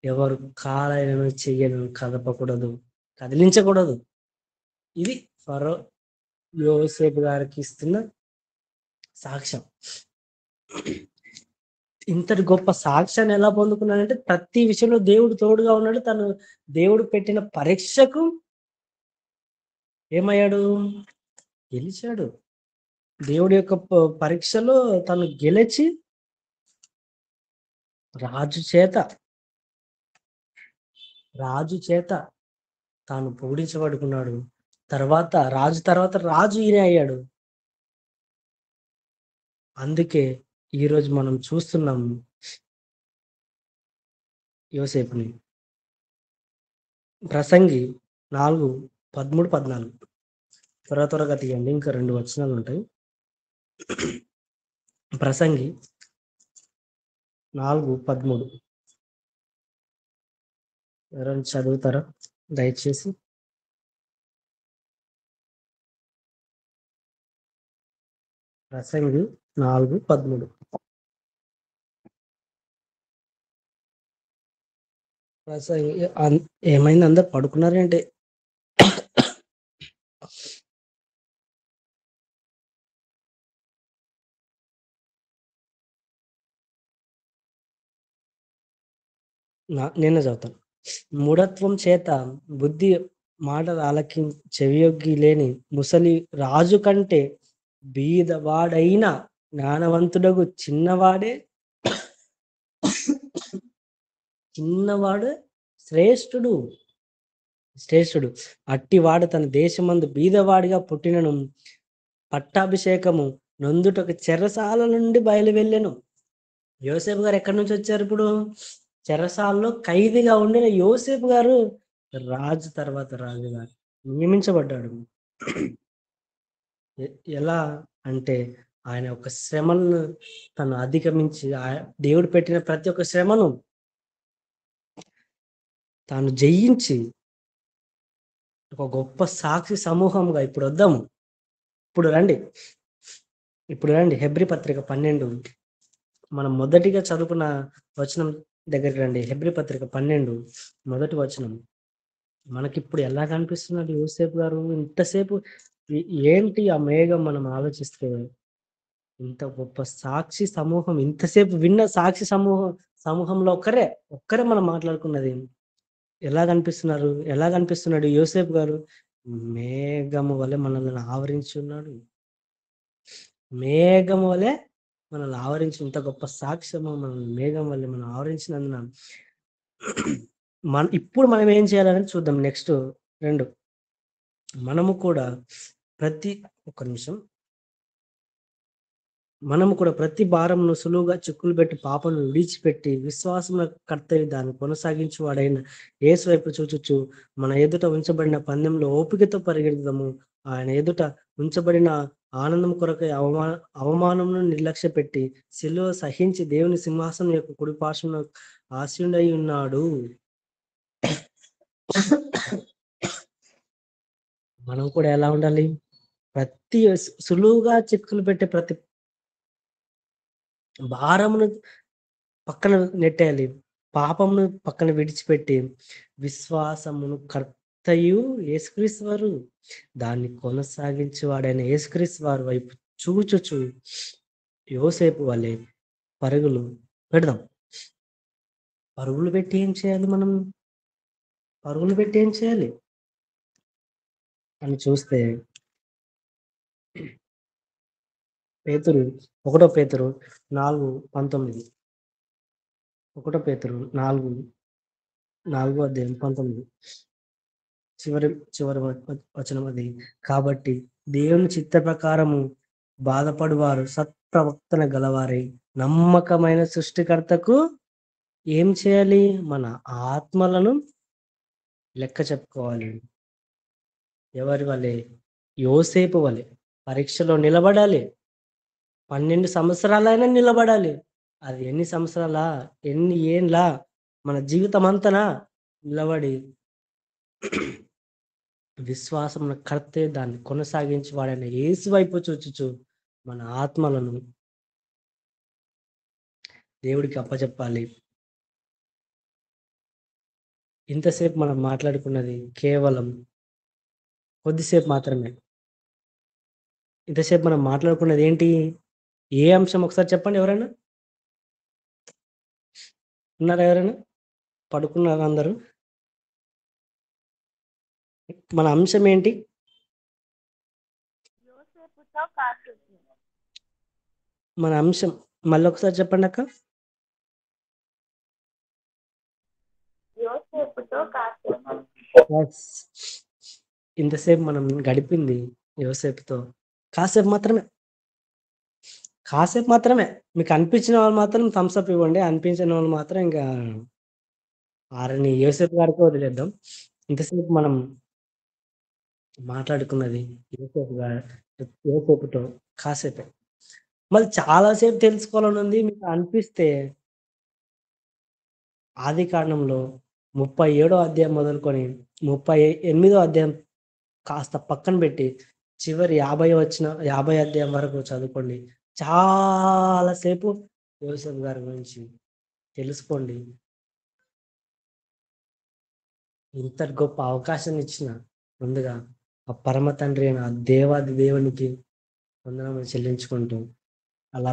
ఎవరు కాలైనను చెయ్యను, కదిలించకూడదు. ఇది ఫరో యోసేపు గారికి ఇస్తున్న సాక్ష్యం. ఇంతటి గొప్ప సాక్ష్యాన్ని ఎలా పొందుకున్నాడంటే, ప్రతి విషయంలో దేవుడు తోడుగా ఉన్నాడు. దేవుడు పెట్టిన పరీక్షకు ఏమయ్యాడు? గెలిచాడు. దేవుడి యొక్క పరీక్షలో తను గెలిచి రాజు చేత తాను పొగిడించబడుకున్నాడు. తర్వాత రాజు ఈయన అయ్యాడు. అందుకే ఈరోజు మనం చూస్తున్నాం యోసేపుని. ప్రసంగి 4:13-14 త్వరగా తీయండి, ఇంకా 2 వచనాలు ఉంటాయి. ప్రసంగి 4:13 ఎవరైనా చదువుతారా దయచేసి? ప్రసంగి 4:13. ప్రసంగి ఏమైంది, అందరు పడుకున్నారేంటి? నేనే చదువుతాను. మూఢత్వం చేత బుద్ధి మాటలు చెవియొగ్గి లేని ముసలి రాజు కంటే బీదవాడైన జ్ఞానవంతుడగు చిన్నవాడు శ్రేష్ఠుడు. అట్టివాడు తన దేశమందు బీదవాడిగా పుట్టినను పట్టాభిషేకము నొందుటకు చెరసాల నుండి బయలువెళ్ళెను. యోసేపు గారు ఎక్కడి నుంచి వచ్చారు? ఇప్పుడు చెరసాలలో ఖైదీగా ఉండిన యోసేపు గారు తర్వాత రాజుగా నియమించబడ్డాడు. ఎలా అంటే ఆయన ఒక శ్రమను తను అధిగమించి దేవుడు పెట్టిన ప్రతి ఒక్క శ్రమను తాను జయించి ఒక గొప్ప సాక్షి సమూహంగా ఇప్పుడు వద్దాము. ఇప్పుడు రండి హెబ్రీ పత్రిక 12 మనం మొదటిగా చదువుకున్న వచనం దగ్గరికి రండి. హెబ్రీ పత్రిక 12 మొదటి వచనం. మనకిప్పుడు ఎలా కనిపిస్తున్నాడు యోసేపు గారు? ఇంతసేపు ఏంటి ఆ మేఘం? మనం ఆలోచిస్తే ఇంత గొప్ప సాక్షి సమూహం, ఇంతసేపు విన్న సాక్షి సమూహంలో ఒక్కరే మనం మాట్లాడుకున్నది. ఎలా కనిపిస్తున్నాడు యోసేపు గారు? మేఘము వలె మనల్ని ఆవరించి ఉన్నాడు. మేఘము వలె మనల్ని ఆవరించి, ఇంత గొప్ప సాక్ష్యము మనల్ని మేఘం వల్ల మనం ఆవరించినందున ఇప్పుడు మనం ఏం చేయాలని చూద్దాం. నెక్స్ట్ 2 మనము కూడా ప్రతి భారమును సులువుగా చిక్కులు పెట్టి పాపను విడిచిపెట్టి విశ్వాసమున కర్తవ్య దాన్ని కొనసాగించి వాడైన యేసు వైపు చూచుచు మన ఎదుట ఉంచబడిన పందెంలో ఓపికతో పరిగెడదాము. ఆయన ఎదుట ఉంచబడిన ఆనందం కొరకై అవమానమును నిర్లక్ష్య పెట్టి శిలువ సహించి దేవుని సింహాసనం యొక్క కుడి పార్శ్వమున ఆసీనుడై ఉన్నాడు. మనం కూడా ఎలా ఉండాలి? ప్రతి సులువుగా చిక్కులు పెట్టే ప్రతి భారమును పక్కన నెట్టేయాలి, పాపమును పక్కన విడిచిపెట్టి విశ్వాసమును కర్తయు యేసుక్రీస్తు వారు దాన్ని కొనసాగించేవాడైన యేసుక్రీస్తు వారి వైపు చూచుచు యోసేపు వలె పరుగులు పెడదాం. పరుగులు పెట్టి ఏం చేయాలి అని చూస్తే పేతురు 1 పేతురు 4:19 1 పేతురు 4:19 చివరి వచనం అది. కాబట్టి దేవుని చిత్త ప్రకారము బాధపడువారు సత్ప్రవర్తన గలవారై నమ్మకమైన సృష్టికర్తకు ఏం చేయాలి? మన ఆత్మలను లెక్క చెప్పుకోవాలి. ఎవరి వలె? యోసేపు వలె పరీక్షలో నిలబడాలి. 12 సంవత్సరాలైనా నిలబడాలి. అది ఎన్ని సంవత్సరాలా, ఎన్ని ఏండ్లా, మన జీవితం అంతనా నిలబడి విశ్వాసం కర్తే దాన్ని కొనసాగించి వాడైన యేసు వైపు చూచుచు మన ఆత్మలను దేవుడికి అప్పచెప్పాలి. ఇంతసేపు మనం మాట్లాడుకున్నది కేవలం కొద్దిసేపు మాత్రమే. ఇంతసేపు మనం మాట్లాడుకున్నది ఏంటి? ఏ అంశం ఒకసారి చెప్పండి. ఎవరైనా ఉన్నారా? ఎవరైనా పడుకున్నారా? అందరూ? మన అంశం ఏంటి? మన అంశం మళ్ళీ ఒకసారి చెప్పండి అక్క. Yes. ఇంతసేపు మనం గడిపింది యోసేపుతో కాసేపు మాత్రమే. మీకు అనిపించిన వాళ్ళు మాత్రం థమ్స్ అప్ ఇవ్వండి, అనిపించిన వాళ్ళు మాత్రం ఇంకా ఆరని యోసేపు గారికి వదిలేద్దాం. ఇంతసేపు మనం మాట్లాడుకున్నది యోసేపుతో కాసేపే. మళ్ళీ చాలాసేపు తెలుసుకోవాలని ఉంది మీకు అనిపిస్తే ఆది కాండంలో 37వ అధ్యాయం మొదలుకొని 38వ అధ్యాయం కాస్త పక్కన పెట్టి చివరి 50 అధ్యాయం వరకు చదువుకోండి. చాలాసేపు యోసేపు గారి గురించి తెలుసుకోండి. ఇంతటి గొప్ప అవకాశం ఇచ్చిన ముందుగా ఆ పరమ తండ్రి అయిన దేవాది దేవునికి వందనములు చెల్లించుకుంటూ అలా